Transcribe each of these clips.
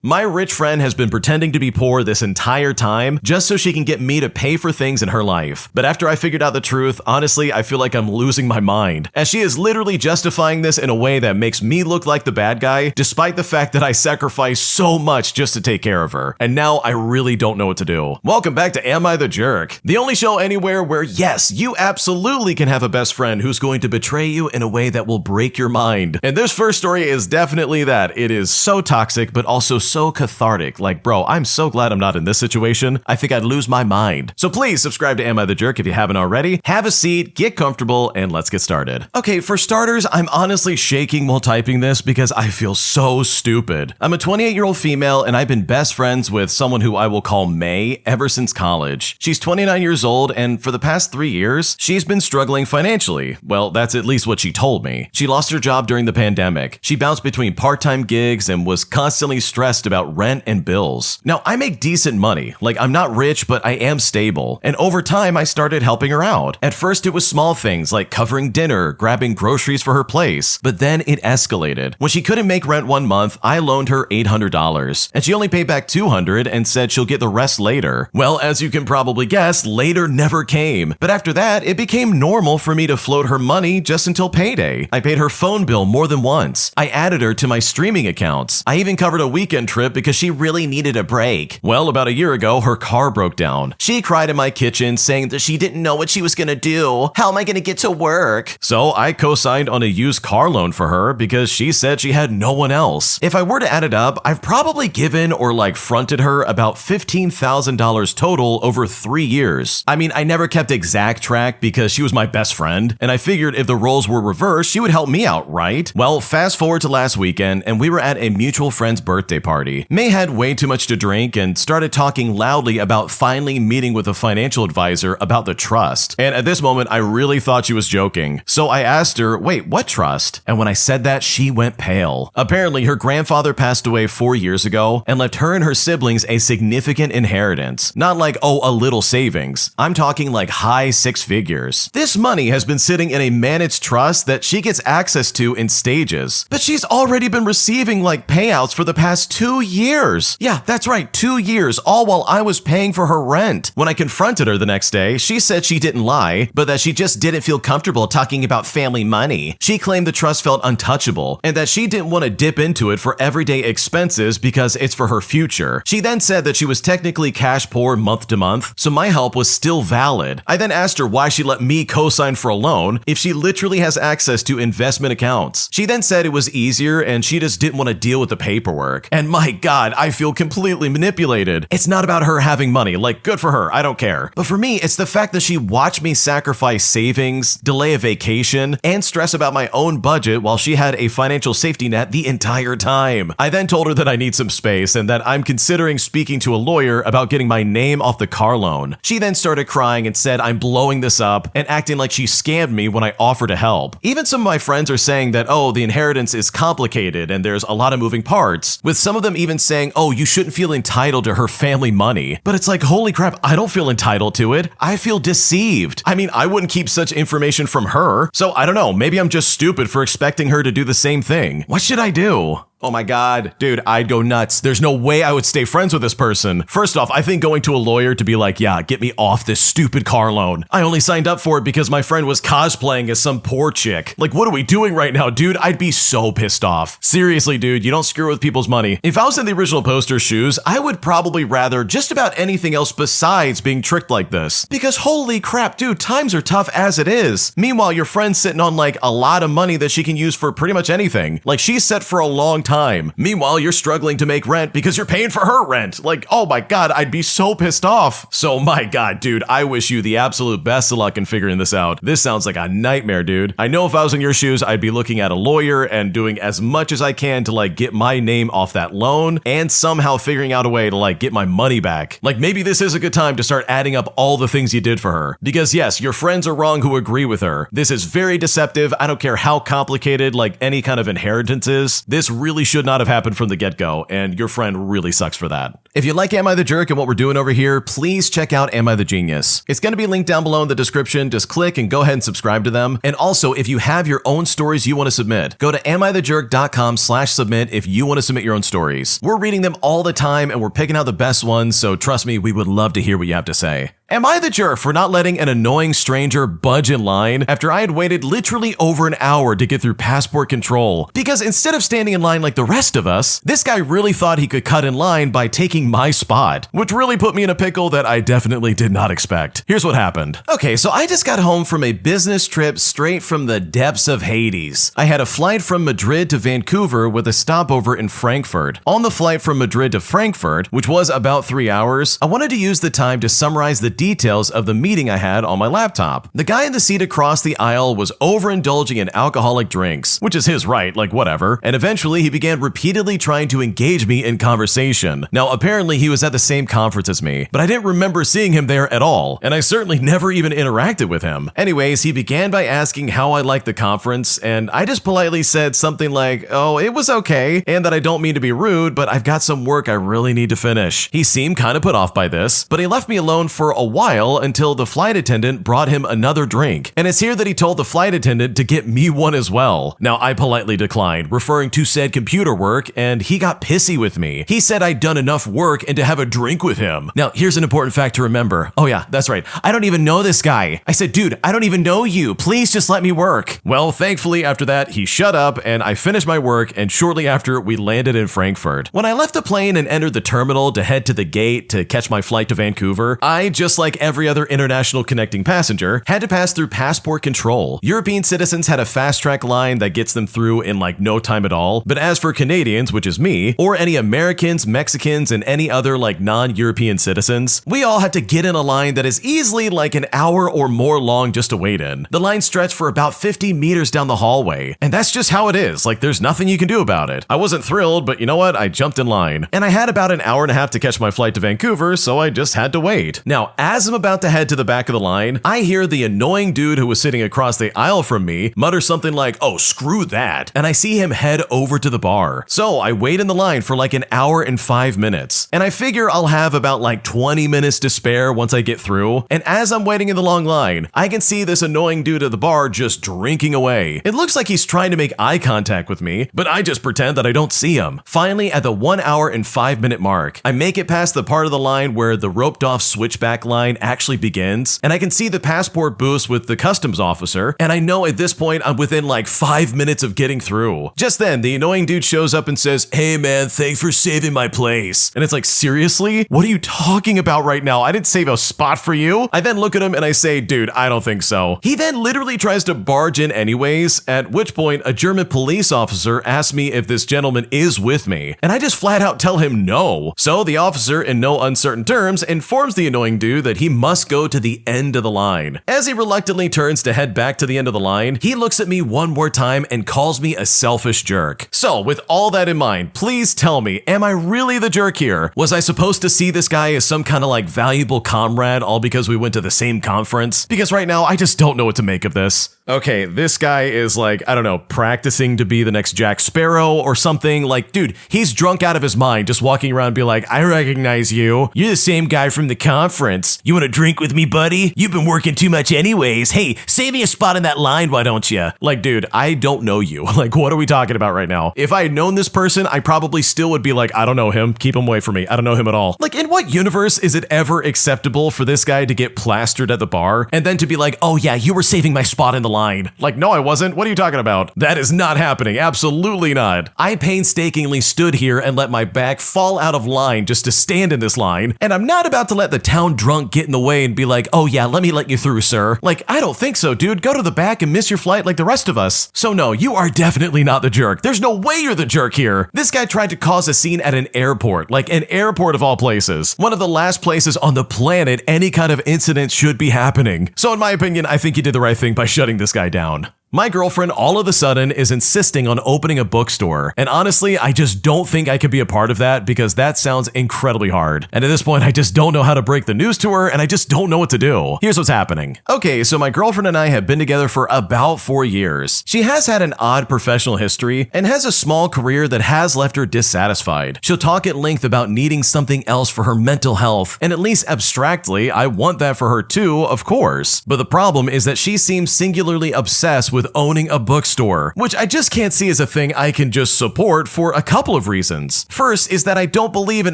My rich friend has been pretending to be poor this entire time just so she can get me to pay for things in her life. But after I figured out the truth, honestly, I feel like I'm losing my mind, as she is literally justifying this in a way that makes me look like the bad guy, despite the fact that I sacrificed so much just to take care of her. And now I really don't know what to do. Welcome back to Am I the Jerk? The only show anywhere where, yes, you absolutely can have a best friend who's going to betray you in a way that will break your mind. And this first story is definitely that. It is so toxic, but also so cathartic. Like, bro, I'm so glad I'm not in this situation. I think I'd lose my mind. So please subscribe to Am I the Jerk if you haven't already. Have a seat, get comfortable, and let's get started. Okay, for starters, I'm honestly shaking while typing this because I feel so stupid. I'm a 28-year-old female, and I've been best friends with someone who I will call May ever since college. She's 29 years old, and for the past 3 years, she's been struggling financially. Well, that's at least what she told me. She lost her job during the pandemic. She bounced between part-time gigs and was constantly stressed about rent and bills. Now, I make decent money. Like, I'm not rich, but I am stable. And over time, I started helping her out. At first, it was small things like covering dinner, grabbing groceries for her place. But then it escalated. When she couldn't make rent one month, I loaned her $800. And she only paid back $200 and said she'll get the rest later. Well, as you can probably guess, later never came. But after that, it became normal for me to float her money just until payday. I paid her phone bill more than once. I added her to my streaming accounts. I even covered a weekend trip because she really needed a break. Well, about a year ago, her car broke down. She cried in my kitchen saying that she didn't know what she was gonna do. How am I gonna get to work? So I co-signed on a used car loan for her because she said she had no one else. If I were to add it up, I've probably given or fronted her about $15,000 total over 3 years. I mean, I never kept exact track because she was my best friend, and I figured if the roles were reversed, she would help me out, right? Well, fast forward to last weekend, and we were at a mutual friend's birthday party. May had way too much to drink and started talking loudly about finally meeting with a financial advisor about the trust. And at this moment, I really thought she was joking. So I asked her, wait, what trust? And when I said that, she went pale. Apparently, her grandfather passed away 4 years ago and left her and her siblings a significant inheritance. Not like, oh, a little savings. I'm talking like high six figures. This money has been sitting in a managed trust that she gets access to in stages. But she's already been receiving payouts for the past 2 years. Yeah, that's right, 2 years, all while I was paying for her rent. When I confronted her the next day, she said she didn't lie, but that she just didn't feel comfortable talking about family money. She claimed the trust felt untouchable and that she didn't want to dip into it for everyday expenses because it's for her future. She then said that she was technically cash poor month to month, so my help was still valid. I then asked her why she let me co-sign for a loan if she literally has access to investment accounts. She then said it was easier and she just didn't want to deal with the paperwork. And my God, I feel completely manipulated. It's not about her having money, good for her, I don't care. But for me, it's the fact that she watched me sacrifice savings, delay a vacation, and stress about my own budget while she had a financial safety net the entire time. I then told her that I need some space and that I'm considering speaking to a lawyer about getting my name off the car loan. She then started crying and said I'm blowing this up and acting like she scammed me when I offered to help. Even some of my friends are saying that, oh, the inheritance is complicated and there's a lot of moving parts, with some of them even saying, oh, you shouldn't feel entitled to her family money. But it's like, holy crap, I don't feel entitled to it. I feel deceived. I mean, I wouldn't keep such information from her. So I don't know, maybe I'm just stupid for expecting her to do the same thing. What should I do? Oh my God, dude, I'd go nuts. There's no way I would stay friends with this person. First off, I think going to a lawyer to be like, yeah, get me off this stupid car loan. I only signed up for it because my friend was cosplaying as some poor chick. What are we doing right now, dude? I'd be so pissed off. Seriously, dude, you don't screw with people's money. If I was in the original poster's shoes, I would probably rather just about anything else besides being tricked like this. Because holy crap, dude, times are tough as it is. Meanwhile, your friend's sitting on a lot of money that she can use for pretty much anything. She's set for a long time. Meanwhile, you're struggling to make rent because you're paying for her rent. Oh my God, I'd be so pissed off. So my God, dude, I wish you the absolute best of luck in figuring this out. This sounds like a nightmare, dude. I know if I was in your shoes, I'd be looking at a lawyer and doing as much as I can to get my name off that loan and somehow figuring out a way to get my money back. Maybe this is a good time to start adding up all the things you did for her. Because yes, your friends are wrong who agree with her. This is very deceptive. I don't care how complicated any kind of inheritance is. This really should not have happened from the get-go, and your friend really sucks for that. If you like Am I the Jerk and what we're doing over here, please check out Am I the Genius. It's going to be linked down below in the description. Just click and go ahead and subscribe to them. And also, if you have your own stories you want to submit, go to AmITheJerk.com/submit if you want to submit your own stories. We're reading them all the time and we're picking out the best ones, so trust me, we would love to hear what you have to say. Am I the jerk for not letting an annoying stranger budge in line after I had waited literally over an hour to get through passport control? Because instead of standing in line like the rest of us, this guy really thought he could cut in line by taking my spot, which really put me in a pickle that I definitely did not expect. Here's what happened. Okay, so I just got home from a business trip straight from the depths of Hades. I had a flight from Madrid to Vancouver with a stopover in Frankfurt. On the flight from Madrid to Frankfurt, which was about 3 hours, I wanted to use the time to summarize the details of the meeting I had on my laptop. The guy in the seat across the aisle was overindulging in alcoholic drinks, which is his right, like whatever, and eventually he began repeatedly trying to engage me in conversation. Now, apparently he was at the same conference as me, but I didn't remember seeing him there at all, and I certainly never even interacted with him. Anyways, he began by asking how I liked the conference, and I just politely said something like, oh, it was okay, and that I don't mean to be rude, but I've got some work I really need to finish. He seemed kind of put off by this, but he left me alone for a while until the flight attendant brought him another drink. And it's here that he told the flight attendant to get me one as well. Now, I politely declined, referring to said computer work, and he got pissy with me. He said I'd done enough work and to have a drink with him. Now, here's an important fact to remember. Oh yeah, that's right. I don't even know this guy. I said, dude, I don't even know you. Please just let me work. Well, thankfully, after that, he shut up and I finished my work, and shortly after, we landed in Frankfurt. When I left the plane and entered the terminal to head to the gate to catch my flight to Vancouver, I, just like every other international connecting passenger, had to pass through passport control. European citizens had a fast track line that gets them through in like no time at all, but as for Canadians, which is me, or any Americans, Mexicans, and any other like non-European citizens, we all have to get in a line that is easily like an hour or more long just to wait in. The line stretched for about 50 meters down the hallway, and that's just how it is. Like, there's nothing you can do about it. I wasn't thrilled, but you know what? I jumped in line, and I had about an hour and a half to catch my flight to Vancouver, so I just had to wait. Now, as I'm about to head to the back of the line, I hear the annoying dude who was sitting across the aisle from me mutter something like, oh, screw that, and I see him head over to the bar. So I wait in the line for like an hour and 5 minutes, and I figure I'll have about like 20 minutes to spare once I get through, and as I'm waiting in the long line, I can see this annoying dude at the bar just drinking away. It looks like he's trying to make eye contact with me, but I just pretend that I don't see him. Finally, at the 1 hour and 5 minute mark, I make it past the part of the line where the roped off switchback line actually begins, and I can see the passport booth with the customs officer, and I know at this point I'm within like 5 minutes of getting through. Just then, the annoying dude shows up and says, hey man, thanks for saving my place. And it's like, seriously? What are you talking about right now? I didn't save a spot for you. I then look at him and I say, dude, I don't think so. He then literally tries to barge in anyways, at which point a German police officer asks me if this gentleman is with me, and I just flat out tell him no. So the officer, in no uncertain terms, informs the annoying dude that he must go to the end of the line. As he reluctantly turns to head back to the end of the line, he looks at me one more time and calls me a selfish jerk. So with all that in mind, please tell me, am I really the jerk here? Was I supposed to see this guy as some kind of like valuable comrade all because we went to the same conference? Because right now, I just don't know what to make of this. Okay, this guy is like, I don't know, practicing to be the next Jack Sparrow or something. Like, dude, he's drunk out of his mind, just walking around and be like, I recognize you. You're the same guy from the conference. You want to drink with me, buddy? You've been working too much anyways. Hey, save me a spot in that line, why don't you? Like, dude, I don't know you. Like, what are we talking about right now? If I had known this person, I probably still would be like, I don't know him. Keep him away from me. I don't know him at all. Like, in what universe is it ever acceptable for this guy to get plastered at the bar and then to be like, oh yeah, you were saving my spot in the line? Like, no, I wasn't. What are you talking about? That is not happening. Absolutely not. I painstakingly stood here and let my back fall out of line just to stand in this line, and I'm not about to let the town drunk get in the way and be like, oh yeah, let me let you through, sir. Like, I don't think so, dude. Go to the back and miss your flight like the rest of us. So no, you are definitely not the jerk. There's no way you're the jerk here. This guy tried to cause a scene at an airport, like an airport of all places. One of the last places on the planet any kind of incident should be happening. So in my opinion, I think he did the right thing by shutting this guy down. My girlfriend all of a sudden is insisting on opening a bookstore, and honestly, I just don't think I could be a part of that because that sounds incredibly hard. And at this point, I just don't know how to break the news to her, and I just don't know what to do. Here's what's happening. Okay, so my girlfriend and I have been together for about 4 years. She has had an odd professional history and has a small career that has left her dissatisfied. She'll talk at length about needing something else for her mental health, and at least abstractly, I want that for her too, of course. But the problem is that she seems singularly obsessed with owning a bookstore, which I just can't see as a thing I can just support for a couple of reasons. First is that I don't believe an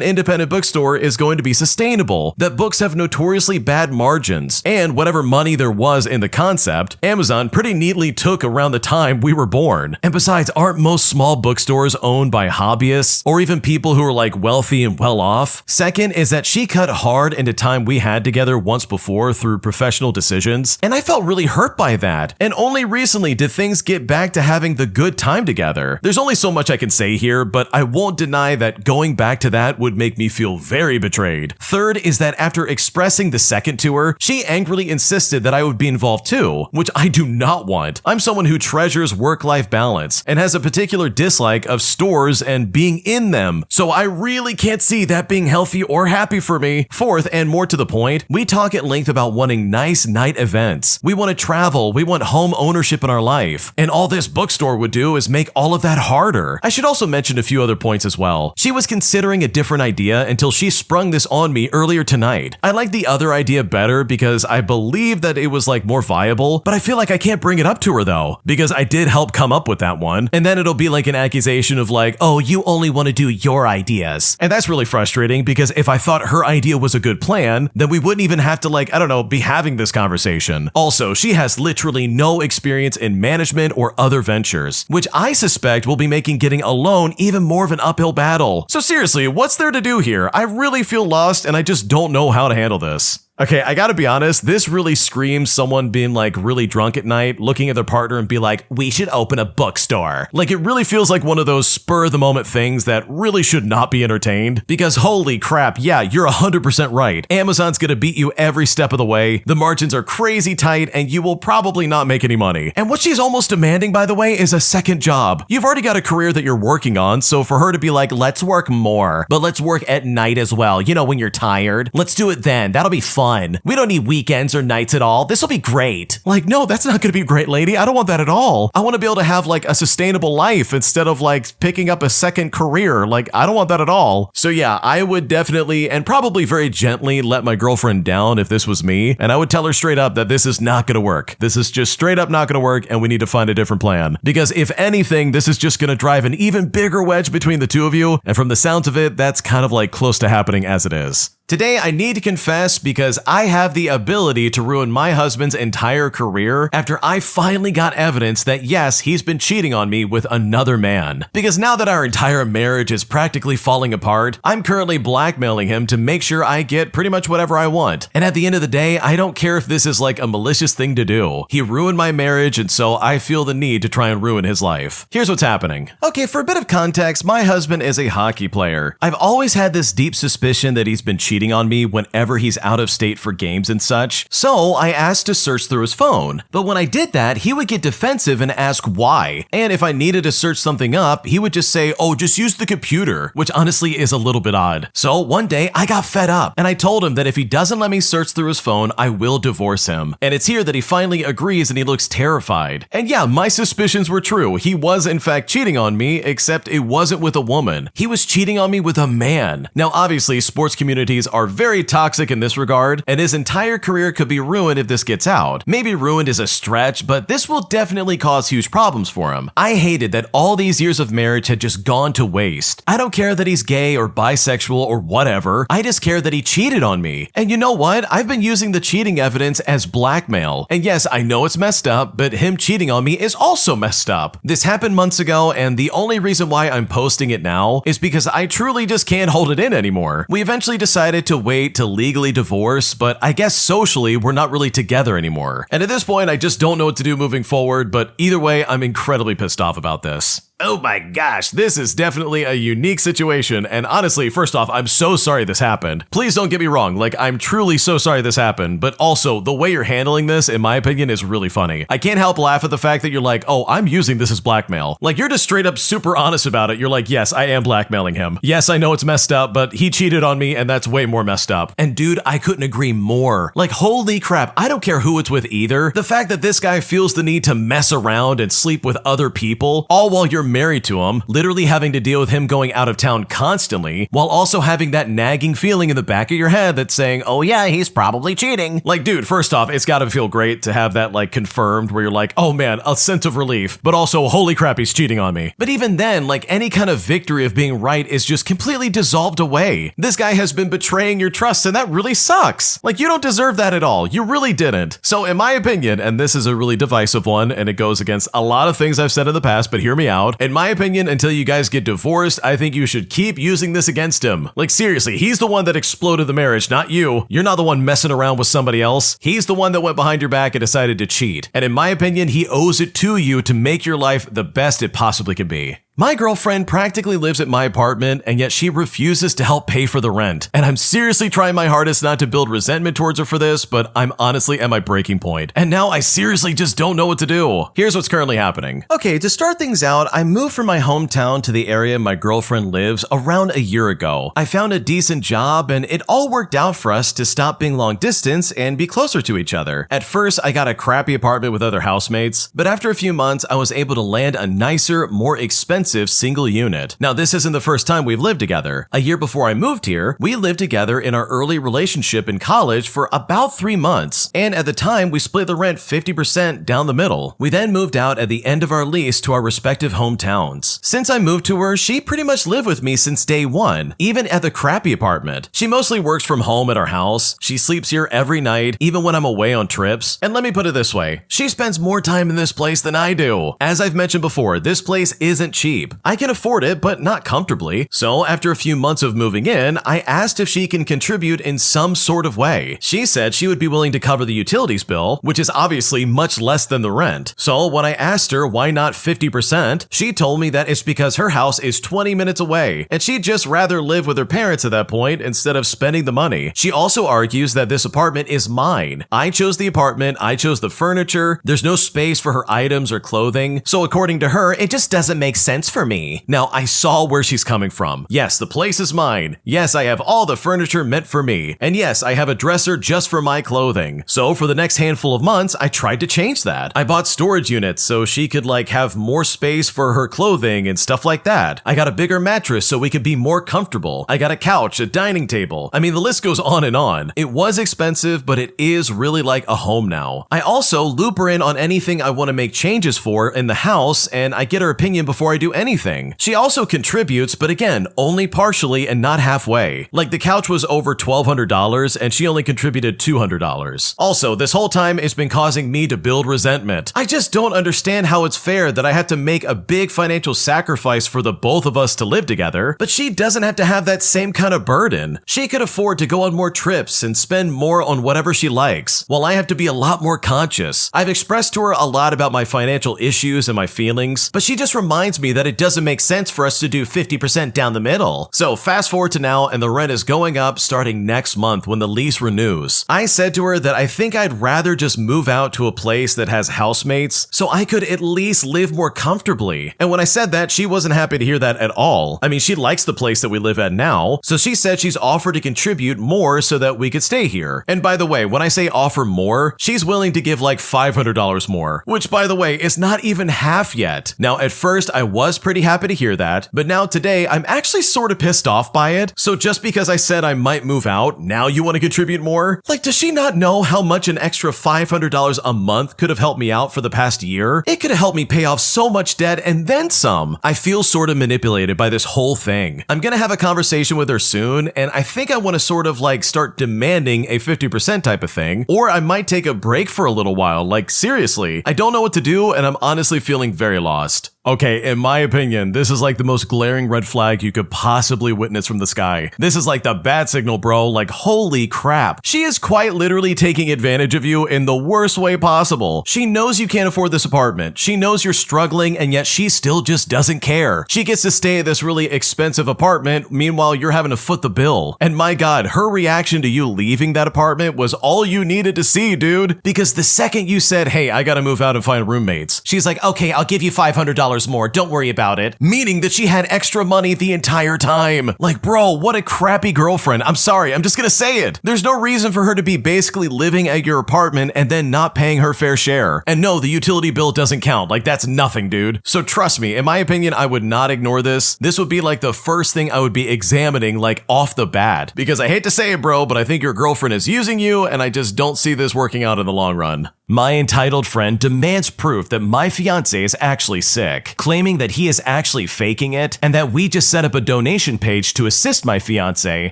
independent bookstore is going to be sustainable, that books have notoriously bad margins, and whatever money there was in the concept, Amazon pretty neatly took around the time we were born. And besides, aren't most small bookstores owned by hobbyists or even people who are like wealthy and well off? Second is that she cut hard into time we had together once before through professional decisions, and I felt really hurt by that. And only recently did things get back to having the good time together. There's only so much I can say here, but I won't deny that going back to that would make me feel very betrayed. Third is that after expressing the second to her, she angrily insisted that I would be involved too, which I do not want. I'm someone who treasures work-life balance and has a particular dislike of stores and being in them, so I really can't see that being healthy or happy for me. Fourth, and more to the point, we talk at length about wanting nice night events. We want to travel, we want home ownership in our life, and all this bookstore would do is make all of that harder. I should also mention a few other points as well. She was considering a different idea until she sprung this on me earlier tonight. I like the other idea better because I believe that it was like more viable, but I feel like I can't bring it up to her though, because I did help come up with that one, and then it'll be like an accusation of like, oh, you only want to do your ideas. And that's really frustrating because if I thought her idea was a good plan, then we wouldn't even have to like, I don't know, be having this conversation. Also, she has literally no experience in management or other ventures, which I suspect will be making getting a loan even more of an uphill battle. So seriously, what's there to do here? I really feel lost and I just don't know how to handle this. Okay, I gotta be honest, this really screams someone being like really drunk at night, looking at their partner and be like, we should open a bookstore. Like it really feels like one of those spur of the moment things that really should not be entertained because holy crap, yeah, you're 100% right. Amazon's gonna beat you every step of the way. The margins are crazy tight and you will probably not make any money. And what she's almost demanding, by the way, is a second job. You've already got a career that you're working on, so for her to be like, let's work more, but let's work at night as well. You know, when you're tired, let's do it then. That'll be fun. We don't need weekends or nights at all. This will be great. Like, no, that's not going to be great, lady. I don't want that at all. I want to be able to have like a sustainable life instead of like picking up a second career. Like, I don't want that at all. So yeah, I would definitely and probably very gently let my girlfriend down if this was me. And I would tell her straight up that this is not going to work. This is just straight up not going to work and we need to find a different plan. Because if anything, this is just going to drive an even bigger wedge between the two of you. And from the sounds of it, that's kind of like close to happening as it is. Today, I need to confess because I have the ability to ruin my husband's entire career after I finally got evidence that yes, he's been cheating on me with another man. Because now that our entire marriage is practically falling apart, I'm currently blackmailing him to make sure I get pretty much whatever I want. And at the end of the day, I don't care if this is like a malicious thing to do. He ruined my marriage and so I feel the need to try and ruin his life. Here's what's happening. Okay, for a bit of context, my husband is a hockey player. I've always had this deep suspicion that he's been cheating on me whenever he's out of state for games and such, so I asked to search through his phone. But when I did that, he would get defensive and ask why. And if I needed to search something up, he would just say, oh, just use the computer, which honestly is a little bit odd. So one day I got fed up and I told him that if he doesn't let me search through his phone, I will divorce him. And it's here that he finally agrees and he looks terrified. And yeah, my suspicions were true. He was in fact cheating on me, except it wasn't with a woman. He was cheating on me with a man. Now obviously sports communities are very toxic in this regard, and his entire career could be ruined if this gets out. Maybe ruined is a stretch, but this will definitely cause huge problems for him. I hated that all these years of marriage had just gone to waste. I don't care that he's gay or bisexual or whatever, I just care that he cheated on me. And you know what? I've been using the cheating evidence as blackmail. And yes, I know it's messed up, but him cheating on me is also messed up. This happened months ago, and the only reason why I'm posting it now is because I truly just can't hold it in anymore. We eventually decided to wait to legally divorce, but I guess socially we're not really together anymore. And at this point, I just don't know what to do moving forward, but either way, I'm incredibly pissed off about this. Oh my gosh, this is definitely a unique situation, and honestly, first off, I'm so sorry this happened. Please don't get me wrong, like, I'm truly so sorry this happened, but also, the way you're handling this, in my opinion, is really funny. I can't help laugh at the fact that you're like, oh, I'm using this as blackmail. Like, you're just straight up super honest about it. You're like, yes, I am blackmailing him. Yes, I know it's messed up, but he cheated on me, and that's way more messed up. And dude, I couldn't agree more. Like, holy crap, I don't care who it's with either. The fact that this guy feels the need to mess around and sleep with other people, all while you're married to him, literally having to deal with him going out of town constantly, while also having that nagging feeling in the back of your head that's saying, oh yeah, he's probably cheating. Like, dude, first off, it's gotta feel great to have that, like, confirmed where you're like, oh man, a sense of relief, but also, holy crap, he's cheating on me. But even then, like, any kind of victory of being right is just completely dissolved away. This guy has been betraying your trust, and that really sucks. Like, you don't deserve that at all. You really didn't. So in my opinion, and this is a really divisive one, and it goes against a lot of things I've said in the past, but hear me out. In my opinion, until you guys get divorced, I think you should keep using this against him. Like, seriously, he's the one that exploded the marriage, not you. You're not the one messing around with somebody else. He's the one that went behind your back and decided to cheat. And in my opinion, he owes it to you to make your life the best it possibly can be. My girlfriend practically lives at my apartment, and yet she refuses to help pay for the rent. And I'm seriously trying my hardest not to build resentment towards her for this, but I'm honestly at my breaking point. And now I seriously just don't know what to do. Here's what's currently happening. Okay, to start things out, I moved from my hometown to the area my girlfriend lives around a year ago. I found a decent job, and it all worked out for us to stop being long distance and be closer to each other. At first, I got a crappy apartment with other housemates, but after a few months, I was able to land a nicer, more expensive single unit. Now, this isn't the first time we've lived together. A year before I moved here, we lived together in our early relationship in college for about 3 months, and at the time, we split the rent 50% down the middle. We then moved out at the end of our lease to our respective hometowns. Since I moved to her, she pretty much lived with me since day one, even at the crappy apartment. She mostly works from home at our house. She sleeps here every night, even when I'm away on trips. And let me put it this way, she spends more time in this place than I do. As I've mentioned before, this place isn't cheap. I can afford it, but not comfortably. So after a few months of moving in, I asked if she can contribute in some sort of way. She said she would be willing to cover the utilities bill, which is obviously much less than the rent. So when I asked her why not 50%, she told me that it's because her house is 20 minutes away, and she'd just rather live with her parents at that point instead of spending the money. She also argues that this apartment is mine. I chose the apartment, I chose the furniture, there's no space for her items or clothing, so according to her, it just doesn't make sense for me. Now, I saw where she's coming from. Yes, the place is mine. Yes, I have all the furniture meant for me. And yes, I have a dresser just for my clothing. So for the next handful of months, I tried to change that. I bought storage units so she could have more space for her clothing and stuff like that. I got a bigger mattress so we could be more comfortable. I got a couch, a dining table. I mean, the list goes on and on. It was expensive, but it is really like a home now. I also loop her in on anything I want to make changes for in the house, and I get her opinion before I do anything. She also contributes, but again, only partially and not halfway. Like, the couch was over $1,200 and she only contributed $200. Also, this whole time it's been causing me to build resentment. I just don't understand how it's fair that I have to make a big financial sacrifice for the both of us to live together, but she doesn't have to have that same kind of burden. She could afford to go on more trips and spend more on whatever she likes, while I have to be a lot more conscious. I've expressed to her a lot about my financial issues and my feelings, but she just reminds me that it doesn't make sense for us to do 50% down the middle. So fast forward to now, and the rent is going up starting next month when the lease renews. I said to her that I think I'd rather just move out to a place that has housemates so I could at least live more comfortably. And when I said that, she wasn't happy to hear that at all. I mean, she likes the place that we live at now, so she said she's offered to contribute more so that we could stay here. And by the way, when I say offer more, she's willing to give like $500 more, which by the way is not even half yet. Now, at first I was pretty happy to hear that, but now today I'm actually sort of pissed off by it. So just because I said I might move out, now you want to contribute more? Like, does she not know how much an extra $500 a month could have helped me out for the past year? It could have helped me pay off so much debt and then some. I feel sort of manipulated by this whole thing. I'm gonna have a conversation with her soon, and I think I want to sort of start demanding a 50% type of thing, or I might take a break for a little while. Like, seriously, I don't know what to do, and I'm honestly feeling very lost. Okay, in my opinion, this is like the most glaring red flag you could possibly witness from the sky. This is like the bat signal, bro. Like, holy crap. She is quite literally taking advantage of you in the worst way possible. She knows you can't afford this apartment. She knows you're struggling, and yet she still just doesn't care. She gets to stay at this really expensive apartment, meanwhile you're having to foot the bill. And my god, her reaction to you leaving that apartment was all you needed to see, dude. Because the second you said, hey, I gotta move out and find roommates, she's like, okay, I'll give you $500 more, don't worry about it. Meaning that she had extra money the entire time. Like, bro, what a crappy girlfriend. I'm sorry, I'm just gonna say it. There's no reason for her to be basically living at your apartment and then not paying her fair share. And no, the utility bill doesn't count. Like, that's nothing, dude. So trust me, in my opinion, I would not ignore this. This would be like the first thing I would be examining, like, off the bat. Because I hate to say it, bro, but I think your girlfriend is using you, and I just don't see this working out in the long run. My entitled friend demands proof that my fiance is actually sick, claiming that he is actually faking it and that we just set up a donation page to assist my fiance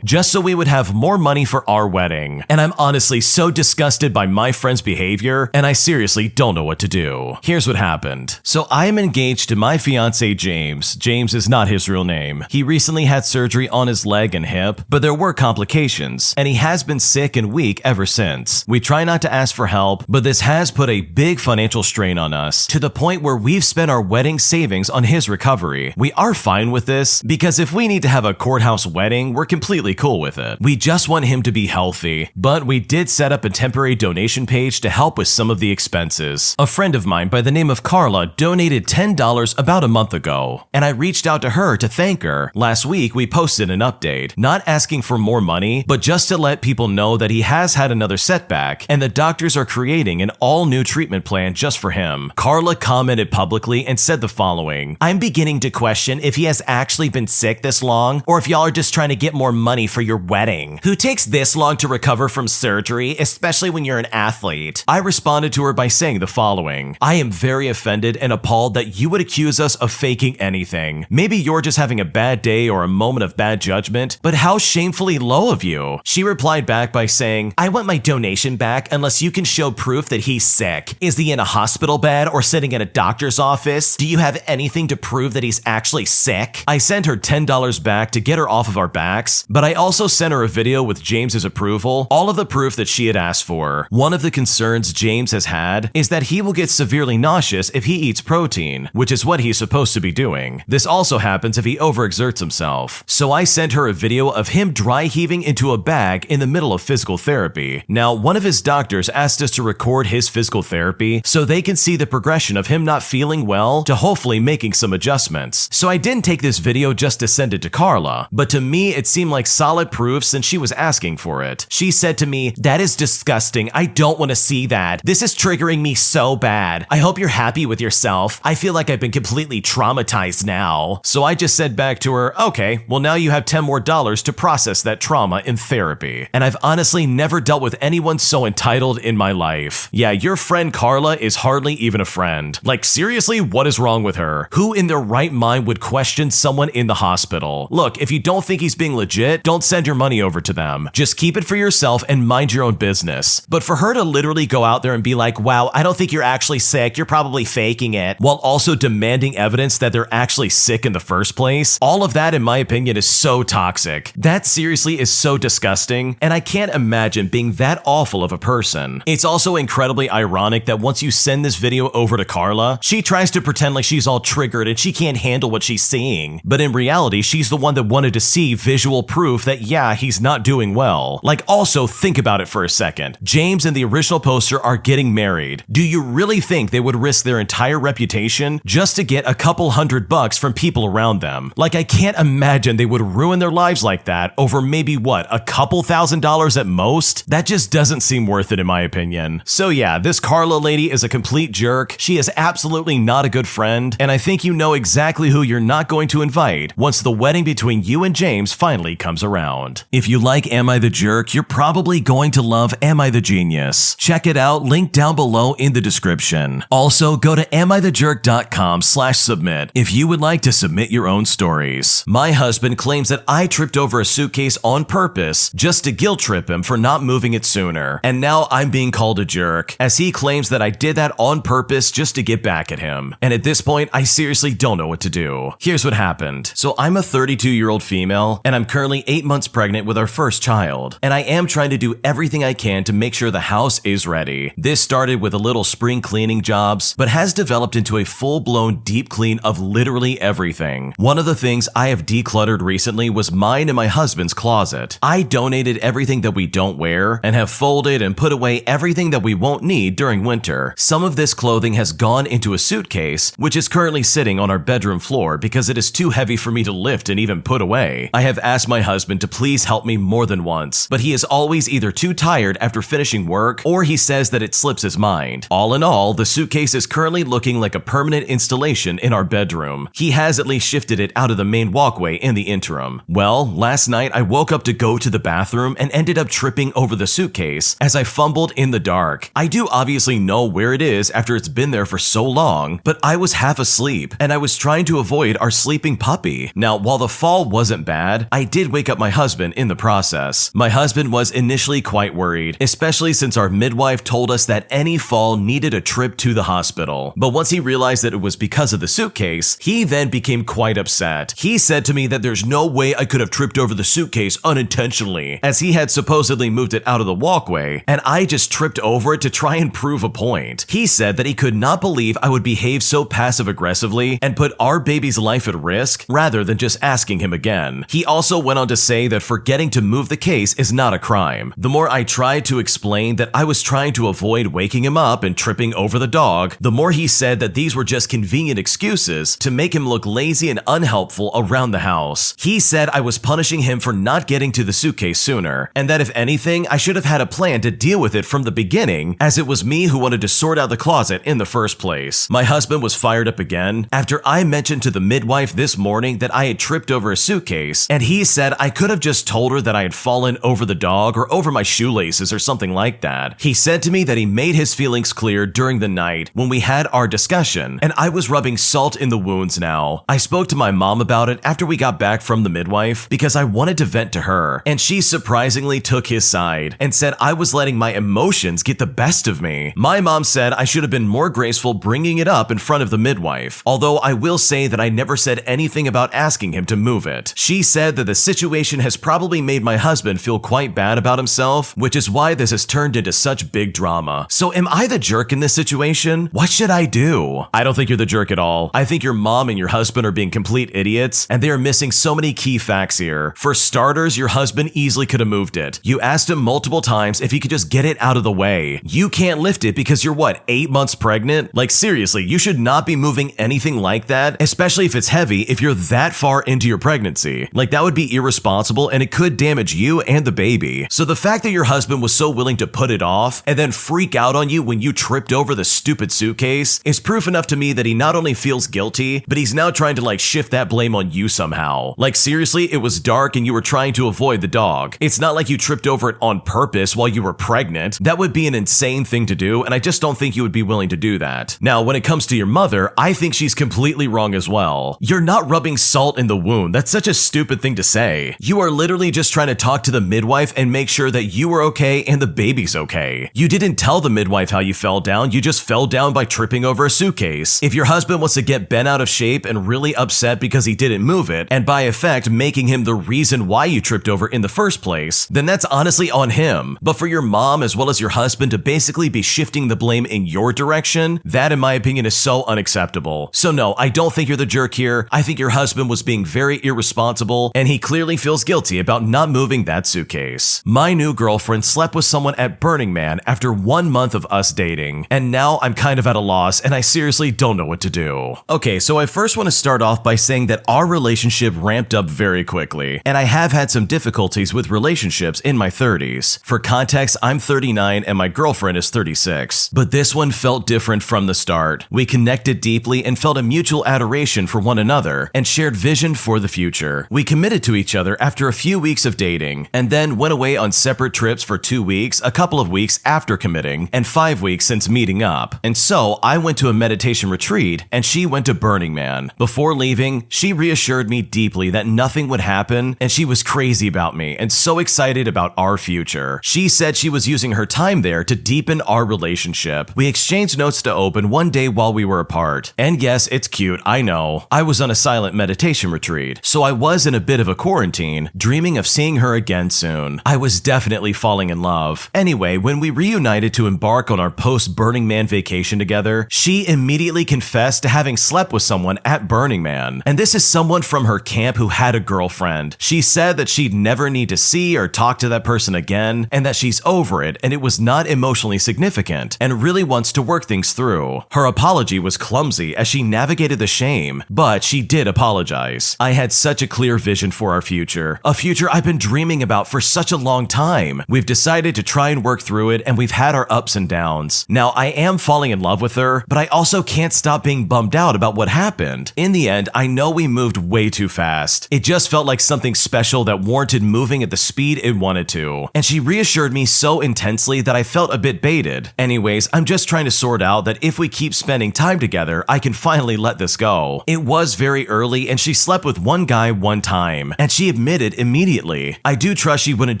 just so we would have more money for our wedding. And I'm honestly so disgusted by my friend's behavior, and I seriously don't know what to do. Here's what happened. So I am engaged to my fiance James. James is not his real name. He recently had surgery on his leg and hip, but there were complications, and he has been sick and weak ever since. We try not to ask for help, but this has put a big financial strain on us, to the point where we've spent our wedding savings on his recovery. We are fine with this, because if we need to have a courthouse wedding, we're completely cool with it. We just want him to be healthy, but we did set up a temporary donation page to help with some of the expenses. A friend of mine by the name of Carla donated $10 about a month ago, and I reached out to her to thank her. Last week, we posted an update, not asking for more money, but just to let people know that he has had another setback, and the doctors are creating an all-new treatment plan just for him. Carla commented publicly and said the following: I'm beginning to question if he has actually been sick this long, or if y'all are just trying to get more money for your wedding. Who takes this long to recover from surgery, especially when you're an athlete? I responded to her by saying the following: I am very offended and appalled that you would accuse us of faking anything. Maybe you're just having a bad day or a moment of bad judgment, but how shamefully low of you. She replied back by saying, I want my donation back unless you can show proof that he's sick. Is he in a hospital bed or sitting in a doctor's office? Do you have anything to prove that he's actually sick? I sent her $10 back to get her off of our backs, but I also sent her a video with James's approval, all of the proof that she had asked for. One of the concerns James has had is that he will get severely nauseous if he eats protein, which is what he's supposed to be doing. This also happens if he overexerts himself. So I sent her a video of him dry heaving into a bag in the middle of physical therapy. Now, one of his doctors asked us to record his physical therapy so they can see the progression of him not feeling well to hopefully making some adjustments. So I didn't take this video just to send it to Carla, but to me it seemed like solid proof since she was asking for it. She said to me, that is disgusting. I don't want to see that. This is triggering me so bad. I hope you're happy with yourself. I feel like I've been completely traumatized now. So I just said back to her, okay, well now you have $10 more to process that trauma in therapy. And I've honestly never dealt with anyone so entitled in my life. Yeah, your friend Carla is hardly even a friend. Like, seriously, what is wrong with her? Who in their right mind would question someone in the hospital? Look, if you don't think he's being legit, don't send your money over to them. Just keep it for yourself and mind your own business. But for her to literally go out there and be like, wow, I don't think you're actually sick, you're probably faking it, while also demanding evidence that they're actually sick in the first place, all of that, in my opinion, is so toxic. That seriously is so disgusting, and I can't imagine being that awful of a person. It's also incredibly ironic that once you send this video over to Carla, she tries to pretend like she's all triggered and she can't handle what she's seeing. But in reality, she's the one that wanted to see visual proof that, yeah, he's not doing well. Like, also think about it for a second. James and the original poster are getting married. Do you really think they would risk their entire reputation just to get a couple $100 from people around them? Like, I can't imagine they would ruin their lives like that over maybe what, a couple $1,000s at most? That just doesn't seem worth it in my opinion. So yeah, this Carla lady is a complete jerk. She is absolutely not a good friend, and I think you know exactly who you're not going to invite once the wedding between you and James finally comes around. If you like Am I the Jerk, you're probably going to love Am I the Genius. Check it out, link down below in the description. Also, go to amithejerk.com/submit if you would like to submit your own stories. My husband claims that I tripped over a suitcase on purpose just to guilt trip him for not moving it sooner, and now I'm being called a jerk, as he claims that I did that on purpose just to get back at him. And at this point, I seriously don't know what to do. Here's what happened. So I'm a 32-year-old female, and I'm currently 8 months pregnant with our first child. And I am trying to do everything I can to make sure the house is ready. This started with a little spring cleaning jobs, but has developed into a full-blown deep clean of literally everything. One of the things I have decluttered recently was mine and my husband's closet. I donated everything that we don't wear and have folded and put away everything that we won't need during winter. Some of this clothing has gone into a suitcase, which is currently sitting on our bedroom floor because it is too heavy for me to lift and even put away. I have asked my husband to please help me more than once, but he is always either too tired after finishing work or he says that it slips his mind. All in all, the suitcase is currently looking like a permanent installation in our bedroom. He has at least shifted it out of the main walkway in the interim. Well, last night I woke up to go to the bathroom and ended up tripping over the suitcase as I fumbled in the dark. I do obviously know where it is after it's been there for so long, but I was half asleep and I was trying to avoid our sleeping puppy. Now, while the fall wasn't bad, I did wake up my husband in the process. My husband was initially quite worried, especially since our midwife told us that any fall needed a trip to the hospital. But once he realized that it was because of the suitcase, he then became quite upset. He said to me that there's no way I could have tripped over the suitcase unintentionally, as he had supposedly moved it out of the walkway, and I just tripped over it to try and prove a point. He said that he could not believe I would behave so passive-aggressively and put our baby's life at risk rather than just asking him again. He also went on to say that forgetting to move the case is not a crime. The more I tried to explain that I was trying to avoid waking him up and tripping over the dog, the more he said that these were just convenient excuses to make him look lazy and unhelpful around the house. He said I was punishing him for not getting to the suitcase sooner, and that if anything, I should have had a plan to deal with it from the beginning, as it was me who wanted to sort out the closet in the first place. My husband was fired up again after I mentioned to the midwife this morning that I had tripped over a suitcase, and he said I could have just told her that I had fallen over the dog or over my shoelaces or something like that. He said to me that he made his feelings clear during the night when we had our discussion, and I was rubbing salt in the wounds now. I spoke to my mom about it after we got back from the midwife because I wanted to vent to her, and she surprisingly took his side and said I was letting my emotions get the best of me. My mom said I should have been more graceful bringing it up in front of the midwife, although I will say that I never said anything about asking him to move it. She said that the situation has probably made my husband feel quite bad about himself, which is why this has turned into such big drama. So am I the jerk in this situation? What should I do? I don't think you're the jerk at all. I think your mom and your husband are being complete idiots, and they are missing so many key facts here. For starters, your husband easily could have moved it. You asked him multiple times if he could just get it out of the way. You can't lift it because you're what, 8 months pregnant? Like seriously, you should not be moving anything like that, especially if it's heavy, if you're that far into your pregnancy. Like that would be irresponsible and it could damage you and the baby. So the fact that your husband was so willing to put it off and then freak out on you when you tripped over the stupid suitcase is proof enough to me that he not only feels guilty, but he's now trying to like shift that blame on you somehow. Like seriously, it was dark and you were trying to avoid the dog. It's not like you tripped over it on purpose while you were pregnant. That would be an insane thing to do, and I just don't think you would be willing to do that. Now, when it comes to your mother, I think she's completely wrong as well. You're not rubbing salt in the wound. That's such a stupid thing to say. You are literally just trying to talk to the midwife and make sure that you are okay and the baby's okay. You didn't tell the midwife how you fell down, you just fell down by tripping over a suitcase. If your husband wants to get bent out of shape and really upset because he didn't move it, and by effect making him the reason why you tripped over in the first place, then that's honestly on him. But for your mom as well as your husband to basically be shifting the blame in your direction, that in my opinion is so unacceptable. So no, I don't think you're the jerk here. I think your husband was being very irresponsible, and he clearly feels guilty about not moving that suitcase. My new girlfriend slept with someone at Burning Man after 1 month of us dating, and now I'm kind of at a loss and I seriously don't know what to do. Okay, so I first want to start off by saying that our relationship ramped up very quickly, and I have had some difficulties with relationships in my 30s. For context, I'm 39 and my girlfriend is 36, but this one felt different from the start. We connected deeply and felt a mutual adoration for one another and shared vision for the future. We committed to each other after a few weeks of dating, and then went away on separate trips for 2 weeks, a couple of weeks after committing, and 5 weeks since meeting up. And so I went to a meditation retreat and she went to Burning Man. Before leaving, she reassured me deeply that nothing would happen, and she was crazy about me and so excited about our future. She said she was using her time there to deepen our relationship. We exchanged notes to open one day while we were apart, apart. And yes, it's cute, I know. I was on a silent meditation retreat, so I was in a bit of a quarantine, dreaming of seeing her again soon. I was definitely falling in love. Anyway, when we reunited to embark on our post-Burning Man vacation together, she immediately confessed to having slept with someone at Burning Man. And this is someone from her camp who had a girlfriend. She said that she'd never need to see or talk to that person again, and that she's over it and it was not emotionally significant, and really wants to work things through. Her apology was clumsy as she navigated the shame, but she did apologize. I had such a clear vision for our future, a future I've been dreaming about for such a long time. We've decided to try and work through it, and we've had our ups and downs. Now, I am falling in love with her, but I also can't stop being bummed out about what happened. In the end, I know we moved way too fast. It just felt like something special that warranted moving at the speed it wanted to, and she reassured me so intensely that I felt a bit baited. Anyways, I'm just trying to sort out that if we keep spending time together, I can finally let this go. It was very early, and she slept with one guy one time, and she admitted immediately. I do trust she wouldn't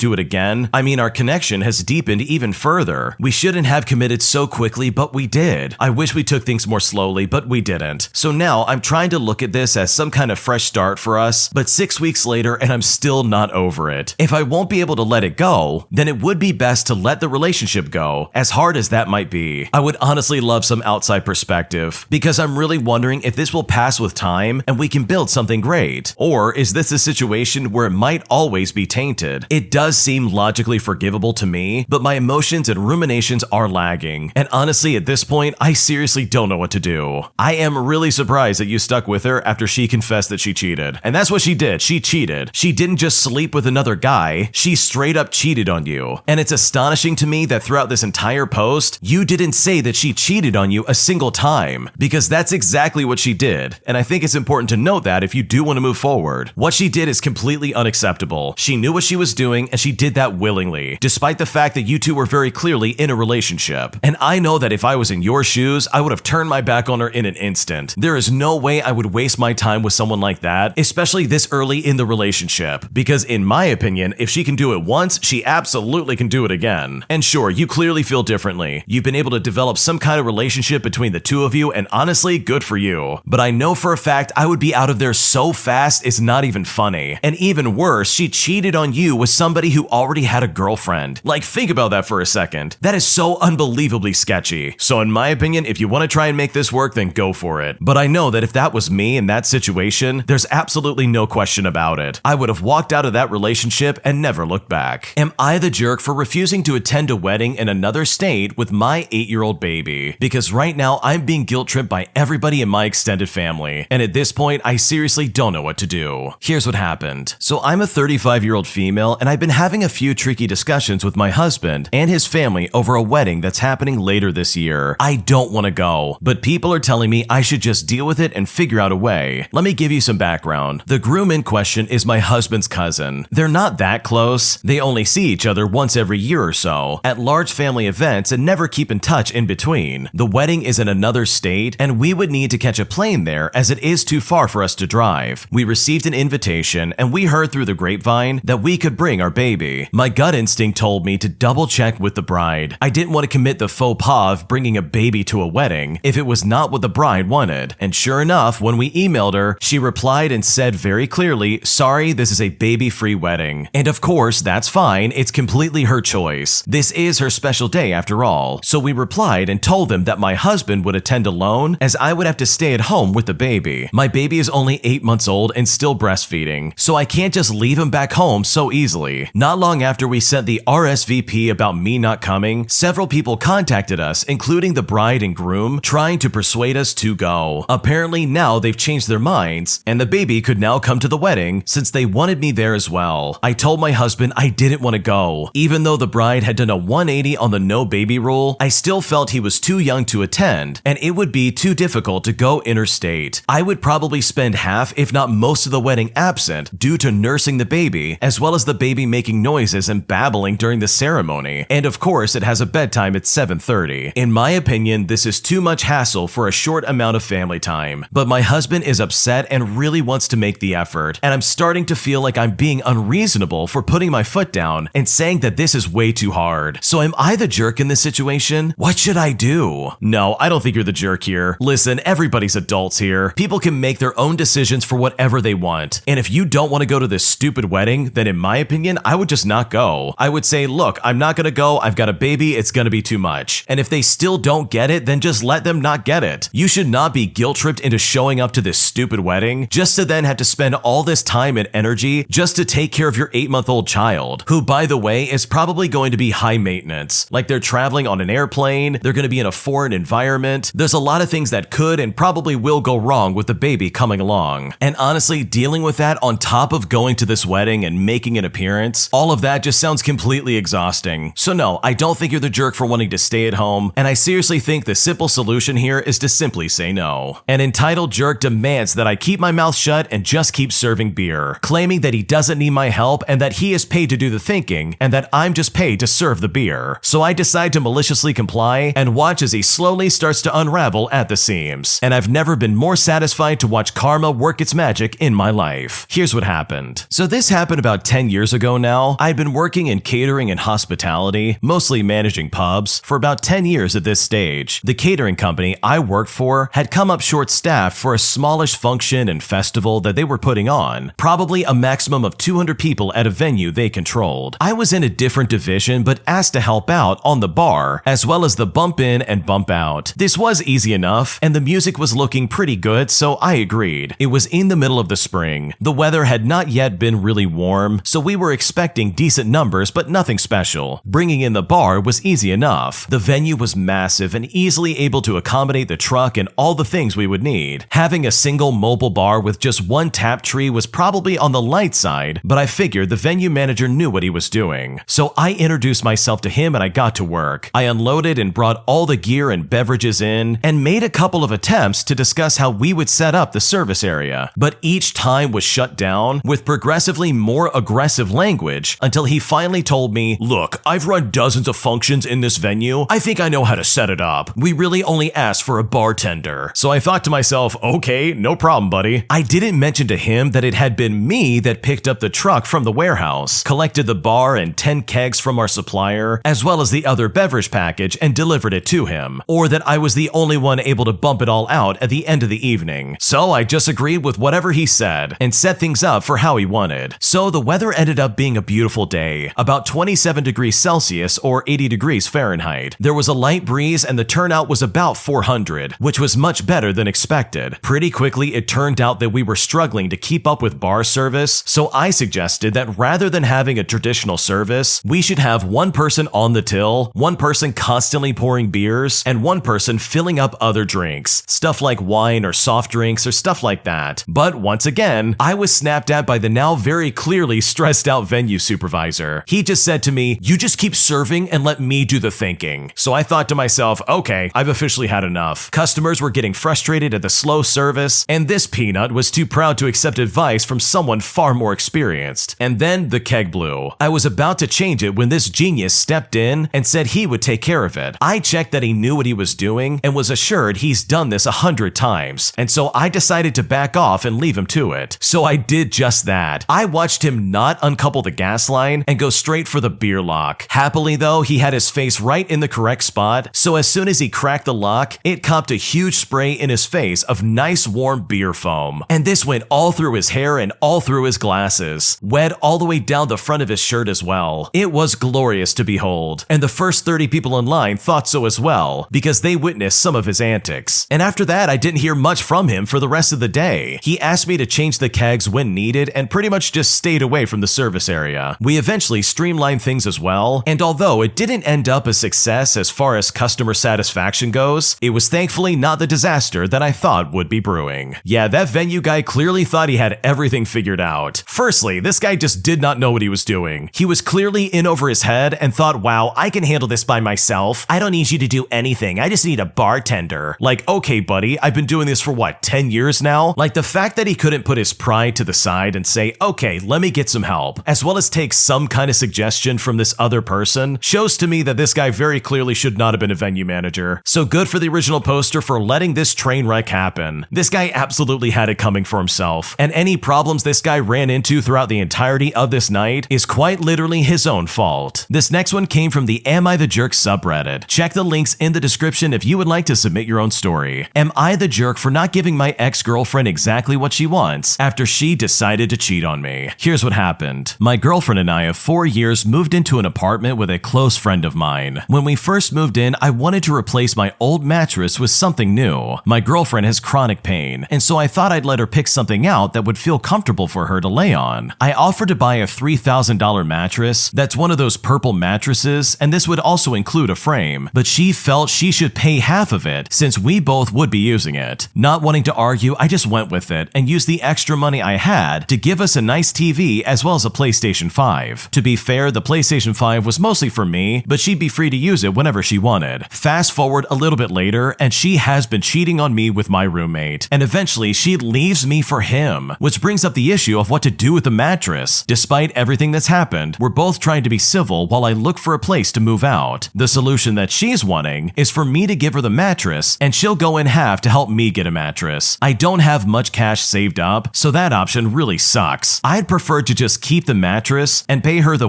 do it again. I mean, our connection has deepened even further. We shouldn't have committed so quickly, but we did. I wish we took things more slowly, but we didn't. So now I'm trying to look at this as some kind of fresh start for us, but 6 weeks later and I'm still not over it. If I won't be able to let it go, then it would be best to let the relationship go, as hard as that might be. I would honestly love some outside perspective, because I'm really wondering if this will pass with time and we can build something great. Or is this a situation where it might always be tainted? It does seem logically forgivable to me, but my emotions and ruminations are lagging. And honestly, at this point, I seriously don't know what to do. I am really surprised that you stuck with her after she confessed that she cheated. And that's what she did. She cheated. She didn't just sleep with another guy, she straight up cheated on you. And it's astonishing to me that throughout this entire post, you didn't say that she cheated on you a single time, because that's exactly what she did. And I think it's important to note that if you do want to move forward. What she did is completely unacceptable. She knew what she was doing, and she did that willingly, despite the fact that you two were very clearly in a relationship. And I know that if I was in your shoes, I would have turned my back on her in an instant. There is no way I would waste my time with someone like that, especially this early in the relationship, because in my opinion, if she can do it once, she absolutely can do it again. And sure, you clearly feel differently. You've been able to develop some kind of relationship between the two of you, and honestly, good for you. But I know for a fact I would be out of there so fast it's not even funny. And even worse, she cheated on you with somebody who already had a girlfriend. Like, think about that for a second. That is so unbelievably sketchy. So in my opinion, if you want to try and make this work, then go for it. But I know that if that was me in that situation, there's absolutely no question about it. I would have walked out of that relationship and never looked back. Am I the jerk for refusing to attend a wedding in another state with my 8-year-old baby? Because right now I'm being guilt-tripped by everybody in my extended family, and at this point I seriously don't know what to do. Here's what happened. So I'm a 35-year-old female, and I've been having a few tricky discussions with my husband and his family over a wedding that's happening later this year. I don't want to go, but people are telling me I should just deal with it and figure out a way. Let me give you some background. The groom in question is my husband's cousin. They're not that close. They only see each other once every year or so at large family events and never keep in touch in between. The wedding is in another state, and we would need to catch a plane there as it is too far for us to drive. We received an invitation, and we heard through the grapevine that we could bring our baby. My gut instinct told me to double check with the bride. I didn't want to commit the faux pas of bringing a baby to a wedding if it was not what the bride wanted. And sure enough, when we emailed her, she replied and said very clearly, "Sorry, this is a baby-free wedding." And of course, that's fine. It's completely her choice. This is her special day after all. So we replied and told them that my husband would attend alone, as I would have to stay at home with the baby. My baby is only 8 months old and still breastfeeding, so I can't just leave him back home so easily. Not long after we sent the RSVP about me not coming, several people contacted us, including the bride and groom, trying to persuade us to go. Apparently now they've changed their minds, and the baby could now come to the wedding since they wanted me there as well. I told my husband I didn't want to go. Even though the bride had done a 180 on the no baby rule, I still felt he was too young to attend, and it would be too difficult to go interstate. I would probably spend half, if not most of the wedding absent due to nursing the baby, as well as the baby making noises and babbling during the ceremony. And of course, it has a bedtime at 7:30. In my opinion, this is too much hassle for a short amount of family time. But my husband is upset and really wants to make the effort, and I'm starting to feel like I'm being unreasonable for putting my foot down and saying that this is way too hard. So am I the jerk in this situation? What should I do? No, I don't think you're the jerk here. here. Listen, everybody's adults here. People can make their own decisions for whatever they want. And if you don't want to go to this stupid wedding, then in my opinion, I would just not go. I would say, look, I'm not gonna go. I've got a baby. It's gonna be too much. And if they still don't get it, then just let them not get it. You should not be guilt-tripped into showing up to this stupid wedding just to then have to spend all this time and energy just to take care of your 8-month-old child, who, by the way, is probably going to be high maintenance. Like they're traveling on an airplane, they're going to be in a foreign environment. There's a lot of things that could and probably will go wrong with the baby coming along. And honestly, dealing with that on top of going to this wedding and making an appearance, all of that just sounds completely exhausting. So no, I don't think you're the jerk for wanting to stay at home, and I seriously think the simple solution here is to simply say no. An entitled jerk demands that I keep my mouth shut and just keep serving beer, claiming that he doesn't need my help and that he is paid to do the thinking and that I'm just paid to serve the beer. So I decide to maliciously comply and watch as he slowly starts to unravel at the seams. And I've never been more satisfied to watch karma work its magic in my life. Here's what happened. So this happened about 10 years ago now. I'd been working in catering and hospitality, mostly managing pubs, for about 10 years at this stage. The catering company I worked for had come up short-staffed for a smallish function and festival that they were putting on, probably a maximum of 200 people at a venue they controlled. I was in a different division but asked to help out on the bar, as well as the bump in and bump out. This was easy enough, and the music was looking pretty good, so I agreed. It was in the middle of the spring. The weather had not yet been really warm, so we were expecting decent numbers but nothing special. Bringing in the bar was easy enough. The venue was massive and easily able to accommodate the truck and all the things we would need. Having a single mobile bar with just one tap tree was probably on the light side, but I figured the venue manager knew what he was doing. So I introduced myself to him and I got to work. I unloaded and brought all the gear and beverages in and made a couple of attempts to discuss how we would set up the service area, but each time was shut down with progressively more aggressive language until he finally told me, look, I've run dozens of functions in this venue. I think I know how to set it up. We really only asked for a bartender. So I thought to myself, okay, no problem, buddy. I didn't mention to him that it had been me that picked up the truck from the warehouse, collected the bar and 10 kegs from our supplier, as well as the other beverage package and delivered it to him, or that I was the only one able to bump it all out at the end of the evening. So I just agreed with whatever he said and set things up for how he wanted. So the weather ended up being a beautiful day, about 27 degrees Celsius or 80 degrees Fahrenheit. There was a light breeze and the turnout was about 400, which was much better than expected. Pretty quickly, it turned out that we were struggling to keep up with bar service, so I suggested that rather than having a traditional service, we should have one person on the till, one person constantly pouring beers, and one person filling up other drinks, stuff like wine or soft drinks or stuff like that. But once again, I was snapped at by the now very clearly stressed out venue supervisor. He just said to me, you just keep serving and let me do the thinking. So I thought to myself, okay, I've officially had enough. Customers were getting frustrated at the slow service, and this peanut was too proud to accept advice from someone far more experienced. And then the keg blew. I was about to change it when this genius stepped in and said he would take care of it. I checked that he knew what he was doing and was assured he's done this 100 times, and so I decided to back off and leave him to it. So I did just that. I watched him not uncouple the gas line and go straight for the beer lock. Happily though, he had his face right in the correct spot, so as soon as he cracked the lock, it copped a huge spray in his face of nice warm beer foam. And this went all through his hair and all through his glasses, wet all the way down the front of his shirt as well. It was glorious to behold, and the first 30 people in line thought so as well, because they witnessed some of his antics. And after that, I didn't hear much from him for the rest of the day. He asked me to change the kegs when needed and pretty much just stayed away from the service area. We eventually streamlined things as well, and although it didn't end up a success as far as customer satisfaction goes, it was thankfully not the disaster that I thought would be brewing. Yeah, that venue guy clearly thought he had everything figured out. Firstly, this guy just did not know what he was doing. He was clearly in over his head and thought, wow, I can handle this by myself. I don't need you to do anything. I just need a bartender. Like, okay, buddy, I've been doing this for what, 10 years now? Like, the fact that he couldn't put his pride to the side and say, okay, let me get some help, as well as take some kind of suggestion from this other person, shows to me that this guy very clearly should not have been a venue manager. So good for the original poster for letting this train wreck happen. This guy absolutely had it coming for himself, and any problems this guy ran into throughout the entirety of this night is quite literally his own fault. This next one came from the Am I the Jerk subreddit. Check the links in the description if you would like to submit create your own story. Am I the jerk for not giving my ex-girlfriend exactly what she wants after she decided to cheat on me? Here's what happened. My girlfriend and I of 4 years moved into an apartment with a close friend of mine. When we first moved in, I wanted to replace my old mattress with something new. My girlfriend has chronic pain, and so I thought I'd let her pick something out that would feel comfortable for her to lay on. I offered to buy a $3,000 mattress that's one of those purple mattresses, and this would also include a frame, but she felt she should pay half of it since we both would be using it. Not wanting to argue, I just went with it and used the extra money I had to give us a nice TV as well as a PlayStation 5. To be fair, the PlayStation 5 was mostly for me, but she'd be free to use it whenever she wanted. Fast forward a little bit later, and she has been cheating on me with my roommate, and eventually she leaves me for him, which brings up the issue of what to do with the mattress. Despite everything that's happened, we're both trying to be civil while I look for a place to move out. The solution that she's wanting is for me to give her the mattress, and she'll go in half to help me get a mattress. I don't have much cash saved up, so that option really sucks. I'd prefer to just keep the mattress and pay her the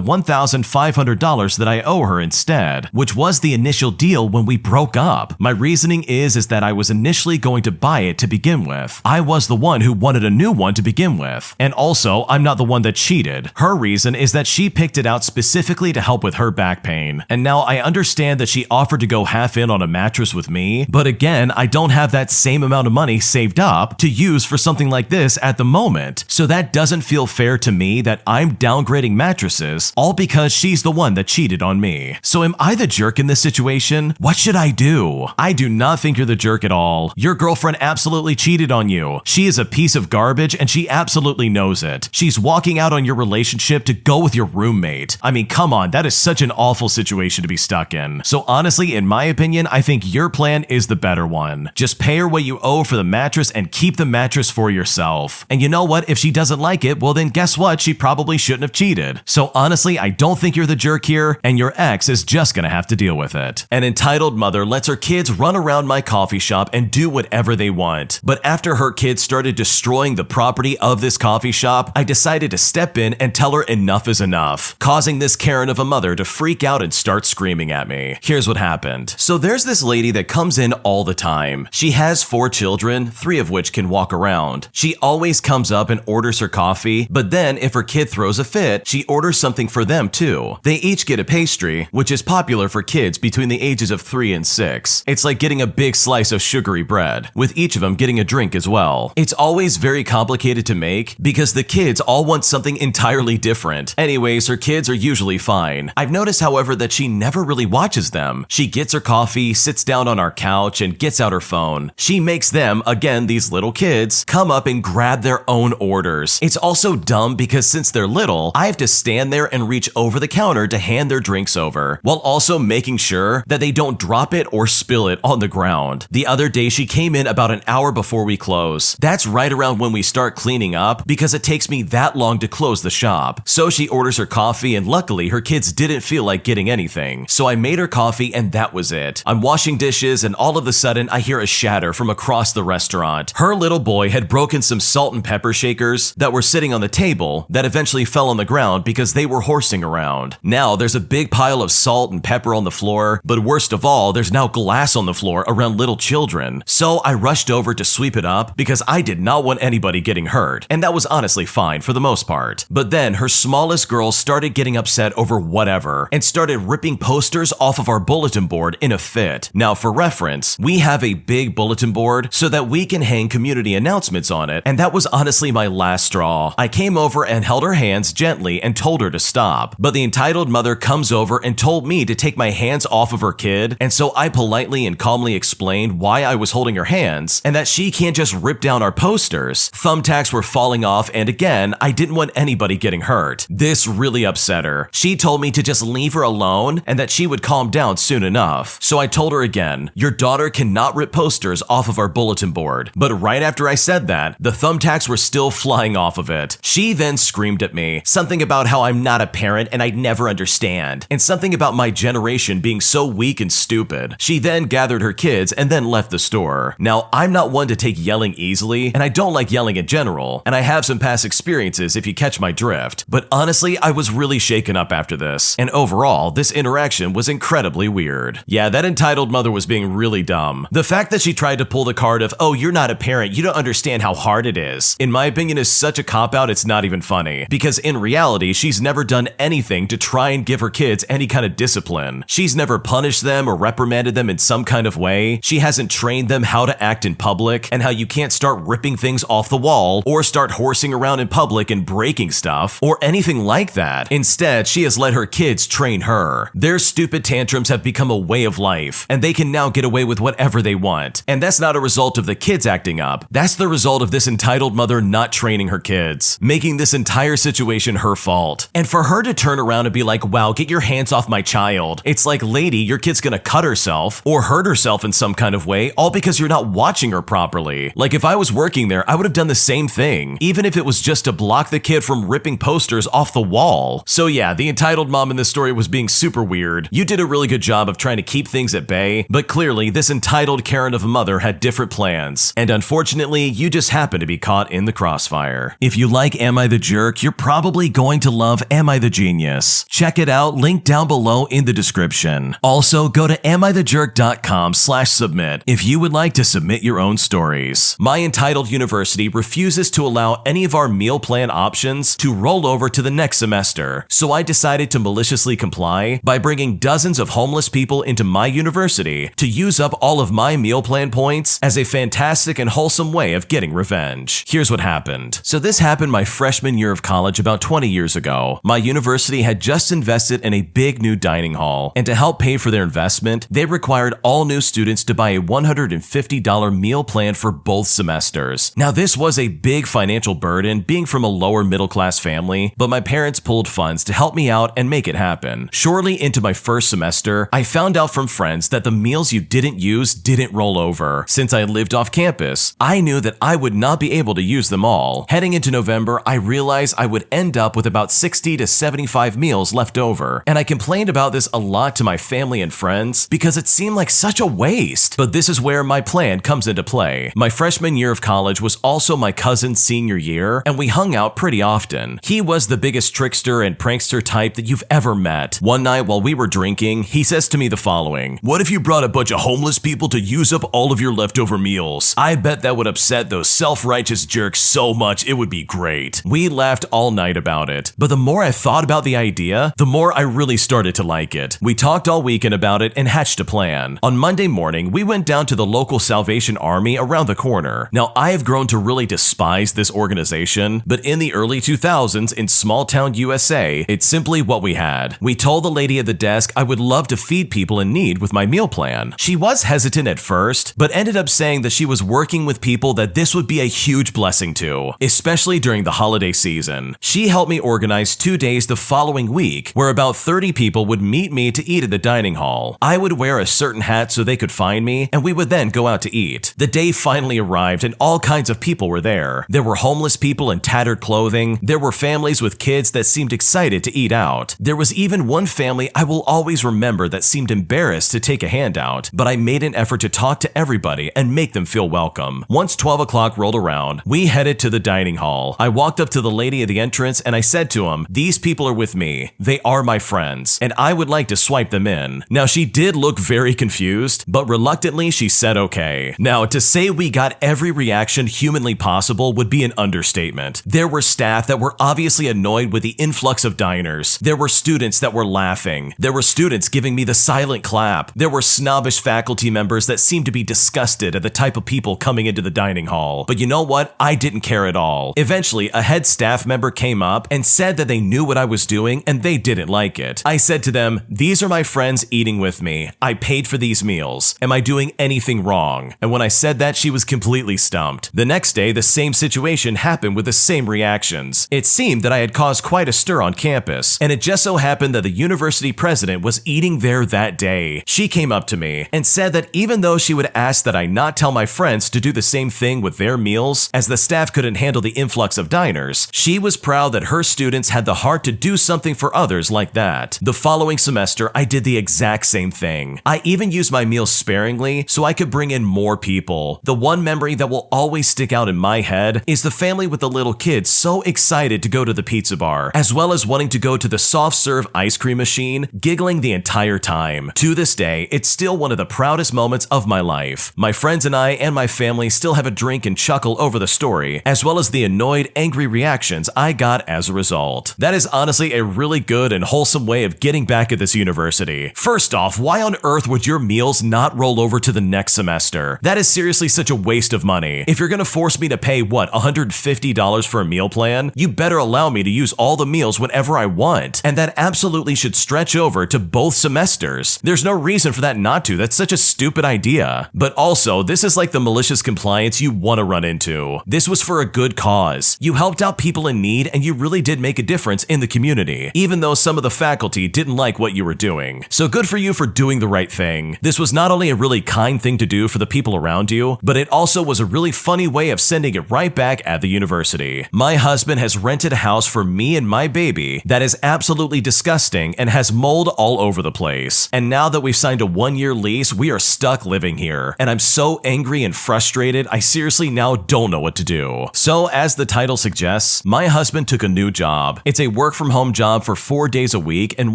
$1,500 that I owe her instead, which was the initial deal when we broke up. My reasoning is that I was initially going to buy it to begin with. I was the one who wanted a new one to begin with, and also I'm not the one that cheated. Her reason is that she picked it out specifically to help with her back pain, and now I understand that she offered to go half in on a mattress with me, but again, I don't have that same amount of money saved up to use for something like this at the moment, so that doesn't feel fair to me that I'm downgrading mattresses all because she's the one that cheated on me. So am I the jerk in this situation? What should I do? I do not think you're the jerk at all. Your girlfriend absolutely cheated on you. She is a piece of garbage and she absolutely knows it. She's walking out on your relationship to go with your roommate. I mean, come on, that is such an awful situation to be stuck in. So honestly, in my opinion, I think your plan is the better one. Just pay her what you owe for the mattress and keep the mattress for yourself. And you know what? If she doesn't like it, well then guess what? She probably shouldn't have cheated. So honestly, I don't think you're the jerk here, and your ex is just gonna have to deal with it. An entitled mother lets her kids run around my coffee shop and do whatever they want. But after her kids started destroying the property of this coffee shop, I decided to step in and tell her enough is enough, causing this Karen of a mother to freak out and start screaming at me. Here's what happened. So there's this lady that comes in all the time. She has 4 children, 3 of which can walk around. She always comes up and orders her coffee, but then if her kid throws a fit, she orders something for them too. They each get a pastry, which is popular for kids between the ages of 3 and 6. It's like getting a big slice of sugary bread, with each of them getting a drink as well. It's always very complicated to make because the kids all want something entirely different. Anyways, her kids are usually fine. I've noticed, however, that she never really watches them. She gets her coffee, sits down on our couch, and gets out her phone. She makes them, again these little kids, come up and grab their own orders. It's also dumb because since they're little, I have to stand there and reach over the counter to hand their drinks over, while also making sure that they don't drop it or spill it on the ground. The other day, she came in about an hour before we close. That's right around when we start cleaning up because it takes me that long to close the shop. So she orders her coffee, and luckily her kids didn't feel like getting anything. So I made her coffee and that was it. I'm washing dishes and all of a sudden I hear a shatter from across the restaurant. Her little boy had broken some salt and pepper shakers that were sitting on the table that eventually fell on the ground because they were horsing around. Now there's a big pile of salt and pepper on the floor, but worst of all, there's now glass on the floor around little children. So I rushed over to sweep it up because I did not want anybody getting hurt, and that was honestly fine for the most part. But then her smallest girl started getting upset over whatever and started ripping posters off of our bulletin board in a fit. Now for reference, we have a big bulletin board so that we can hang community announcements on it, and that was honestly my last straw. I came over and held her hands gently and told her to stop, but the entitled mother comes over and told me to take my hands off of her kid, and so I politely and calmly explained why I was holding her hands and that she can't just rip down our posters. Thumbtacks were falling off, and again, I didn't want anybody getting hurt. This really upset her. She told me to just leave her alone and that she would calm down soon enough. So I told her again, your daughter cannot rip posters off of our bulletin board. But right after I said that, the thumbtacks were still flying off of it. She then screamed at me, something about how I'm not a parent and I'd never understand, and something about my generation being so weak and stupid. She then gathered her kids and then left the store. Now, I'm not one to take yelling easily, and I don't like yelling in general, and I have some past experiences if you catch my drift. But honestly, I was really shaken up after this, and overall, this interaction was incredibly weird. Yeah, that entitled mother was being really dumb. The fact that she tried to pull the card of, oh, you're not a parent, you don't understand how hard it is, in my opinion is such a cop-out it's not even funny. Because in reality, she's never done anything to try and give her kids any kind of discipline. She's never punished them or reprimanded them in some kind of way. She hasn't trained them how to act in public and how you can't start ripping things off the wall or start horsing around in public and breaking stuff or anything like that. Instead, she has let her kids train her. Their stupid tantrums have become a way of life, and they can now get away with whatever they want. And that's not a result of the kids acting up. That's the result of this entitled mother not training her kids, making this entire situation her fault. And for her to turn around and be like, wow, get your hands off my child. It's like, lady, your kid's gonna cut herself or hurt herself in some kind of way, all because you're not watching her properly. Like if I was working there, I would have done the same thing, even if it was just to block the kid from ripping posters off the wall. So yeah, the entitled mom in this story was being super weird. You did a really good job of trying to keep things at bay, but clearly this entitled Karen of a mother had different plans, and unfortunately, you just happened to be caught in the crossfire. If you like Am I the Jerk, you're probably going to love Am I the Genius. Check it out, link down below in the description. Also, go to AmITheJerk.com/submit if you would like to submit your own stories. My entitled university refuses to allow any of our meal plan options to roll over to the next semester, so I decided to maliciously comply by bringing dozens of homeless people into my university to use up all of my meal plan points as a fantastic and wholesome way of getting revenge. Here's what happened. So this happened my freshman year of college about 20 years ago. My university had just invested in a big new dining hall, and to help pay for their investment, they required all new students to buy a $150 meal plan for both semesters. Now this was a big financial burden being from a lower middle class family, but my parents pulled funds to help me out and make it happen. Shortly into my first semester, I found out from friends that the meals you didn't use didn't roll over. Since I lived off campus, I knew that I would not be able to use them all. Heading into November, I realized I would end up with about 60 to 75 meals left over, and I complained about this a lot to my family and friends because it seemed like such a waste. But this is where my plan comes into play. My freshman year of college was also my cousin's senior year, and we hung out pretty often. He was the biggest trickster and prankster type that you've ever met. One night while we were drinking, he says to me the following: "What if you brought a bunch of homeless people to use up all of your leftover meals? I bet that would upset those self-righteous jerks so much it would be great." We laughed all night about it, but the more I thought about the idea, the more I really started to like it. We talked all weekend about it and hatched a plan. On Monday morning, we went down to the local Salvation Army around the corner. Now, I have grown to really despise this organization, but in the early 2000s in small-town USA, it's simply what we had. We told the lady at the desk I would love to feed people in need with my meal plan. She was hesitant at first, but ended up saying that she was working with people that this would be a huge blessing to, especially during the holiday season. She helped me organize 2 days the following week where about 30 people would meet me to eat at the dining hall. I would wear a certain hat so they could find me, and we would then go out to eat. The day finally arrived and all kinds of people were there. There were homeless people in tattered clothing. There were families with kids that seemed excited to eat out. There was even one family I will always remember that seemed embarrassed to take a handout, but I made an effort to talk to everybody and make them feel welcome. Once 12 o'clock rolled around, we headed to the dining hall. I walked up to the lady at the entrance and I said to him, "These people are with me. They are my friends, and I would like to swipe them in." Now, she did look very confused, but reluctantly she said okay. Now, to say we got every reaction humanly possible would be an understatement. There were staff that were obviously annoyed with the influx of diners. There were students that were laughing. There were students giving me the silent clap. There were snobbish faculty members that seemed to be disgusted at the type of people coming into the dining hall. But you know what? I didn't care at all. Eventually, a head staff member came up and said that they knew what I was doing and they didn't like it. I said to them, "These are my friends eating with me. I paid for these meals. Am I doing anything wrong?" And when I said that, she was completely stumped. The next day, the same situation happened with the same reactions. It seemed that I had caused quite a stir on campus, and it just so happened that the university president was eating there that day. She came up to me and said that even though she would ask that I not tell my friends to do the same thing with their meals, as the staff couldn't handle the influx of diners, she was proud that her students had the heart to do something for others like that. The following semester, I did the exact same thing. I even used my meals sparingly so I could bring in more people. The one memory that will always stick out in my head is the family with the little kids so excited to go to the pizza bar, as well as wanting to go to the soft serve ice cream machine, giggling the entire time. To this day, it's still one of the proudest proudest moments of my life. My friends and I and my family still have a drink and chuckle over the story, as well as the annoyed, angry reactions I got as a result. That is honestly a really good and wholesome way of getting back at this university. First off, why on earth would your meals not roll over to the next semester? That is seriously such a waste of money. If you're gonna force me to pay, what, $150 for a meal plan? You better allow me to use all the meals whenever I want. And that absolutely should stretch over to both semesters. There's no reason for that not to. That's such a stupid idea. But also, this is like the malicious compliance you want to run into. This was for a good cause. You helped out people in need and you really did make a difference in the community, even though some of the faculty didn't like what you were doing. So good for you for doing the right thing. This was not only a really kind thing to do for the people around you, but it also was a really funny way of sending it right back at the university. My husband has rented a house for me and my baby that is absolutely disgusting and has mold all over the place. And now that we've signed a 1-year lease, we are stuck living here. And I'm so angry and frustrated, I seriously now don't know what to do. So as the title suggests, my husband took a new job. It's a work from home job for 4 days a week and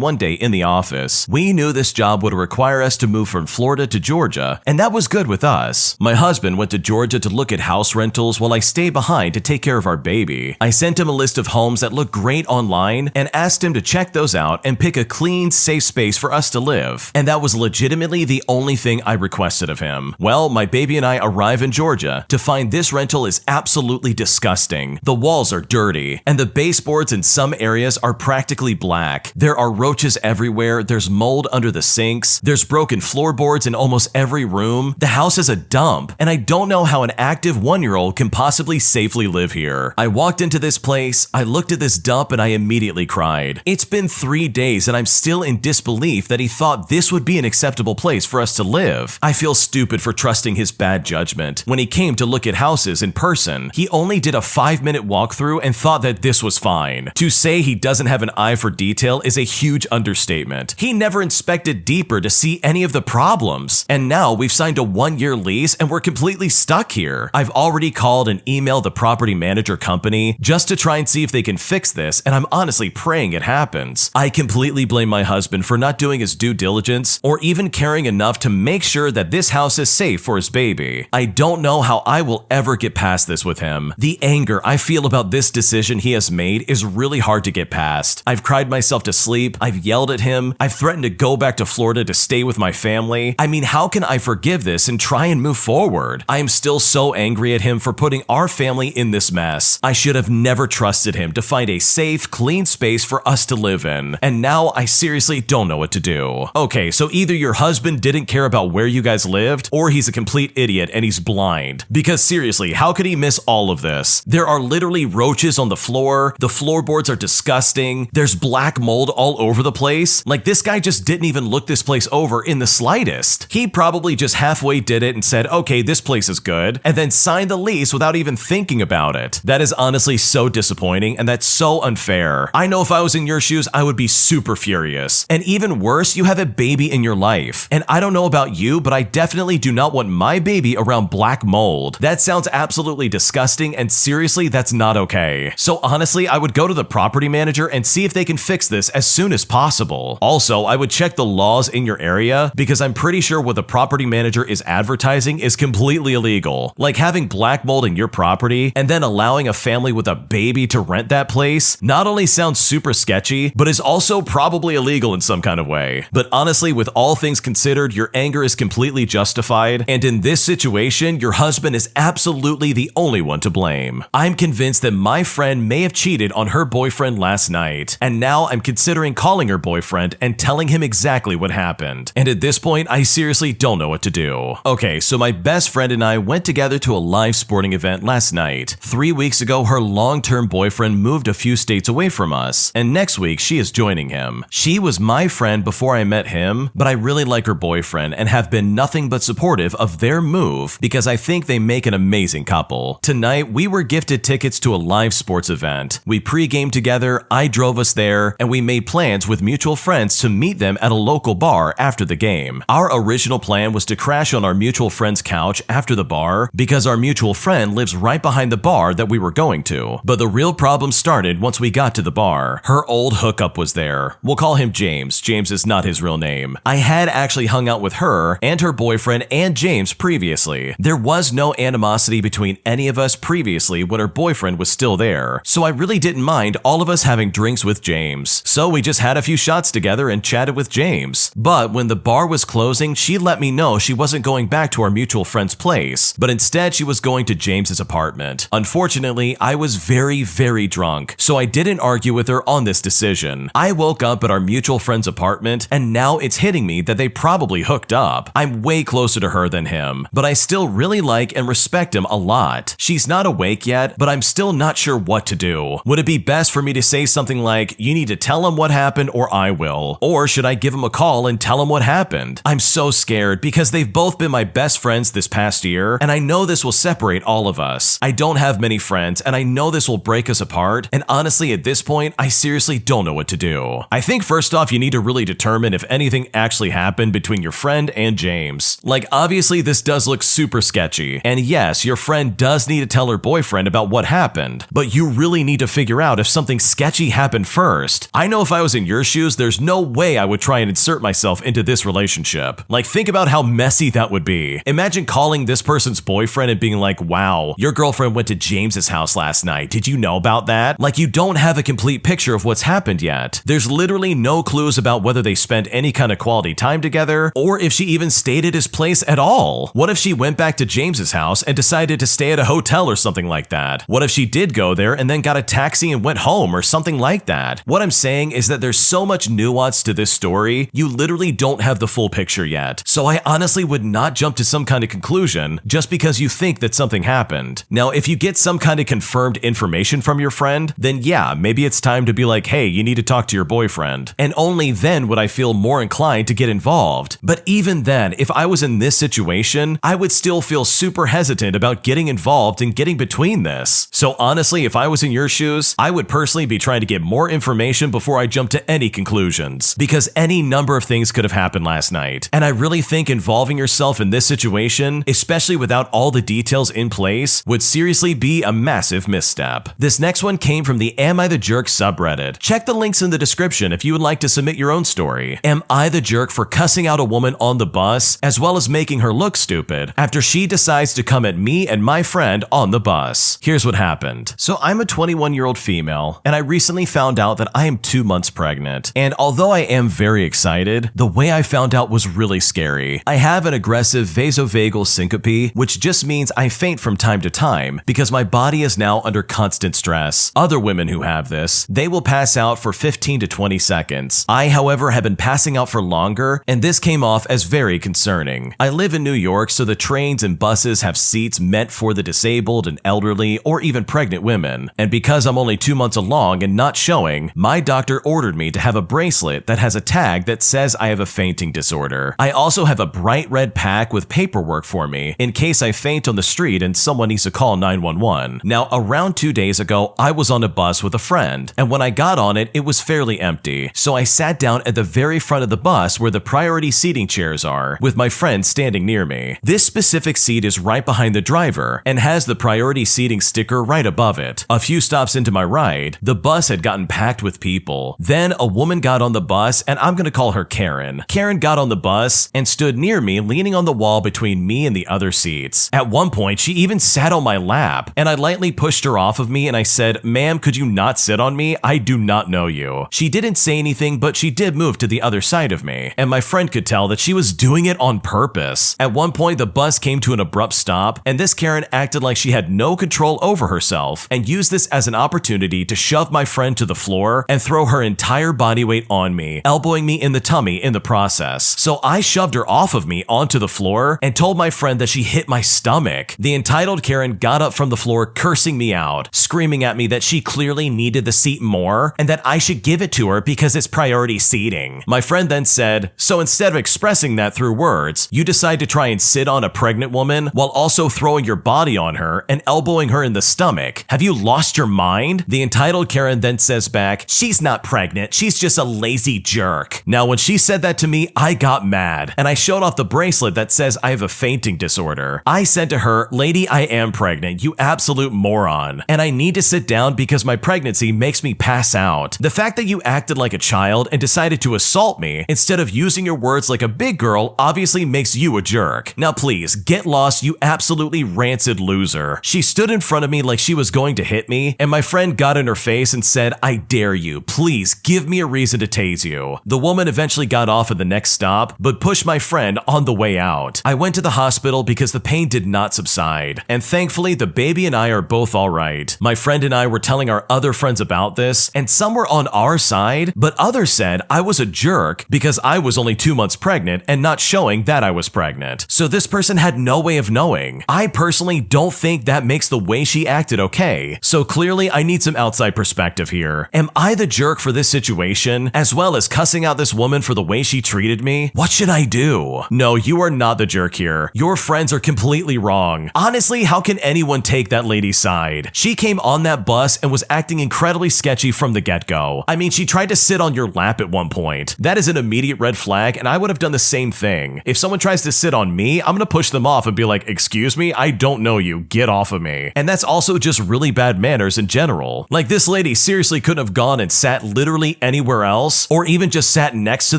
1 day in the office. We knew this job would require us to move from Florida to Georgia, and that was good with us. My husband went to Georgia to look at house rentals while I stayed behind to take care of our baby. I sent him a list of homes that looked great online and asked him to check those out and pick a clean, safe space for us to live. And that was legitimately the only thing I requested of him. Well, my baby and I arrive in Georgia to find this rental is absolutely disgusting. The walls are dirty, and the baseboards in some areas are practically black. There are roaches everywhere, there's mold under the sinks, there's broken floorboards in almost every room. The house is a dump, and I don't know how an active 1-year-old can possibly safely live here. I walked into this place, I looked at this dump, and I immediately cried. It's been 3 days, and I'm still in disbelief that he thought this would be an acceptable place for us to live. I feel stupid for trusting his bad judgment. When he came to look at houses in person, he only did a 5-minute walkthrough and thought that this was fine. To say he doesn't have an eye for detail is a huge understatement. He never inspected deeper to see any of the problems. And now we've signed a 1-year lease and we're completely stuck here. I've already called and emailed the property manager company just to try and see if they can fix this, and I'm honestly praying it happens. I completely blame my husband for not doing his due diligence or even caring enough to make sure that this house is safe for his baby. I don't know how I will ever get past this with him. The anger I feel about this decision he has made is really hard to get past. I've cried myself to sleep, I've yelled at him, I've threatened to go back to Florida to stay with my family. I mean, how can I forgive this and try and move forward? I am still so angry at him for putting our family in this mess. I should have never trusted him to find a safe, clean space for us to live in. And now I seriously don't know what to do. Okay, so either your husband didn't care about where you guys lived, or he's a complete idiot and he's blind. Because seriously, how could he miss all of this? There are literally roaches on the floorboards are disgusting, there's black mold all over the place. Like, this guy just didn't even look this place over in the slightest. He probably just halfway did it and said, okay, this place is good, and then signed the lease without even thinking about it. That is honestly so disappointing, and that's so unfair. I know if I was in your shoes, I would be super furious. And even worse, you have a baby in your life. And I don't know about you, but I definitely do not want my baby around black mold. That sounds absolutely disgusting, and seriously, that's not okay. So honestly, I would go to the property manager and see if they can fix this as soon as possible. Also, I would check the laws in your area, because I'm pretty sure what the property manager is advertising is completely illegal. Like having black mold in your property and then allowing a family with a baby to rent that place not only sounds super sketchy, but is also probably illegal in some kind of way. But honestly, with all things considered, your anger is completely justified, and in this situation, your husband is absolutely the only one to blame. I'm convinced that my friend may have cheated on her boyfriend last night, and now I'm considering calling her boyfriend and telling him exactly what happened. And at this point, I seriously don't know what to do. Okay, so my best friend and I went together to a live sporting event last night. 3 weeks ago, her long-term boyfriend moved a few states away from us, and next week she is joining him. She was my friend before I met him, but I really like her boyfriend and have been nothing but supportive of their move because I think they make an amazing couple. Tonight, we were gifted tickets to a live sports event. We pre-gamed together, I drove us there, and we made plans with mutual friends to meet them at a local bar after the game. Our original plan was to crash on our mutual friend's couch after the bar because our mutual friend lives right behind the bar that we were going to. But the real problem started once we got to the bar. Her old hookup was there. We'll call him James. James is not his real name. I had actually hung out with her and her boyfriend and James previously. There was no animosity between any of us previously when her boyfriend was still there, so I really didn't mind all of us having drinks with James. So we just had a few shots together and chatted with James. But when the bar was closing, she let me know she wasn't going back to our mutual friend's place, but instead she was going to James's apartment. Unfortunately, I was very, very drunk, so I didn't argue with her on this decision. I woke up at our mutual friend's apartment, and now it's hitting me that they probably hooked up. I'm way closer to her than him, but I still really like and respect him a lot. She's not awake yet, but I'm still not sure what to do. Would it be best for me to say something like, "You need to tell him what happened or I will"? Or should I give him a call and tell him what happened? I'm so scared because they've both been my best friends this past year, and I know this will separate all of us. I don't have many friends, and I know this will break us apart, and honestly at this point, I seriously don't know what to do. I think first off, you need to really determine if anything actually happened between your friend and James. Like, obviously this does look super sketchy, and yes, your friend does need to tell her boyfriend about what happened, but you really need to figure out if something sketchy happened first. I know if I was in your shoes, there's no way I would try and insert myself into this relationship. Like, think about how messy that would be. Imagine calling this person's boyfriend and being like, "Wow, your girlfriend went to James's house last night. Did you know about that?" Like, you don't have a complete picture of what's happened yet. There's literally no clues about whether they spent any kind of quality time together, or if she even stayed at his place at all. What if she went back to James's house and decided to stay at a hotel or something like that? What if she did go there and then got a taxi and went home or something like that? What I'm saying is that there's so much nuance to this story, you literally don't have the full picture yet. So I honestly would not jump to some kind of conclusion just because you think that something happened. Now, if you get some kind of confirmed information from your friend, then yeah, maybe it's time to be like, "Hey, you need to talk to your boyfriend." And only then would I feel more inclined to get involved. But even then, if I was in this situation, I would still feel super hesitant about getting involved and getting between this. So honestly, if I was in your shoes, I would personally be trying to get more information before I jump to any conclusions, because any number of things could have happened last night. And I really think involving yourself in this situation, especially without all the details in place, would seriously be a massive misstep. This next one came from the Am I the Jerk subreddit. Check the links in the description if you would like to submit your own story. Am I the jerk for cussing out a woman on the bus, as well as making her look stupid, after she decides to come at me and my friend on the bus? Here's what happened. So I'm a 21-year-old female, and I recently found out that I am 2 months pregnant. And although I am very excited, the way I found out was really scary. I have an aggressive vasovagal syncope, which just means I faint from time to time because my body is now under constant stress. Other women who have this, they will pass out for 15 to 20 seconds. I, however, have been passing out for longer, and this came off as very concerning. I live in New York, so the trains and buses have seats meant for the disabled and elderly or even pregnant women. And because I'm only 2 months along and not showing, my doctor ordered me to have a bracelet that has a tag that says I have a fainting disorder. I also have a bright red pack with paperwork for me in case I faint on the street and someone needs to call 911. Now, around 2 days ago, I was on a bus with a friend, and when I got on it, it was fairly empty. So I sat down at the very front of the bus where the priority seating chairs are, with my friend standing near me. This specific seat is right behind the driver and has the priority seating sticker right above it. A few stops into my ride, the bus had gotten packed with people. Then a woman got on the bus, and I'm gonna call her Karen. Karen got on the bus and stood near me, leaning on the wall between me and the other seats. At one point, she even sat on my lap, and I lightly pushed her off of me and I said, "Ma'am, could you not sit on me? I do not know you." She didn't say anything, but she did move to the other side of me, and my friend could tell that she was doing it on purpose. At one point, the bus came to an abrupt stop, and this Karen acted like she had no control over herself and used this as an opportunity to shove my friend to the floor and throw her entire body weight on me, elbowing me in the tummy in the process. So I shoved her off of me onto the floor and told my friend that she hit my stomach. The entitled Karen got up from the floor cursing me out, screaming at me that she clearly needed the seat more and that I should give it to her because it's priority seating. My friend then said, "So instead of expressing that through words, you decide to try and sit on a pregnant woman while also throwing your body on her and elbowing her in the stomach. Have you lost your mind?" The entitled Karen then says back, "She's not pregnant, she's just a lazy jerk." Now, when she said that to me, I got mad, and I showed off the bracelet that says I have a fainting disorder. I said to her, "Lady, I am pregnant, you absolute moron, and I need to sit down because my pregnancy makes me pass out. The fact that you acted like a child and decided to assault me instead of using your words like a big big girl obviously makes you a jerk. Now please, get lost, you absolutely rancid loser. She stood in front of me like she was going to hit me, and my friend got in her face and said, "I dare you, please give me a reason to tase you." The woman eventually got off at the next stop, but pushed my friend on the way out. I went to the hospital because the pain did not subside, and thankfully the baby and I are both alright. My friend and I were telling our other friends about this, and some were on our side, but others said I was a jerk because I was only 2 months pregnant and not showing that I was pregnant. So this person had no way of knowing. I personally don't think that makes the way she acted okay, so clearly I need some outside perspective here. Am I the jerk for this situation, as well as cussing out this woman for the way she treated me? What should I do? No, you are not the jerk here. Your friends are completely wrong. Honestly, how can anyone take that lady's side? She came on that bus and was acting incredibly sketchy from the get-go. I mean, she tried to sit on your lap at one point. That is an immediate red flag, and I would have done the same thing. If someone tries to sit on me, I'm gonna push them off and be like, "Excuse me, I don't know you, get off of me." And that's also just really bad manners in general. Like, this lady seriously couldn't have gone and sat literally anywhere else, or even just sat next to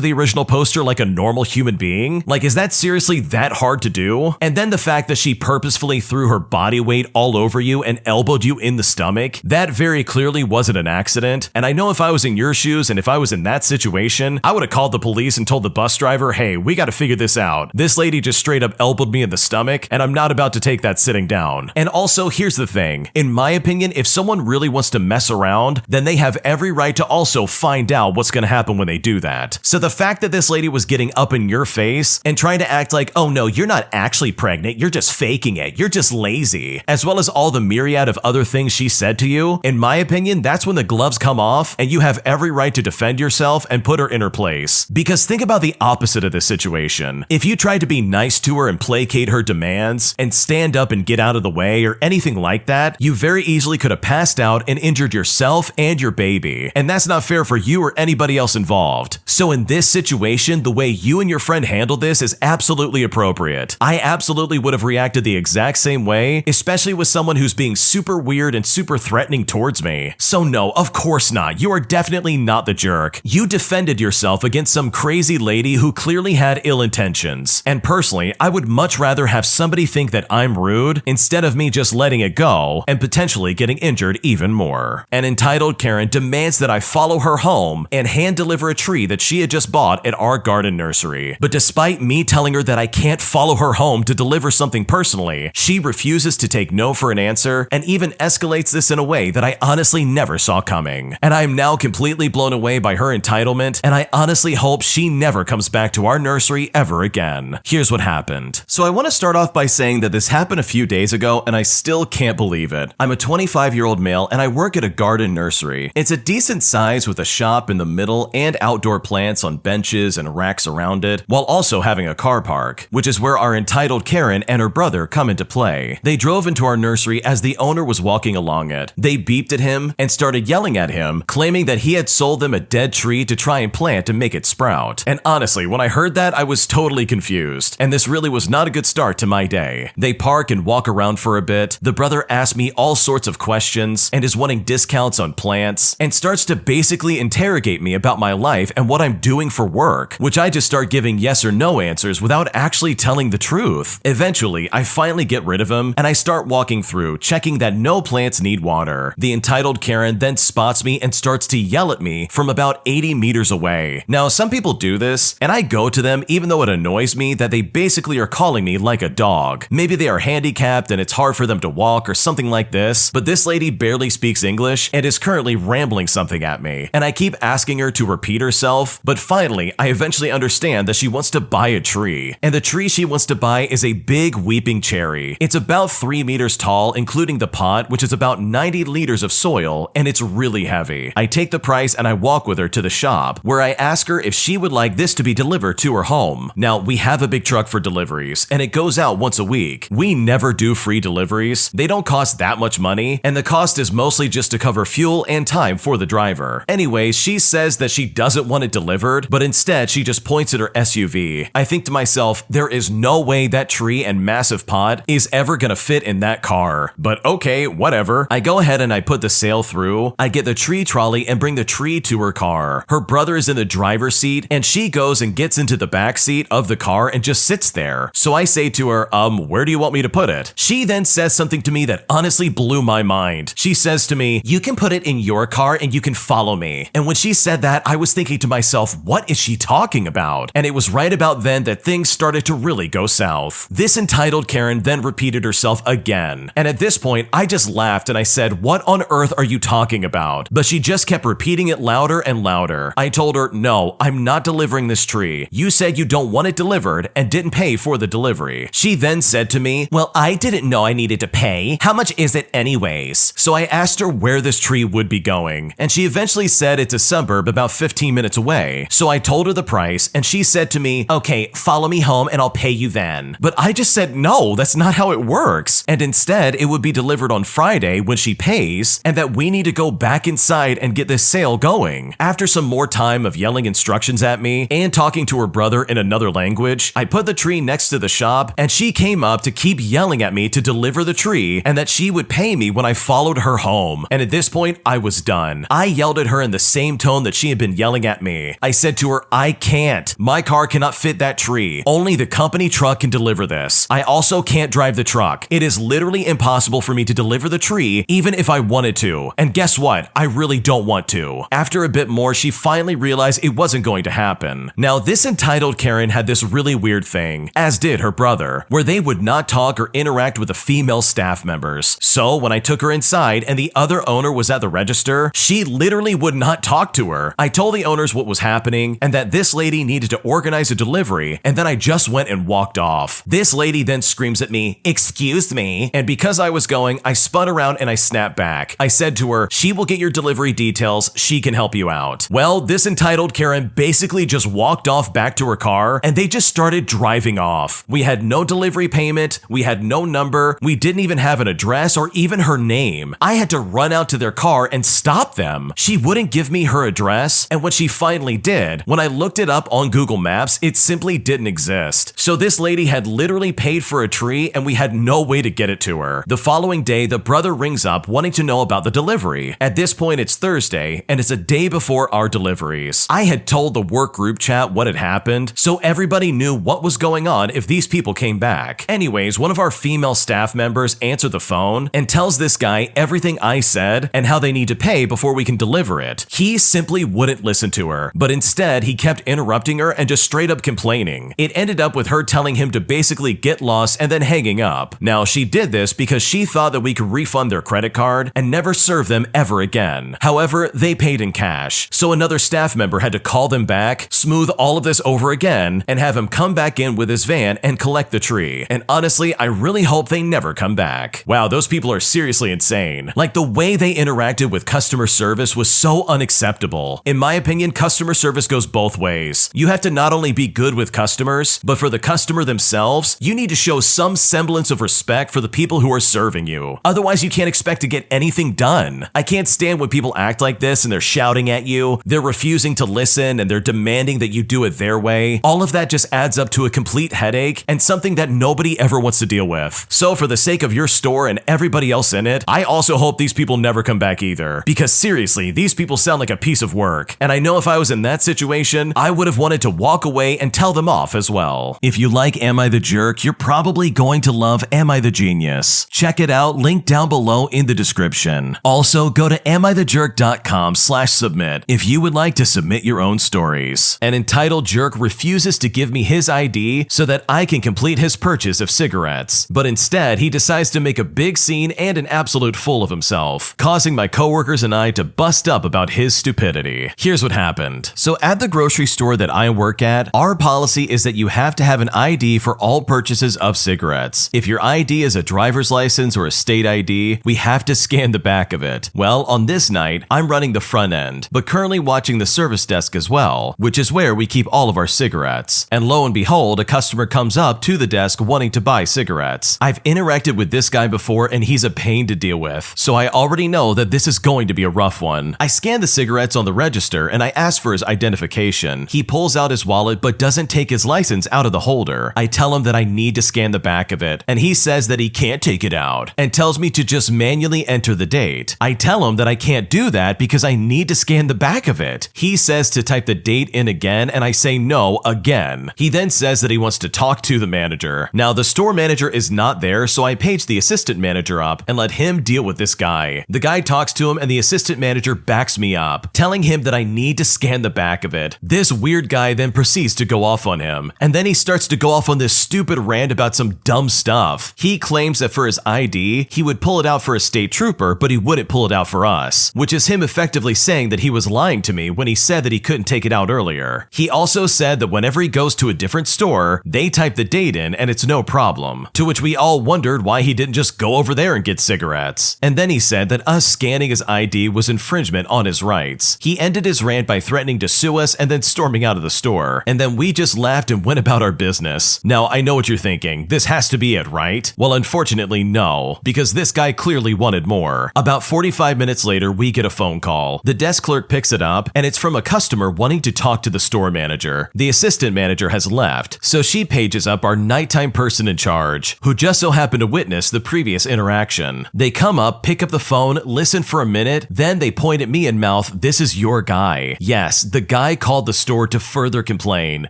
the original poster like a normal human being. Like, is that seriously that hard to do? And then the fact that she purposefully threw her body weight all over you and elbowed you in the stomach, that very clearly wasn't an accident. And I know if I was in your shoes and if I was in that situation, I would have called the police and told the bus driver, "Hey, we gotta figure this out. This lady just straight up elbowed me in the stomach, and I'm not about to take that sitting down." And also, here's the thing. In my opinion, if someone really wants to mess around, then they have every right to also find out what's gonna happen when they do that. So the fact that this lady was getting up in your face and trying to act like, "Oh no, you're not actually pregnant, you're just faking it, you're just lazy," as well as all the myriad of other things she said to you, in my opinion, that's when the gloves come off and you have every right to defend yourself and put her in her place. Because think about the opposite of this situation. If you tried to be nice to her and placate her demands and stand up and get out of the way or anything like that, you very easily could have passed out and injured yourself and your baby. And that's not fair for you or anybody else involved. So in this situation, the way you and your friend handled this is absolutely appropriate. I absolutely would have reacted the exact same way, especially with someone who's being super weird and super threatening towards me. So no, of course not. You are definitely not the jerk. You defended yourself against some crazy lady who clearly had ill intentions. And personally, I would much rather have somebody think that I'm rude instead of me just letting it go and potentially getting injured even more. An entitled Karen demands that I follow her home and hand deliver a tree that she had just bought at our garden nursery. But despite me telling her that I can't follow her home to deliver something personally, she refuses to take no for an answer and even escalates this in a way that I honestly never saw coming. And I am now completely blown away by her entitlement, and I honestly hope she never comes back to our nursery ever again. Here's what happened. So I want to start off by saying that this happened a few days ago and I still can't believe it. I'm a 25-year-old male and I work at a garden nursery. It's a decent size with a shop in the middle and outdoor plants on benches and racks around it, while also having a car park, which is where our entitled Karen and her brother come into play. They drove into our nursery as the owner was walking along it. They beeped at him and started yelling at him, claiming that he had sold them a dead tree to try and plant to make it sprout. And honestly, when I heard that, I was totally confused, and this really was not a good start to my day. They park and walk around for a bit. The brother asks me all sorts of questions and is wanting discounts on plants and starts to basically interrogate me about my life and what I'm doing for work, which I just start giving yes or no answers without actually telling the truth. Eventually, I finally get rid of him and I start walking through, checking that no plants need water. The entitled Karen then spots me and starts to yell at me from about 80 meters away. Now, some people do this, and I go to them even though it annoys me that they basically are calling me like a dog. Maybe they are handicapped and it's hard for them to walk or something like this, but this lady barely speaks English and is currently rambling something at me. And I keep asking her to repeat herself, but finally, I eventually understand that she wants to buy a tree. And the tree she wants to buy is a big weeping cherry. It's about 3 meters tall, including the pot, which is about 90 liters of soil, and it's really heavy. I take the price and I walk with her to the shop, where I ask her if she would like this to be delivered to her home. Now, we have a big truck for deliveries, and it goes out once a week. We never do free deliveries. They don't cost that much money, and the cost is mostly just to cover fuel and time for the driver. Anyways, she says that she doesn't want it delivered, but instead she just points at her SUV. I think to myself, there is no way that tree and massive pot is ever gonna fit in that car. But okay, whatever. I go ahead and I put the sale through. I get the tree trolley and bring the tree to her car. Her brother is in the driver's seat, and she goes and gets into the the back seat of the car and just sits there. So I say to her, where do you want me to put it? She then says something to me that honestly blew my mind. She says to me, you can put it in your car and you can follow me. And when she said that, I was thinking to myself, what is she talking about? And it was right about then that things started to really go south. This entitled Karen then repeated herself again. And at this point, I just laughed and I said, what on earth are you talking about? But she just kept repeating it louder and louder. I told her, no, I'm not delivering this tree. You said you don't want it delivered and didn't pay for the delivery. She then said to me, well, I didn't know I needed to pay. How much is it anyways? So I asked her where this tree would be going, and she eventually said it's a suburb about 15 minutes away. So I told her the price, and she said to me, okay, follow me home and I'll pay you then. But I just said, no, that's not how it works. And instead, it would be delivered on Friday when she pays, and that we need to go back inside and get this sale going. After some more time of yelling instructions at me and talking to her brother in another language, I put the tree next to the shop, and she came up to keep yelling at me to deliver the tree and that she would pay me when I followed her home. And at this point, I was done. I yelled at her in the same tone that she had been yelling at me. I said to her, I can't. My car cannot fit that tree. Only the company truck can deliver this. I also can't drive the truck. It is literally impossible for me to deliver the tree, even if I wanted to. And guess what? I really don't want to. After a bit more, she finally realized it wasn't going to happen. Now, this entitled Karen had this really weird thing, as did her brother, where they would not talk or interact with the female staff members. So when I took her inside and the other owner was at the register, she literally would not talk to her. I told the owners what was happening and that this lady needed to organize a delivery, and then I just went and walked off. This lady then screams at me, excuse me, and because I was going, I spun around and I snapped back. I said to her, she will get your delivery details, she can help you out. Well, this entitled Karen basically just walked off back to her car and they just started driving off. We had no delivery payment, we had no number, we didn't even have an address or even her name. I had to run out to their car and stop them. She wouldn't give me her address, and when she finally did, when I looked it up on Google Maps, it simply didn't exist. So this lady had literally paid for a tree and we had no way to get it to her. The following day, the brother rings up wanting to know about the delivery. At this point, it's Thursday and it's a day before our deliveries. I had told the work group chat what had happened, so everybody knew what was going on if these people came back. Anyways, one of our female staff members answered the phone and tells this guy everything I said and how they need to pay before we can deliver it. He simply wouldn't listen to her, but instead he kept interrupting her and just straight up complaining. It ended up with her telling him to basically get lost and then hanging up. Now, she did this because she thought that we could refund their credit card and never serve them ever again. However, they paid in cash, so another staff member had to call them back, smooth all of this over again, and have him come back in with his van and collect the tree. And honestly, I really hope they never come back. Wow, those people are seriously insane. Like, the way they interacted with customer service was so unacceptable. In my opinion, customer service goes both ways. You have to not only be good with customers, but for the customer themselves, you need to show some semblance of respect for the people who are serving you. Otherwise, you can't expect to get anything done. I can't stand when people act like this and they're shouting at you, they're refusing to listen, and they're demanding that you do it their way. All of that just adds up to a complete headache and something that nobody ever wants to deal with. So for the sake of your store and everybody else in it, I also hope these people never come back either. Because seriously, these people sound like a piece of work. And I know if I was in that situation, I would have wanted to walk away and tell them off as well. If you like Am I the Jerk, you're probably going to love Am I the Genius. Check it out, link down below in the description. Also, go to amithejerk.com/submit if you would like to submit your own stories. An entitled jerk refuses to give me his ID so that I can complete his purchase of cigarettes, but instead he decides to make a big scene and an absolute fool of himself, causing my coworkers and I to bust up about his stupidity. Here's what happened. So at the grocery store that I work at, our policy is that you have to have an ID for all purchases of cigarettes. If your ID is a driver's license or a state ID, we have to scan the back of it. Well, on this night, I'm running the front end, but currently watching the service desk as well, which is where we keep all of our cigarettes. And lo and behold, a customer comes up to the desk wanting to buy cigarettes. I've interacted with this guy before and he's a pain to deal with, so I already know that this is going to be a rough one. I scan the cigarettes on the register and I ask for his identification. He pulls out his wallet but doesn't take his license out of the holder. I tell him that I need to scan the back of it, and he says that he can't take it out and tells me to just manually enter the date. I tell him that I can't do that because I need to scan the back of it. He says to type the date in again, and I say no, no again. He then says that he wants to talk to the manager. Now, the store manager is not there, so I page the assistant manager up and let him deal with this guy. The guy talks to him and the assistant manager backs me up, telling him that I need to scan the back of it. This weird guy then proceeds to go off on him, and then he starts to go off on this stupid rant about some dumb stuff. He claims that for his ID, he would pull it out for a state trooper, but he wouldn't pull it out for us, which is him effectively saying that he was lying to me when he said that he couldn't take it out earlier. He also said that whenever he goes to a different store, they type the date in and it's no problem, to which we all wondered why he didn't just go over there and get cigarettes. And then he said that us scanning his ID was infringement on his rights. He ended his rant by threatening to sue us and then storming out of the store, and then we just laughed and went about our business. Now, I know what you're thinking, this has to be it, right? Well, unfortunately, no, because this guy clearly wanted more. About 45 minutes later, we get a phone call. The desk clerk picks it up, and it's from a customer wanting to talk to the store manager. The assistant manager has left, so she pages up our nighttime person in charge, who just so happened to witness the previous interaction. They come up, pick up the phone, listen for a minute, then they point at me and mouth, "This is your guy." Yes, the guy called the store to further complain,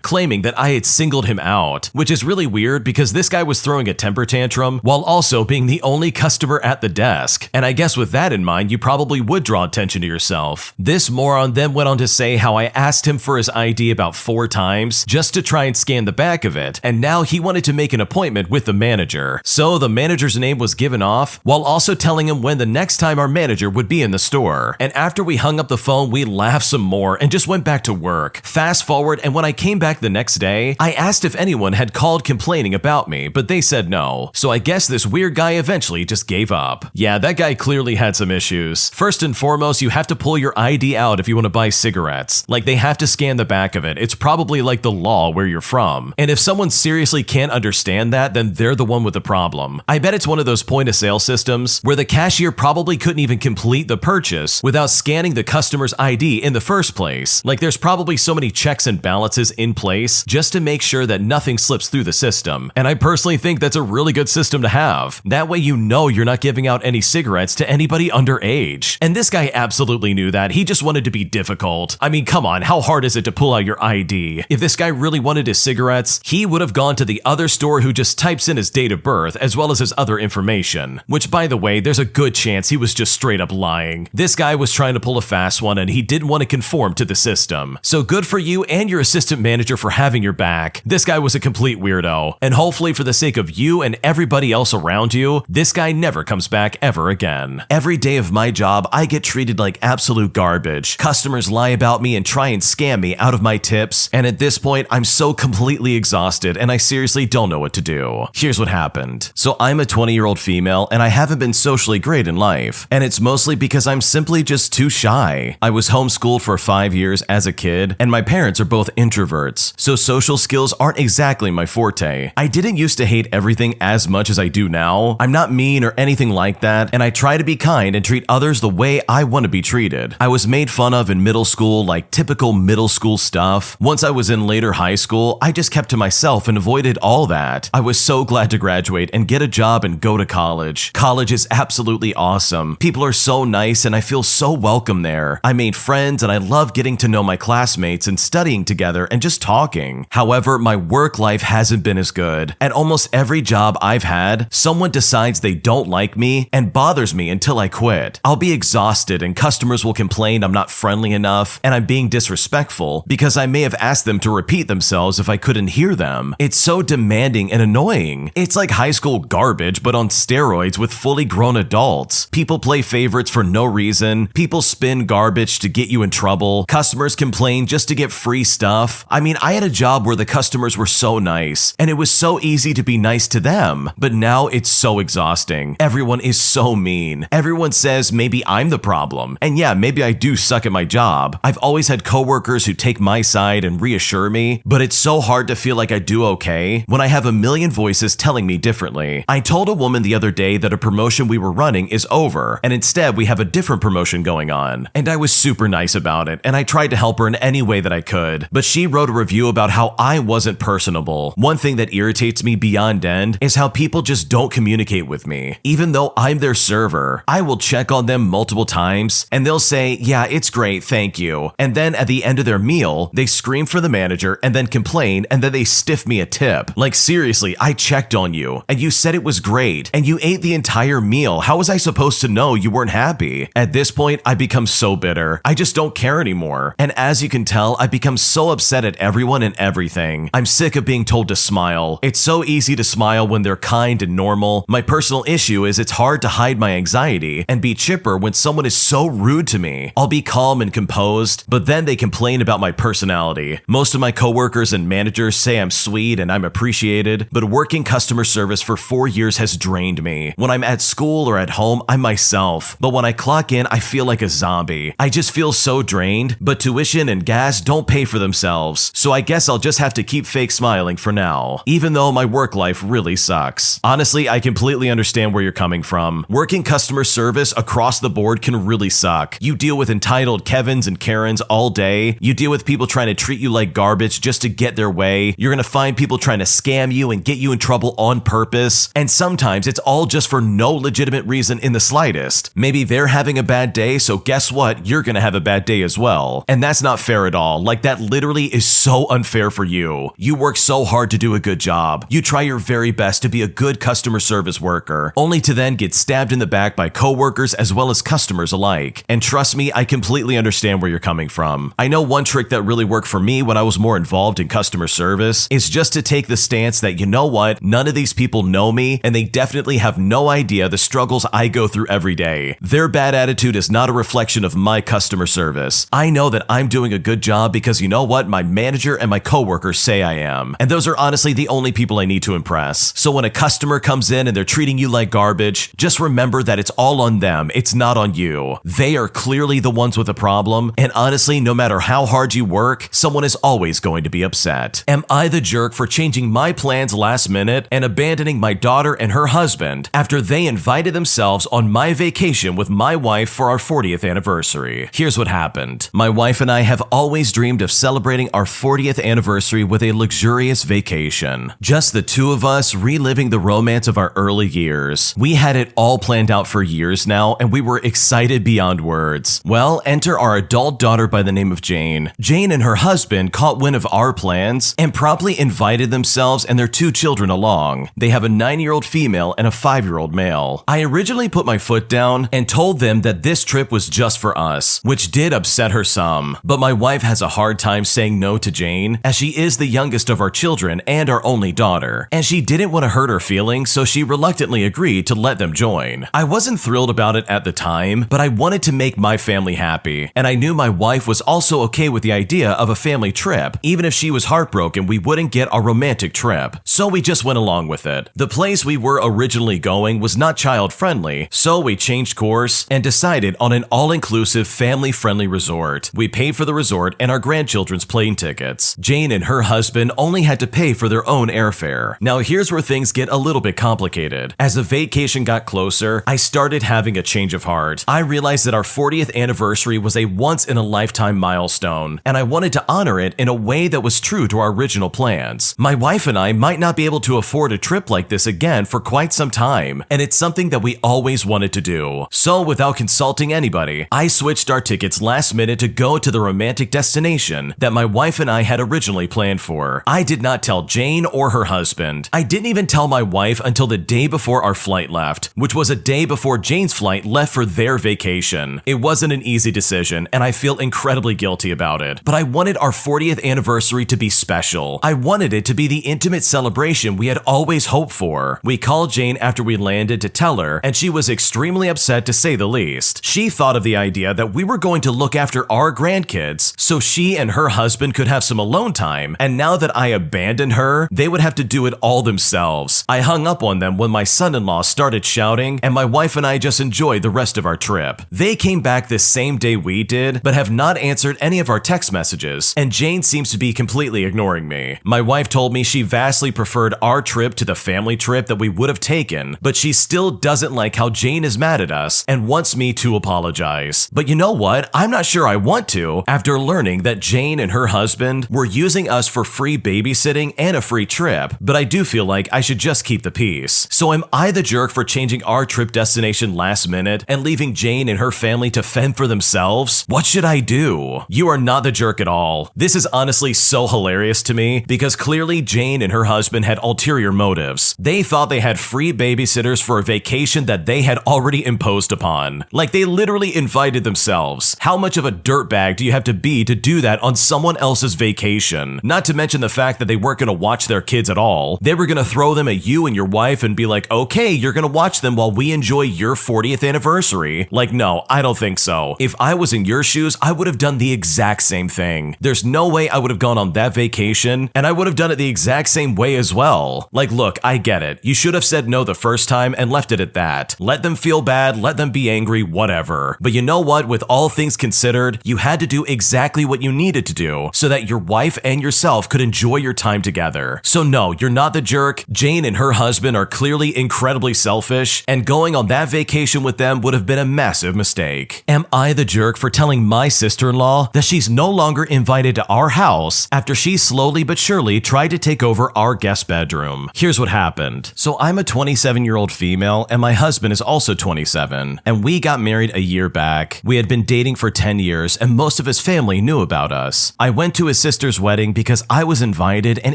claiming that I had singled him out, which is really weird because this guy was throwing a temper tantrum while also being the only customer at the desk. And I guess with that in mind, you probably would draw attention to yourself. This moron then went on to say how I asked him for his ID about 4 times just to try and scan the back of it, and now he wanted to make an appointment with the manager. So the manager's name was given off, while also telling him when the next time our manager would be in the store. And after we hung up the phone, we laughed some more and just went back to work. Fast forward, and when I came back the next day, I asked if anyone had called complaining about me, but they said no. So I guess this weird guy eventually just gave up. Yeah, that guy clearly had some issues. First and foremost, you have to pull your ID out if you want to buy cigarettes. Like, they have to scan the back of it. It's probably like the law where you're from. And if someone seriously can't understand that, then they're the one with the problem. I bet it's one of those point-of-sale systems where the cashier probably couldn't even complete the purchase without scanning the customer's ID in the first place. Like, there's probably so many checks and balances in place just to make sure that nothing slips through the system. And I personally think that's a really good system to have. That way you know you're not giving out any cigarettes to anybody underage. And this guy absolutely knew that. He just wanted to be difficult. I mean, come on, how hard is it to pull out your ID? If this guy really wanted his cigarettes, he would have gone to the other store who just types in his date of birth as well as his other information. Which, by the way, there's a good chance he was just straight up lying. This guy was trying to pull a fast one and he didn't want to conform to the system. So good for you and your assistant manager for having your back. This guy was a complete weirdo. And hopefully for the sake of you and everybody else around you, this guy never comes back ever again. Every day of my job, I get treated like absolute garbage. Customers lie about me and try and scam me out of my tips. And at this point, I'm so completely exhausted and I seriously don't know what to do. Here's what happened. So I'm a 20-year-old female and I haven't been socially great in life. And it's mostly because I'm simply just too shy. I was homeschooled for 5 years as a kid and my parents are both introverts. So social skills aren't exactly my forte. I didn't used to hate everything as much as I do now. I'm not mean or anything like that, and I try to be kind and treat others the way I want to be treated. I was made fun of in middle school, like typical middle school stuff. Once I was in later high school, I just kept to myself and avoided all that. I was so glad to graduate and get a job and go to college. College is absolutely awesome. People are so nice and I feel so welcome there. I made friends and I love getting to know my classmates and studying together and just talking. However, my work life hasn't been as good. At almost every job I've had, someone decides they don't like me and bothers me until I quit. I'll be exhausted and customers will complain I'm not friendly enough and I'm being disrespectful because I may have asked them to repeat themselves if I couldn't hear them. It's so demanding and annoying. It's like high school garbage but on steroids with fully grown adults. People play favorites for no reason. People spin garbage to get you in trouble. Customers complain just to get free stuff. I mean, I had a job where the customers were so nice and it was so easy to be nice to them, but now it's so exhausting. Everyone is so mean. Everyone says maybe I'm the problem. And yeah, maybe I do suck at my job. I've always had coworkers who take my side and reassure me, but it's so hard to feel like I do okay when I have a million voices telling me differently. I told a woman the other day that a promotion we were running is over and instead we have a different promotion going on. And I was super nice about it and I tried to help her in any way that I could, but she wrote a review about how I wasn't personable. One thing that irritates me beyond end is how people just don't communicate with me. Even though I'm their server, I will check on them multiple times and they'll say, "Yeah, it's great, thank you." And then at the end of their meal, they scream for the manager and then complain and then they stiff me a tip. Like seriously, I checked on you and you said it was great and you ate the entire meal. How was I supposed to know you weren't happy? At this point, I become so bitter. I just don't care anymore. And as you can tell, I become so upset at everyone and everything. I'm sick of being told to smile. It's so easy to smile when they're kind and normal. My personal issue is it's hard to hide my anxiety and be chipper when someone is so rude to me. I'll be calm and composed, but then they complain about my personality. Most of my coworkers and managers say I'm sweet and I'm appreciated, but working customer service for 4 years has drained me. When I'm at school or at home, I'm myself, but when I clock in, I feel like a zombie. I just feel so drained, but tuition and gas don't pay for themselves, so I guess I'll just have to keep fake smiling for now, even though my work life really sucks. Honestly, I completely understand where you're coming from. Working customer service across the board can really suck. You deal with entitled Kevins and Karens all day. You deal with people trying to treat you like garbage just to get their way. You're gonna find people trying to scam you and get you in trouble on purpose. And sometimes it's all just for no legitimate reason in the slightest. Maybe they're having a bad day, so guess what? You're gonna have a bad day as well. And that's not fair at all. Like that literally is so unfair for you. You work so hard to do a good job. You try your very best to be a good customer service worker, only to then get stabbed in the back by coworkers as well as customers alike. And trust me, I completely understand where you're coming from. I know one trick that really worked for me when I was more involved in customer service is just to take the stance that, you know what, none of these people know me and they definitely have no idea the struggles I go through every day. Their bad attitude is not a reflection of my customer service. I know that I'm doing a good job because you know what, my manager and my coworkers say I am. And those are honestly the only people I need to impress. So when a customer comes in and they're treating you like garbage, just remember that it's all on them. It's not on you. They are clearly the ones with a problem. And honestly, no matter how hard you work, someone is always going to be upset. Am I the jerk for changing my plans last minute and abandoning my daughter and her husband after they invited themselves on my vacation with my wife for our 40th anniversary? Here's what happened. My wife and I have always dreamed of celebrating our 40th anniversary with a luxurious vacation. Just the two of us reliving the romance of our early years. We had it all planned out for years now, and we were excited beyond words. Well, enter our adult daughter by the name of Jane. Jane and her husband caught wind of our plans and promptly invited themselves and their 2 children along. They have a 9-year-old female and a 5-year-old male. I originally put my foot down and told them that this trip was just for us, which did upset her some. But my wife has a hard time saying no to Jane, as she is the youngest of our children and our only daughter, and she didn't want to hurt her feelings, so she reluctantly agreed to let them join. I wasn't thrilled about it at the time, but I wanted to make my family happy, and I knew my wife was also okay with the idea of a family trip. Even if she was heartbroken, we wouldn't get our romantic trip, so we just went along with it. The place we were originally going was not child-friendly, so we changed course and decided on an all-inclusive, family-friendly resort. We paid for the resort and our grandchildren's plane tickets. Jane and her husband only had to pay for their own airfare. Now here's where things get a little bit complicated. As the vacation got closer, I started having a change of heart. I realized that our 40th anniversary was a once-in-a-lifetime milestone, and I wanted to honor it in a way that was true to our original plans. My wife and I might not be able to afford a trip like this again for quite some time, and it's something that we always wanted to do. So without consulting anybody, I switched our tickets last minute to go to the romantic destination that my wife and I had originally planned for. I did not tell Jane or her husband. I didn't even tell my wife until the day before our flight left, which was a day before Jane's flight left for their vacation. It wasn't an easy decision, and I feel incredibly guilty about it, but I wanted our 40th anniversary to be special. I wanted it to be the intimate celebration we had always hoped for. We called Jane after we landed to tell her, and she was extremely upset to say the least. She thought of the idea that we were going to look after our grandkids so she and her husband could have some alone time, and now that I abandoned her, they would have to do it all themselves. I hung up on them when my son-in-law started shouting, and my wife and I just enjoyed the rest of our trip. They came back the same day we did, but have not answered any of our text messages, and Jane seems to be completely ignoring me. My wife told me she vastly preferred our trip to the family trip that we would have taken, but she still doesn't like how Jane is mad at us and wants me to apologize. But you know what? I'm not sure I want to, after learning that Jane and her husband were using us for free babysitting and a free trip, but I do feel like I should just keep the peace. So am I the jerk for changing our trip destination last minute and leaving Jane and her family to fend for themselves? What should I do? You are not the jerk at all. This is honestly so hilarious to me because clearly Jane and her husband had ulterior motives. They thought they had free babysitters for a vacation that they had already imposed upon. Like they literally invited themselves. How much of a dirtbag do you have to be to do that on someone else's vacation? Not to mention the fact that they weren't going to watch their kids at all. They were going to throw them at you and your wife and be like, okay, you're going to watch them while we enjoy your 40th anniversary. Like, no, I don't think so. If I was in your shoes, I would have done the exact same thing. There's no way I would have gone on that vacation, and I would have done it the exact same way as well. Like, look, I get it. You should have said no the first time and left it at that. Let them feel bad, let them be angry, whatever. But you know what? With all things considered, you had to do exactly what you needed to do so that your wife and yourself could enjoy your time together. So no, you're not the jerk. Jane and her husband are clearly incredibly selfish, and going on that vacation with them would have been a massive mistake. Am I the jerk for telling my sister-in-law that she's no longer invited to our house after she slowly but surely tried to take over our guest bedroom? Here's what happened. So I'm a 27-year-old female and my husband is also 27, and we got married a year back. We had been dating for 10 years and most of his family knew about us. I went to his sister's wedding because I was invited and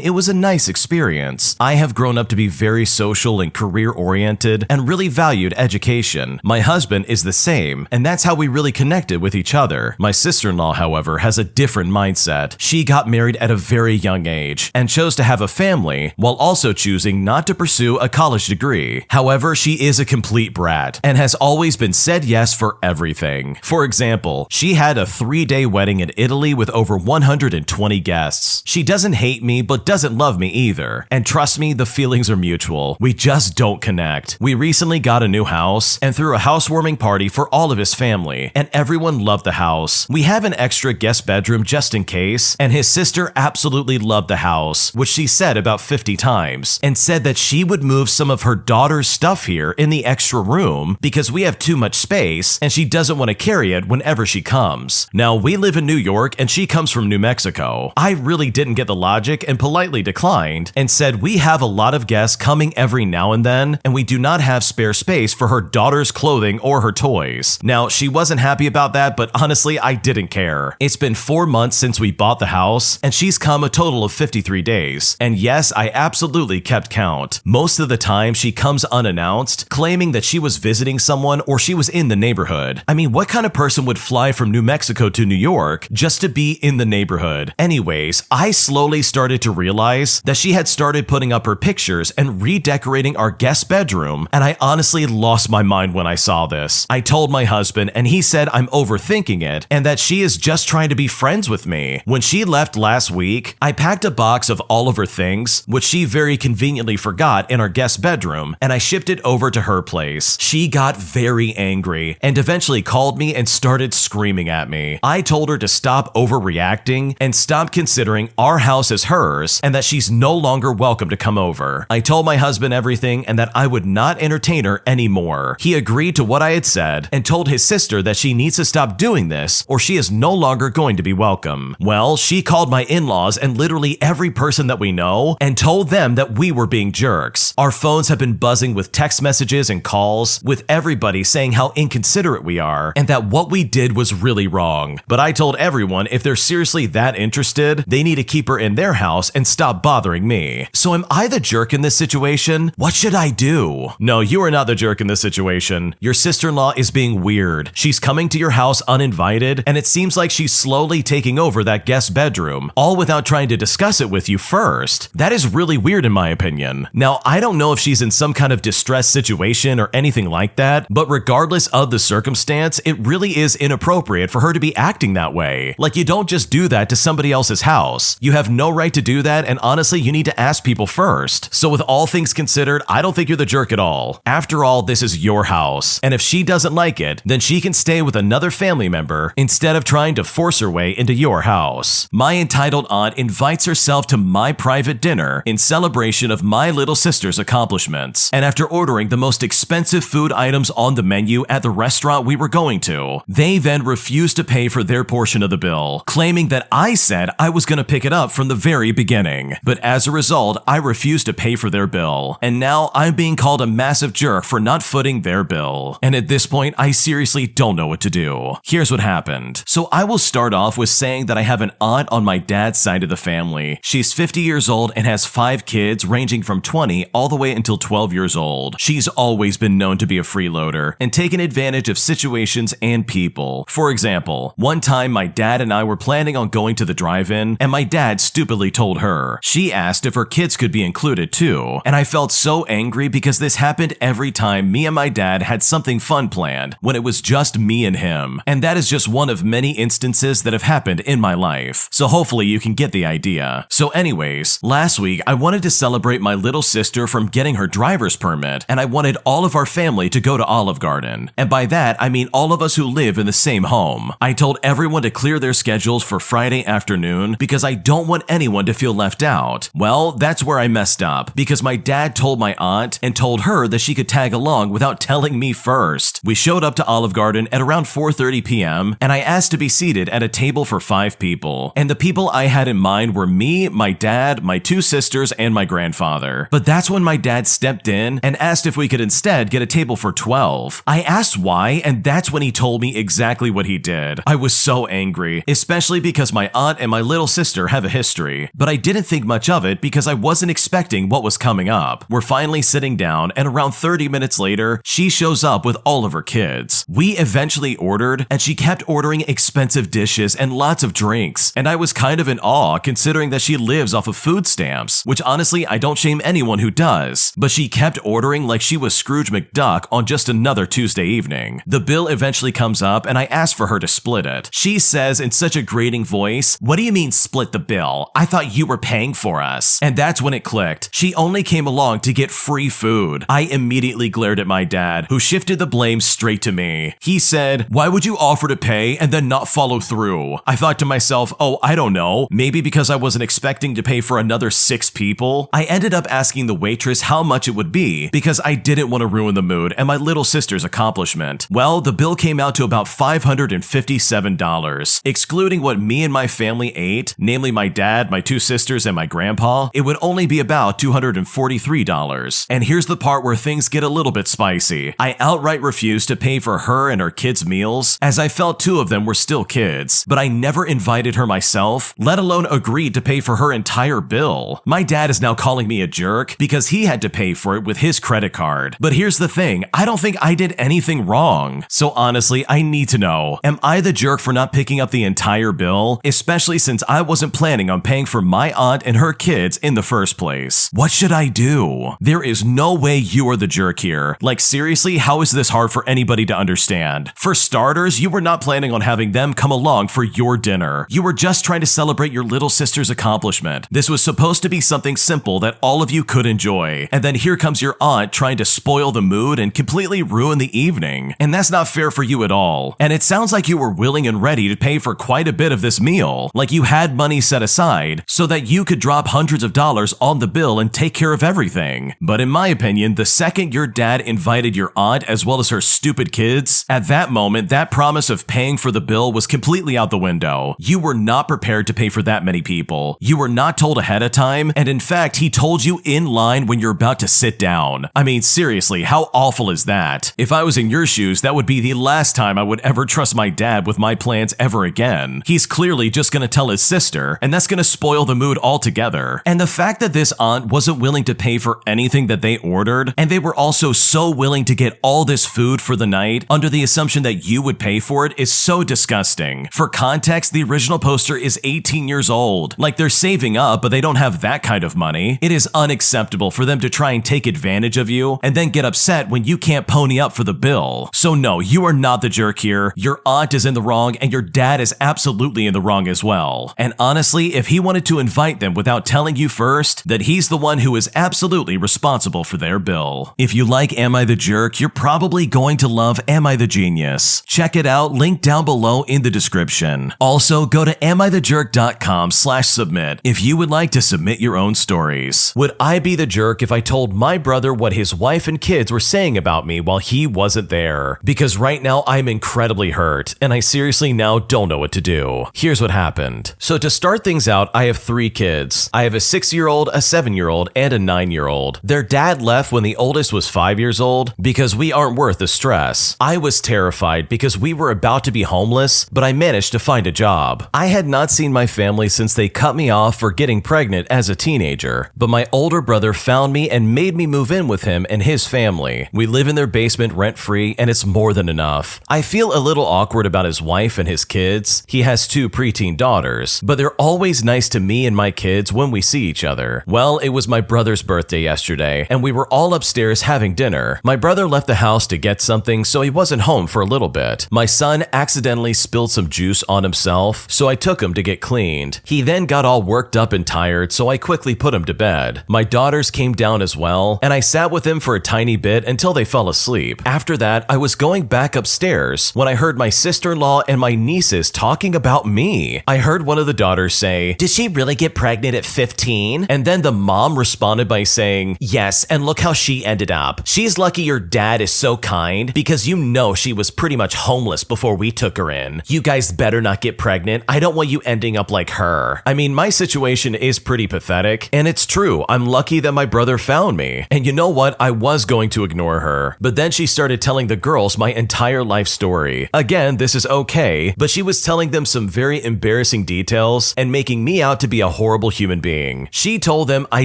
it was a nice experience. I have grown up to be very social and career-oriented and really valued education. My husband is the same, and that's how we really connected with each other. My sister-in-law, however, has a different mindset. She got married at a very young age and chose to have a family while also choosing not to pursue a college degree. However, she is a complete brat and has always been said yes for everything. For example, she had a 3-day wedding in Italy with over 120 guests. She doesn't hate me but doesn't love me either. And trust me, the feelings are mutual. We just don't connect. We recently got a new house and threw a housewarming party for all of his family, and everyone loved the house. We have an extra guest bedroom just in case, and his sister absolutely loved the house, which she said about 50 times, and said that she would move some of her daughter's stuff here in the extra room because we have too much space and she doesn't want to carry it whenever she comes. Now, we live in New York and she comes from New Mexico. I really didn't get the logic and politely declined and said we have a lot of guests coming every now and then, and we do not have spare space for her daughter's clothing or her toys. Now, she wasn't happy about that, but honestly, I didn't care. It's been 4 months since we bought the house, and she's come a total of 53 days. And yes, I absolutely kept count. Most of the time, she comes unannounced, claiming that she was visiting someone or she was in the neighborhood. I mean, what kind of person would fly from New Mexico to New York just to be in the neighborhood? Anyways, I slowly started to realize that she had started putting up her pictures and redecorating our guest bedroom, and I honestly lost my mind when I saw this. I told my husband, and he said I'm overthinking it and that she is just trying to be friends with me. When she left last week, I packed a box of all of her things, which she very conveniently forgot in our guest bedroom, and I shipped it over to her place. She got very angry and eventually called me and started screaming at me. I told her to stop overreacting and stop considering our house as hers and that she's no longer welcome to come over. I told my husband everything and that I would not entertain her anymore. He agreed to what I had said and told his sister that she needs to stop doing this or she is no longer going to be welcome. Well, she called my in-laws and literally every person that we know and told them that we were being jerks. Our phones have been buzzing with text messages and calls with everybody saying how inconsiderate we are and that what we did was really wrong. But I told everyone if they're seriously that interested, they need to keep her in their house and stop bothering me. So am I the jerk in this situation? What should I do? No, you are not the jerk in this situation. Your sister-in-law is being weird. She's coming to your house uninvited, and it seems like she's slowly taking over that guest bedroom, all without trying to discuss it with you first. That is really weird in my opinion. Now, I don't know if she's in some kind of distress situation or anything like that, but regardless of the circumstance, it really is inappropriate for her to be acting that way. Like, you don't just do that to somebody else's house. You have no right to do that, and honestly, you need to ask people first. So with all things considered, I don't think you're the jerk at all. After all, this is your house, and if she doesn't like it, then she can stay with another family member instead of trying to force her way into your house. My entitled aunt invites herself to my private dinner in celebration of my little sister's accomplishments, and after ordering the most expensive food items on the menu at the restaurant we were going to, they then refused to pay for their portion of the bill, claiming that I said I was going to pick it up from the very beginning. But as a result, I refused to pay for their bill, and now I'm being called a massive jerk for not footing their bill. And at this point, I seriously don't know what to do. Here's what happened. So I will start off with saying that I have an aunt on my dad's side of the family. She's 50 years old and has 5 kids ranging from 20 all the way until 12 years old. She's always been known to be a freeloader and taken advantage of situations and people. For example, one time my dad and I were planning on going to the drive-in, and my dad stupidly told her. She asked if her kids could be included too, and I felt so angry because this happened every time me and my dad had something fun planned when it was just me and him. And that is just one of many instances that have happened in my life. So hopefully you can get the idea. So anyways, last week I wanted to celebrate my little sister from getting her driver's permit, and I wanted all of our family to go to Olive Garden. And by that, I mean all of us who live in the same home. I told everyone to clear their schedules for Friday afternoon because I don't want anyone to feel left out. Well, that's where I messed up because my dad told my aunt and told her that she could tag along without telling me first. We showed up to Olive Garden at around 4:30 p.m. and I asked to be seated at a table for 5 people. And the people I had in mind were me, my dad, my 2 sisters, and my grandfather. But that's when my dad stepped in and asked if we could instead get a table for 12. I asked why, and that's when he told me exactly what he did. I was so angry, especially because my aunt and my little sister have a history. But I didn't think much of it because I wasn't expecting what was coming up. We're finally sitting down, and around 30 minutes later, she shows up with all of her kids. We eventually ordered, and she kept ordering expensive dishes and lots of drinks, and I was kind of in awe considering that she lives off of food stamps, which honestly I don't shame anyone who does, but she kept ordering like she was Scrooge McDuck on just another Tuesday evening. The bill eventually comes up and I asked for her to split it. She says in such a grating voice, "What do you mean split the bill? I thought you were paying for us." And that's when it clicked. She only came along to get free food. I immediately glared at my dad, who shifted the blame straight to me. He said, "Why would you offer to pay and then not follow through?" I thought to myself, oh, I don't know, maybe because I wasn't expecting to pay for another 6 people. I ended up asking the waitress how much it would be because I didn't want to ruin the mood and my little sister's accomplishment. Well, the bill came out to about $557. Excluding what me and my family ate, namely my dad, my 2 sisters, and my grandpa, it would only be about $243. And here's the part where things get a little bit spicy. I outright refused to pay for her and her kids' meals as I felt 2 of them were still kids, but I never invited her myself, let alone agreed to pay for her entire bill. My dad is now calling me a jerk because he had to pay for it with his credit card. But here's the thing, I don't think I did anything wrong. So honestly, I need to know, am I the jerk for not picking up the entire bill, especially since I wasn't planning on paying for my aunt and her kids in the first place? What should I do? There is no way you are the jerk here. Like seriously, how is this hard for anybody to understand? For starters, you were not planning on having them come along for your dinner. You were just trying to celebrate your little sister's accomplishment. This was supposed to be something simple that all of you could enjoy. And then here comes your aunt trying to spoil the mood and completely ruin the evening. And that's not fair for you at all. And it sounds like you were willing and ready to pay for quite a bit of this meal. Like you had money set aside so that you could drop hundreds of dollars on the bill and take care of everything. But in my opinion, the second your dad invited your aunt as well as her stupid kids, at that moment, that promise of paying for the bill was completely out the window. You were not prepared to pay for that many people. You were not told ahead of time, and in fact, he told you in line when you're about to sit down. I mean, seriously, how awful is that? If I was in your shoes, that would be the last time I would ever trust my dad with my plans ever again. He's clearly just gonna tell his sister, and that's gonna spoil the mood altogether. And the fact that this aunt wasn't willing to pay for anything that they ordered, and they were also so willing to get all this food for the night under the assumption that you would pay for it is so disgusting. For context, the original poster is 18 years old. Like they're saving up, but they don't have that kind of money. It is unacceptable for them to try and take advantage of you and then get upset when you can't pony up for the bill. So no, you are not the jerk here. Your aunt is in the wrong and your dad is absolutely in the wrong as well. And honestly, if he wanted to invite them without telling you first, that he's the one who is absolutely responsible for their bill. If you like Am I the Jerk, you're probably going to love Am I the Genius. Check it out, link down below in the description. Also, go to AmITheJerk.com/submit if you would like to submit your own stories. Would I be the jerk if I told my brother what his wife and kids were saying about me while he wasn't there? Because right now I'm incredibly hurt, and I seriously now don't know what to do. Here's what happened. So to start things out, I have 3 kids. I have a 6-year-old, a 7-year-old, and a 9-year-old. Their dad left when the oldest was 5 years old because we aren't worth the stress. I was terrified because we were about to be homeless, but I managed to find a job. job. I had not seen my family since they cut me off for getting pregnant as a teenager, but my older brother found me and made me move in with him and his family. We live in their basement rent-free, and it's more than enough. I feel a little awkward about his wife and his kids. He has 2 preteen daughters, but they're always nice to me and my kids when we see each other. Well, it was my brother's birthday yesterday, and we were all upstairs having dinner. My brother left the house to get something, so he wasn't home for a little bit. My son accidentally spilled some juice on himself, so I took him to get cleaned. He then got all worked up and tired, so I quickly put him to bed. My daughters came down as well, and I sat with them for a tiny bit until they fell asleep. After that, I was going back upstairs when I heard my sister-in-law and my nieces talking about me. I heard one of the daughters say, "Did she really get pregnant at 15? And then the mom responded by saying, "Yes, and look how she ended up. She's lucky your dad is so kind because you know she was pretty much homeless before we took her in. You guys better not get pregnant. I don't want you ending up like her." I mean, my situation is pretty pathetic, and it's true. I'm lucky that my brother found me. And you know what? I was going to ignore her, but then she started telling the girls my entire life story. Again, this is okay, but she was telling them some very embarrassing details and making me out to be a horrible human being. She told them I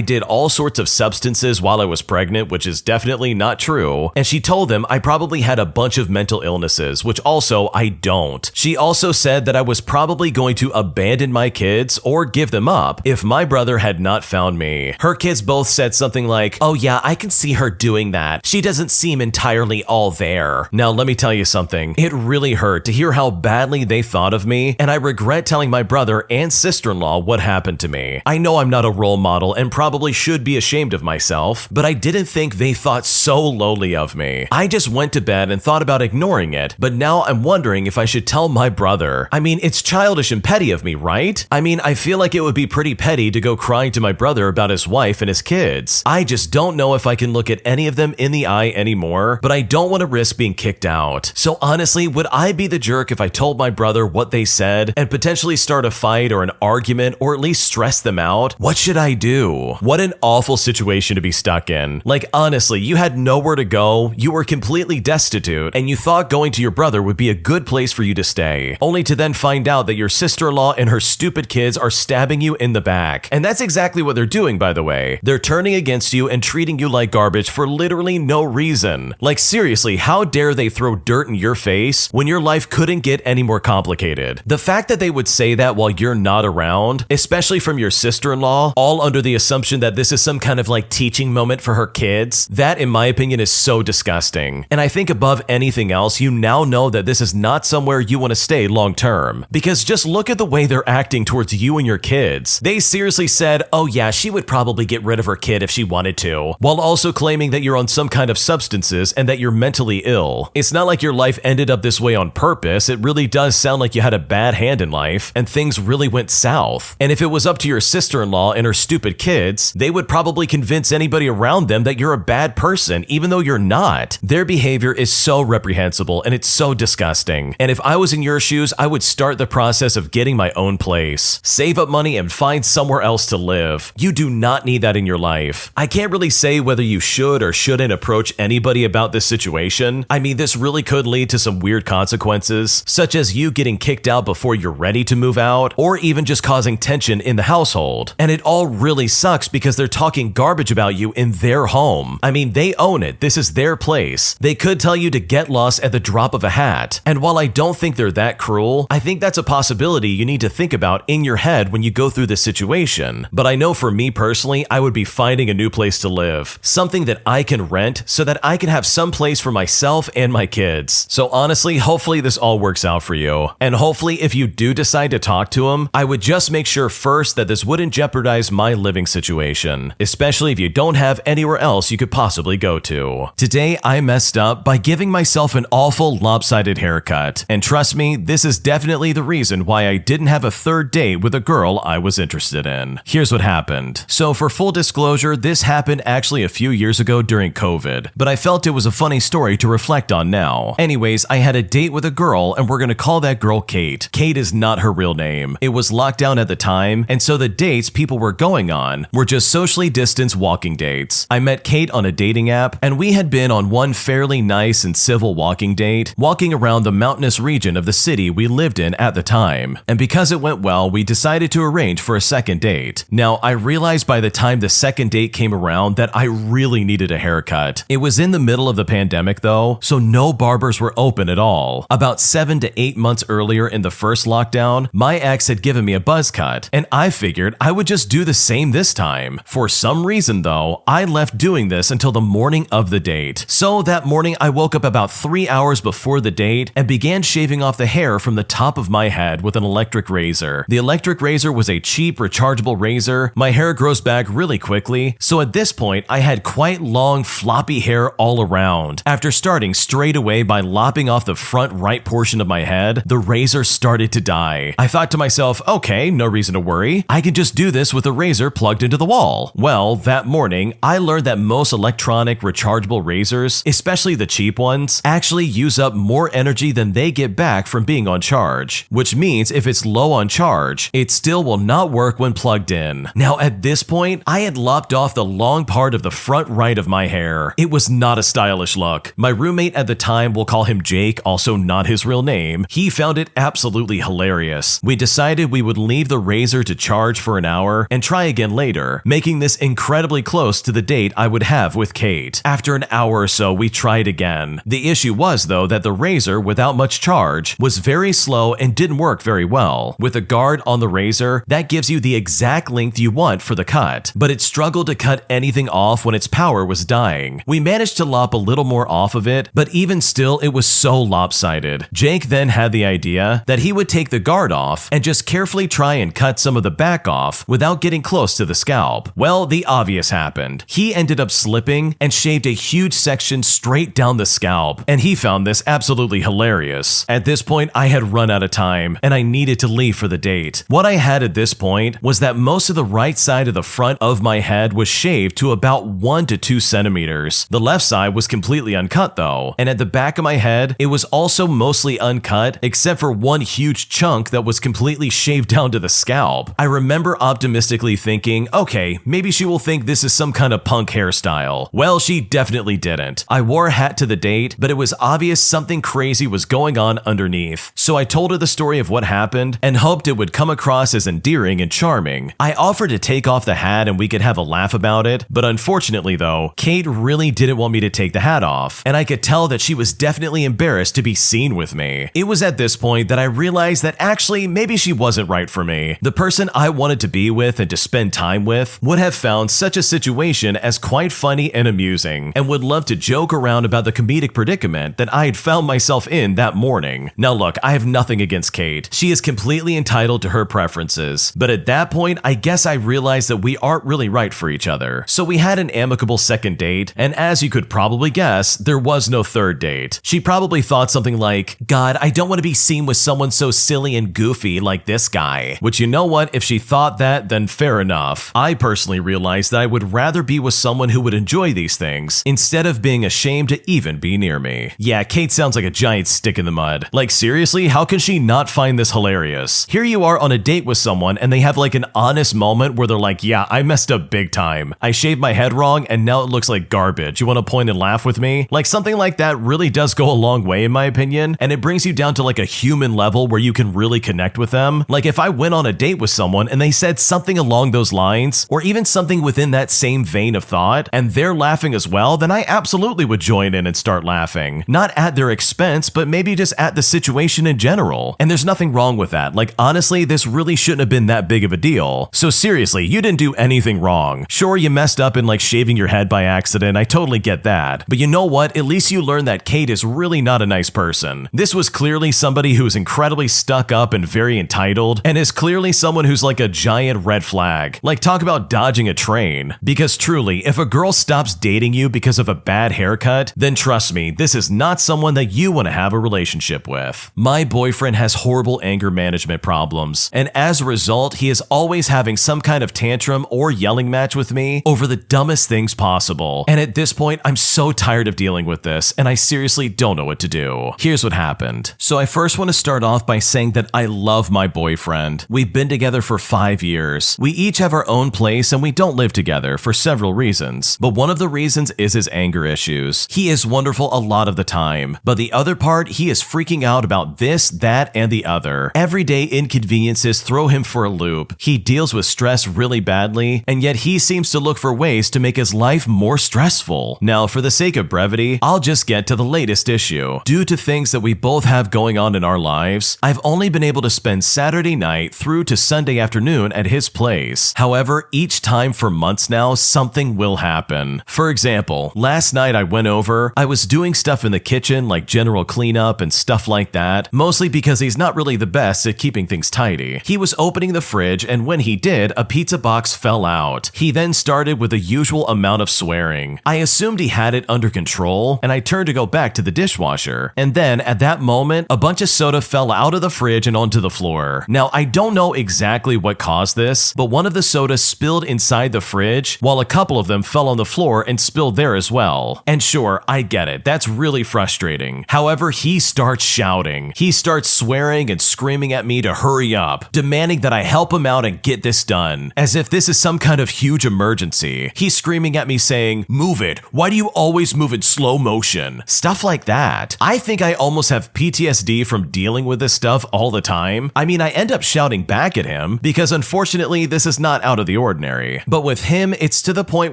did all sorts of substances while I was pregnant, which is definitely not true, and she told them I probably had a bunch of mental illnesses, which also I don't. She also said that I was probably going to abandon my kids or give them up if my brother had not found me. Her kids both said something like, "Oh yeah, I can see her doing that. She doesn't seem entirely all there." Now let me tell you something. It really hurt to hear how badly they thought of me, and I regret telling my brother and sister-in-law what happened to me. I know I'm not a role model and probably should be ashamed of myself, but I didn't think they thought so lowly of me. I just went to bed and thought about ignoring it, but now I'm wondering if I should tell my brother. I mean, it's childish and petty of me, right? I mean, I feel like it would be pretty petty to go crying to my brother about his wife and his kids. I just don't know if I can look at any of them in the eye anymore, but I don't want to risk being kicked out. So honestly, would I be the jerk if I told my brother what they said and potentially start a fight or an argument or at least stress them out? What should I do? What an awful situation to be stuck in. Like honestly, you had nowhere to go, you were completely destitute, and you thought going to your brother would be a good place for you to stay, only to then find out that your sister-in-law and her stupid kids are stabbing you in the back. And that's exactly what they're doing, by the way. They're turning against you and treating you like garbage for literally no reason. Like seriously, how dare they throw dirt in your face when your life couldn't get any more complicated? The fact that they would say that while you're not around, especially from your sister-in-law, all under the assumption that this is some kind of like teaching moment for her kids, that in my opinion is so disgusting. And I think above anything else, you now know that this is not somewhere you want to stay long term. Because just look at the way they're acting towards you and your kids. They seriously said, "Oh yeah, she would probably get rid of her kid if she wanted to," while also claiming that you're on some kind of substances and that you're mentally ill. It's not like your life ended up this way on purpose. It really does sound like you had a bad hand in life and things really went south. And if it was up to your sister-in-law and her stupid kids, they would probably convince anybody around them that you're a bad person, even though you're not. Their behavior is so reprehensible and it's so disgusting. And if I was in your shoes, I would start the process of getting my own place, save up money and find somewhere else to live. You do not need that in your life. I can't really say whether you should or shouldn't approach anybody about this situation. I mean, this really could lead to some weird consequences, such as you getting kicked out before you're ready to move out, or even just causing tension in the household. And it all really sucks because they're talking garbage about you in their home. I mean, they own it. This is their place. They could tell you to get lost at the drop of a hat. And while I don't think they're that cruel, I think that's a possibility you need to think about in your head when you go through this situation. But I know for me personally, I would be finding a new place to live, something that I can rent so that I can have some place for myself and my kids. So honestly, hopefully this all works out for you. And hopefully if you do decide to talk to him, I would just make sure first that this wouldn't jeopardize my living situation, especially if you don't have anywhere else you could possibly go to. Today, I messed up by giving myself an awful lopsided haircut. And trust me, this is definitely the reason why I didn't have a third date with a girl I was interested in. Here's what happened. So for full disclosure, this happened actually a few years ago during COVID, but I felt it was a funny story to reflect on now. Anyways, I had a date with a girl and we're gonna call that girl Kate. Kate is not her real name. It was locked down at the time, and so the dates people were going on were just socially distanced walking dates. I met Kate on a dating app, and we had been on one fairly nice and civil walking date, walking around the mountainous region of the city we lived in at the time. time. And because it went well, we decided to arrange for a second date. Now, I realized by the time the second date came around that I really needed a haircut. It was in the middle of the pandemic though, so no barbers were open at all. About 7 to 8 months earlier in the first lockdown, my ex had given me a buzz cut, and I figured I would just do the same this time. For some reason though, I left doing this until the morning of the date. So that morning I woke up about 3 hours before the date and began shaving off the hair from the top of my head with an electric razor. The electric razor was a cheap rechargeable razor. My hair grows back really quickly, so at this point I had quite long floppy hair all around. After starting straight away by lopping off the front right portion of my head, the razor started to die. I thought to myself, okay, no reason to worry. I can just do this with a razor plugged into the wall. Well, that morning, I learned that most electronic rechargeable razors, especially the cheap ones, actually use up more energy than they get back from being on charge, which means if it's low on charge, it still will not work when plugged in. Now, at this point, I had lopped off the long part of the front right of my hair. It was not a stylish look. My roommate at the time, we'll call him Jake, also not his real name, he found it absolutely hilarious. We decided we would leave the razor to charge for an hour and try again later, making this incredibly close to the date I would have with Kate. After an hour or so, we tried again. The issue was, though, that the razor, without much charge, was very slow and didn't work very well. With a guard on the razor, that gives you the exact length you want for the cut, but it struggled to cut anything off when its power was dying. We managed to lop a little more off of it, but even still, it was so lopsided. Jake then had the idea that he would take the guard off and just carefully try and cut some of the back off without getting close to the scalp. Well, the obvious happened. He ended up slipping and shaved a huge section straight down the scalp, and he found this absolutely hilarious. At this point, I had run out of time, and I needed to leave for the date. What I had at this point was that most of the right side of the front of my head was shaved to about 1 to 2 centimeters. The left side was completely uncut though, and at the back of my head, it was also mostly uncut except for one huge chunk that was completely shaved down to the scalp. I remember optimistically thinking, okay, maybe she will think this is some kind of punk hairstyle. Well, she definitely didn't. I wore a hat to the date, but it was obvious something crazy was going on underneath. So I told her the story of what happened and hoped it would come across as endearing and charming. I offered to take off the hat and we could have a laugh about it, but unfortunately though, Kate really didn't want me to take the hat off, and I could tell that she was definitely embarrassed to be seen with me. It was at this point that I realized that actually maybe she wasn't right for me. The person I wanted to be with and to spend time with would have found such a situation as quite funny and amusing, and would love to joke around about the comedic predicament that I had found myself in that morning. Now look, I have nothing against Kate. She is completely entitled to her preferences, but at that point, I guess I realized that we aren't really right for each other. So we had an amicable second date, and as you could probably guess, there was no third date. She probably thought something like, God, I don't want to be seen with someone so silly and goofy like this guy. Which, you know what, if she thought that, then fair enough. I personally realized that I would rather be with someone who would enjoy these things, instead of being ashamed to even be near me. Yeah, Kate sounds like a giant stick in the mud. Like seriously, how can she not find this hilarious? Here you are on a date with someone and they have like an honest moment where they're like, yeah, I messed up big time. I shaved my head wrong and now it looks like garbage. You want to point and laugh with me? Like something like that really does go a long way in my opinion, and it brings you down to like a human level where you can really connect with them. Like if I went on a date with someone and they said something along those lines, or even something within that same vein of thought, and they're laughing as well, then I absolutely would join in and start laughing. Not at their expense, but maybe just at the situation in general. And there's nothing wrong with that. Like honestly, this really shouldn't have been that big of a deal. So seriously, you didn't do anything wrong. Sure, you messed up in like shaving your head by accident, I totally get that. But you know what? At least you learned that Kate is really not a nice person. This was clearly somebody who's incredibly stuck up and very entitled, and is clearly someone who's like a giant red flag. Like talk about dodging a train. Because truly, if a girl stops dating you because of a bad haircut, then trust me, this is not someone that you want to have a relationship with. My boyfriend has horrible anger management problems, and as a result, he is always having some kind of tantrum or yelling match with me over the dumbest things possible. And at this point, I'm so tired of dealing with this, and I seriously don't know what to do. Here's what happened. So I first want to start off by saying that I love my boyfriend. We've been together for 5 years. We each have our own place and we don't live together for several reasons. But one of the reasons is his anger issues. He is wonderful a lot of the time, but the other part, he is freaking out about this, that, and the other. Everyday inconveniences throw him for a loop. He deals with stress really badly, and yet he seems to look for ways to make his life more stressful. Now, for the sake of brevity, I'll just get to the latest issue. Due to things that we both have going on in our lives, I've only been able to spend Saturday night through to Sunday afternoon at his place. However, each time for months now, something will happen. For example, last night I went over, I was doing stuff in the kitchen like general cleanup and stuff like that, mostly because he's not really the best at keeping things tidy. He was opening the fridge, and when he did, a pizza box fell out. He then started with the usual amount of swearing. I assumed he had it under control, and I turned to go back to the dishwasher. And then, at that moment, a bunch of soda fell out of the fridge and onto the floor. Now, I don't know exactly what caused this, but one of the sodas spilled inside the fridge, while a couple of them fell on the floor and spilled there as well. And sure, I get it, that's really frustrating. However, he starts shouting. He starts swearing and screaming at me to hurry up, demanding that I help him out and get this done, as if this is some kind of huge emergency. He's screaming at me saying, "Move it, why do you always move in slow motion?" Stuff like that. I think I almost have PTSD from dealing with this stuff all the time. I mean, I end up shouting back at him, because unfortunately this is not out of the ordinary. But with him, it's to the point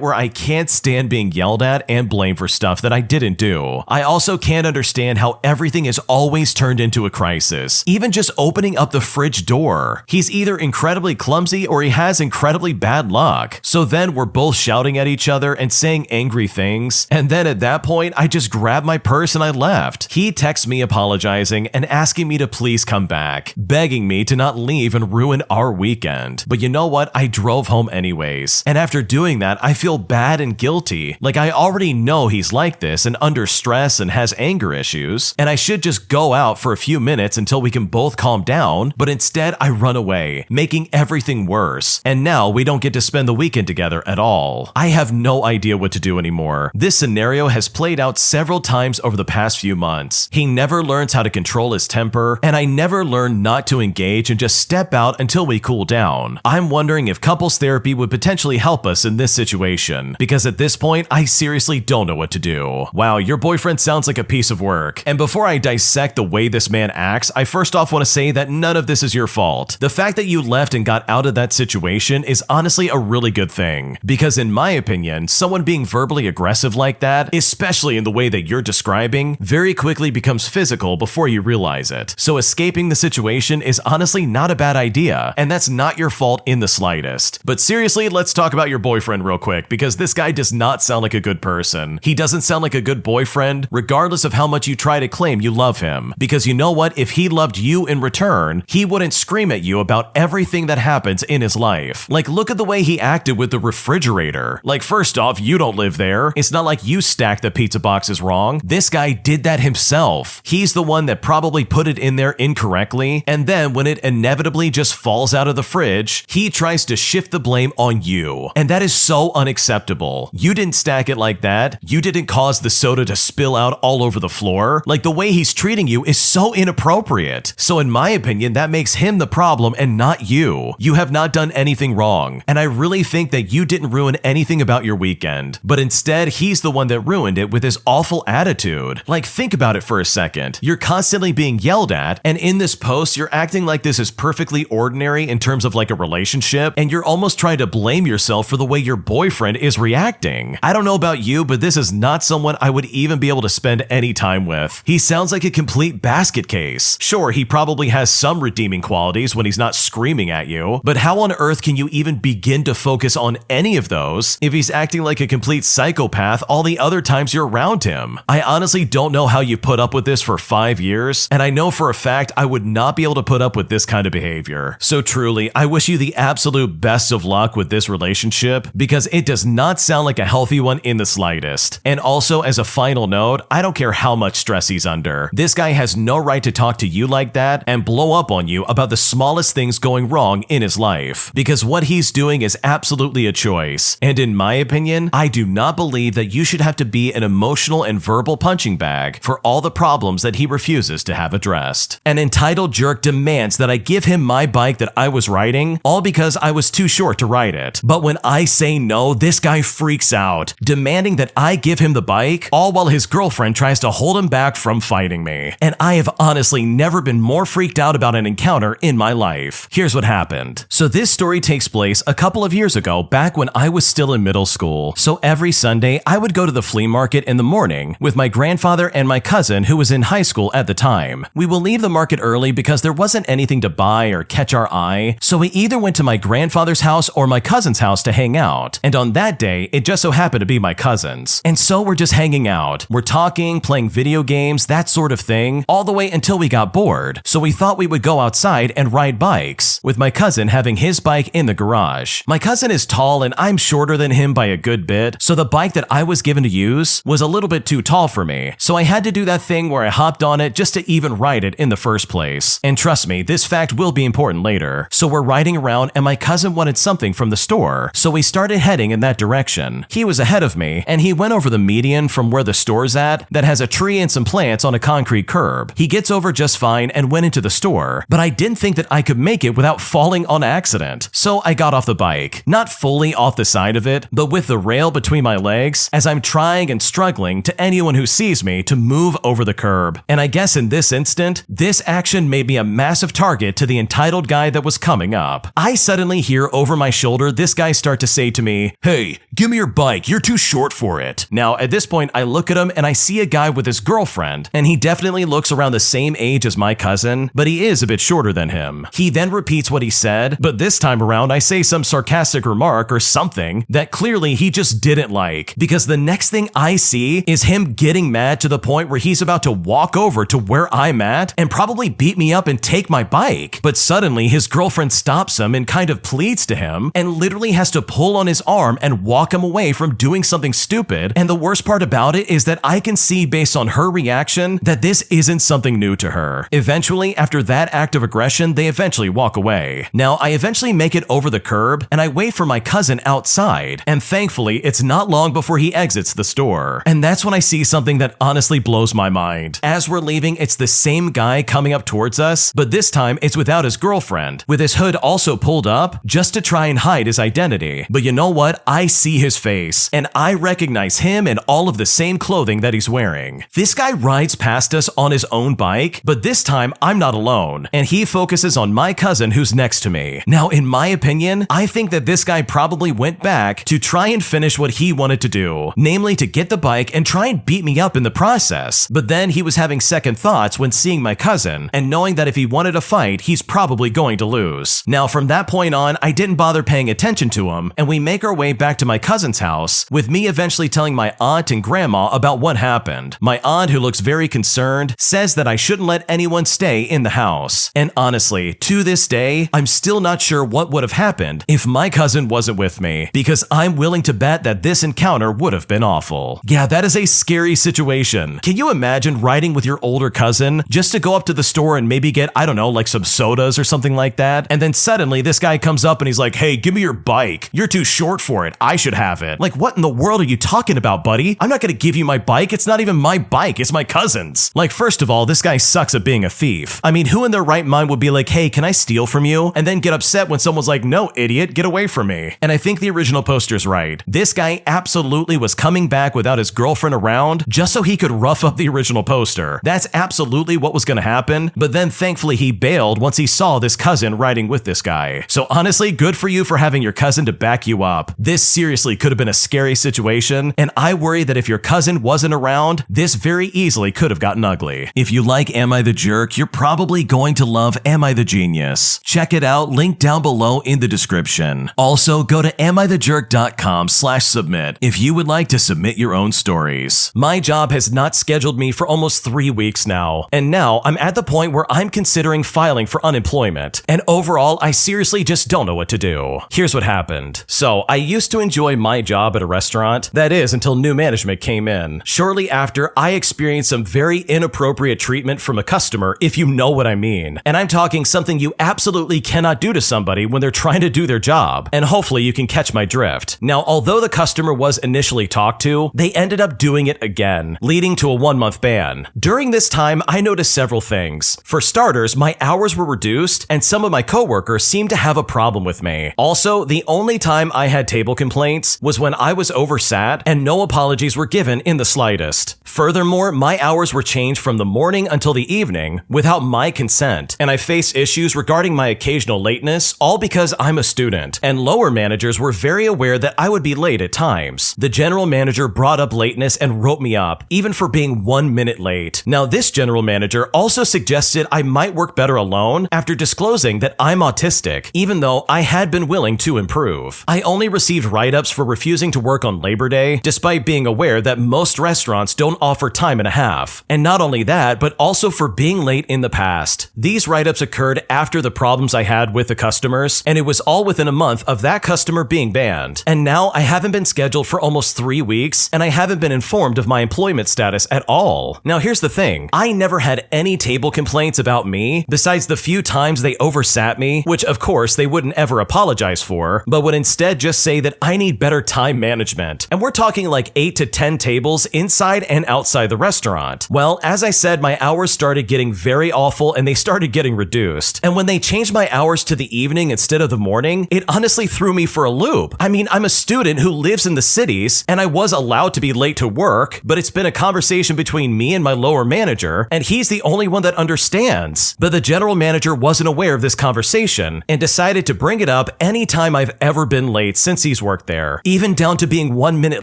where I can't stand being yelled at and blamed for stuff that I didn't do. I also can't understand how everything is always turned into a crisis. Even just opening up the fridge door. He's either incredibly clumsy or he has incredibly bad luck. So then we're both shouting at each other and saying angry things, and then at that point, I just grabbed my purse and I left. He texts me apologizing and asking me to please come back, begging me to not leave and ruin our weekend. But you know what? I drove home anyways. And after doing that, I feel bad and guilty. Like I already know he's like this and under stress and has anger issues, and I should just go out for a few minutes until we can both calm down, but instead I run away, making everything worse. And now we don't get to spend the weekend together at all. I have no idea what to do anymore. This scenario has played out several times over the past few months. He never learns how to control his temper, and I never learn not to engage and just step out until we cool down. I'm wondering if couples therapy would potentially help us in this situation, because at this point, I seriously don't know what to do. Wow, your boyfriend sounds like a piece of work. And before I dissect the way this man acts, I first off want to say that none of this is your fault. The fact that you left and got out of that situation is honestly a really good thing, because in my opinion, someone being verbally aggressive like that, especially in the way that you're describing, very quickly becomes physical before you realize it. So escaping the situation is honestly not a bad idea, and that's not your fault in the slightest. But seriously, let's talk about your boyfriend real quick, because this guy does not sound like a good person. He doesn't sound like a good boyfriend, regardless of how much you try to claim you love him. Because you know what? If he loved you in return, he wouldn't scream at you about everything that happens in his life. Like, look at the way he acted with the refrigerator. Like, first off, you don't live there. It's not like you stacked the pizza boxes wrong. This guy did that himself. He's the one that probably put it in there incorrectly, and then when it inevitably just falls out of the fridge, he tries to shift the blame on you. And that is so unacceptable. You didn't stack it like that. You didn't cause the soda to spill out all over the floor. Like, the way he's treating you is so inappropriate. So in my opinion, that makes him the problem and not you. You have not done anything wrong, and I really think that you didn't ruin anything about your weekend, but instead he's the one that ruined it with his awful attitude. Like, think about it for a second. You're constantly being yelled at, and in this post you're acting like this is perfectly ordinary in terms of like a relationship, and you're almost trying to blame yourself for the way your boyfriend is reacting. I don't know about you, but this is not someone I would even be able to spend any time with. He sounds like a complete basket case. Sure, he probably has some redeeming qualities when he's not screaming at you, but how on earth can you even begin to focus on any of those if he's acting like a complete psychopath all the other times you're around him? I honestly don't know how you put up with this for 5 years, and I know for a fact I would not be able to put up with this kind of behavior. So truly, I wish you the absolute best of luck with this relationship, because it does not sound like a healthy one in the slightest. And also, as a final note, I don't care how much stress he's under. This guy has no right to talk to you like that and blow up on you about the smallest things going wrong in his life, because what he's doing is absolutely a choice. And in my opinion, I do not believe that you should have to be an emotional and verbal punching bag for all the problems that he refuses to have addressed. An entitled jerk demands that I give him my bike that I was riding, all because I was too short to ride it. But when I say no, this guy freaks out, demanding that I give him the bike, all while his girlfriend tries to hold him back from fighting me. And I have honestly never been more freaked out about an encounter in my life. Here's what happened. So this story takes place a couple of years ago, back when I was still in middle school. So every Sunday, I would go to the flea market in the morning with my grandfather and my cousin who was in high school at the time. We will leave the market early because there wasn't anything to buy or catch our eye, so we either went to my grandfather's house or my cousin's house to hang out. And on that day, it just so happened to be my cousin's. And so we're just hanging out. We're talking, playing video games, that sort of thing, all the way until we got bored. So we thought we would go outside and ride bikes, with my cousin having his bike in the garage. My cousin is tall and I'm shorter than him by a good bit, so the bike that I was given to use was a little bit too tall for me. So I had to do that thing where I hopped on it just to even ride it in the first place. And trust me, this fact will be important later. So we're riding around and my cousin wanted something from the store, so we started heading in that direction. He was ahead of me and he went over the median from where the store's at that has a tree and some plants on a concrete curb. He gets over just fine and went into the store, but I didn't think that I could make it without falling on accident. So I got off the bike, not fully off the side of it, but with the rail between my legs as I'm trying and struggling to anyone who sees me to move over the curb. And I guess in this instant, this action made me a massive target to the entitled guy that was coming up. I suddenly hear over my shoulder this guy start to say to me, "Hey, give me your bike, you're too short for it." Now at this point I look at him and I see a guy with his girlfriend, and he definitely looks around the same age as my cousin, but he is a bit shorter than him. He then repeats what he said, but this time around I say some sarcastic remark or something that clearly he just didn't like, because the next thing I see is him getting mad to the point where he's about to walk over to where I'm at and probably beat me up and take my bike. But suddenly his girlfriend stops him and kind of pleads to him and literally has to pull on his arm and walk him away from doing something stupid. And the worst part about it is that I can see based on her reaction that this isn't something new to her. Eventually, after that act of aggression, they eventually walk away. Now, I eventually make it over the curb and I wait for my cousin outside, and thankfully it's not long before he exits the store. And that's when I see something that honestly blows my mind. As we're leaving, it's the same guy coming up towards us, but this time it's without his girlfriend, with his hood also pulled up just to try and hide his identity. But you know what? I see his face, and I recognize him in all of the same clothing that he's wearing. This guy rides past us on his own bike, but this time I'm not alone, and he focuses on my cousin who's next to me. Now, in my opinion, I think that this guy probably went back to try and finish what he wanted to do, namely to get the bike and try and beat me up in the process. But then he was having second thoughts when seeing my cousin, and knowing that if he wanted a fight, he's probably going to lose. Now, from that point on, I didn't bother paying attention to him, and we make our way back to my cousin's house, with me eventually telling my aunt and grandma about what happened. My aunt, who looks very concerned, says that I shouldn't let anyone stay in the house. And honestly, to this day, I'm still not sure what would have happened if my cousin wasn't with me, because I'm willing to bet that this encounter would have been awful. Yeah, that is a scary situation. Can you imagine riding with your older cousin just to go up to the store and maybe get, I don't know, like some sodas or something like that, and then suddenly this guy comes up and he's like, "Hey, give me your bike. You're too short for it. I should have it." Like, what in the world are you talking about, buddy? I'm not gonna give you my bike. It's not even my bike. It's my cousin's. Like, first of all, this guy sucks at being a thief. I mean, who in their right mind would be like, "Hey, can I steal from you?" and then get upset when someone's like, "No, idiot, get away from me." And I think the original poster's right. This guy absolutely was coming back without his girlfriend around just so he could rough up the original poster. That's absolutely what was gonna happen, but then thankfully he bailed once he saw this cousin riding with this guy. So honestly, good for you for having your cousin to back you up. This seriously could have been a scary situation, and I worry that if your cousin wasn't around, this very easily could have gotten ugly. If you like Am I the Jerk, you're probably going to love Am I the Genius. Check it out, link down below in the description. Also, go to AmITheJerk.com/submit if you would like to submit your own stories. My job has not scheduled me for almost 3 weeks now, and now I'm at the point where I'm considering filing for unemployment, and overall, I seriously just don't know what to do. Here's what happened. So, I used to enjoy my job at a restaurant, that is, until new management came in. Shortly after, I experienced some very inappropriate treatment from a customer, if you know what I mean. And I'm talking something you absolutely cannot do to somebody when they're trying to do their job, and hopefully you can catch my drift. Now, although the customer was initially talked to, they ended up doing it again, leading to a 1-month ban. During this time, I noticed several things. For starters, my hours were reduced, and some of my coworkers seemed to have a problem with me. Also, the only time I had table complaints was when I was oversat, and no apologies were given in the slightest. Furthermore, my hours were changed from the morning until the evening without my consent, and I faced issues regarding my occasional lateness, all because I'm a student, and lower managers were very aware that I would be late at times. The general manager brought up lateness and wrote me up, even for being 1 minute late. Now, this general manager also suggested I might work better alone after disclosing that I'm autistic, even though I had been willing to improve. I only received write-ups for refusing to work on Labor Day, despite being aware that most restaurants don't offer time and a half. And not only that, but also for being late in the past. These write-ups occurred after the problems I had with the customers, and it was all within a month of that customer being banned. And now I haven't been scheduled for almost 3 weeks, and I haven't been informed of my employment status at all. Now here's the thing, I never had any table complaints about me, besides the few times they oversat me, which of course they wouldn't ever apologize for, but would instead just say that I need better time management. And we're talking like 8 to 10 tables inside and outside the restaurant. Well, as I said, my hours started getting very awful and they started getting reduced. And when they changed my hours to the evening instead of the morning, it honestly threw me for a loop. I mean, I'm a student who lives in the cities and I was allowed to be late to work, but it's been a conversation between me and my lower manager, and he's the only one that understands. But the general manager wasn't aware of this conversation and decided to bring it up anytime I've ever been late since he's worked there, even down to being 1 minute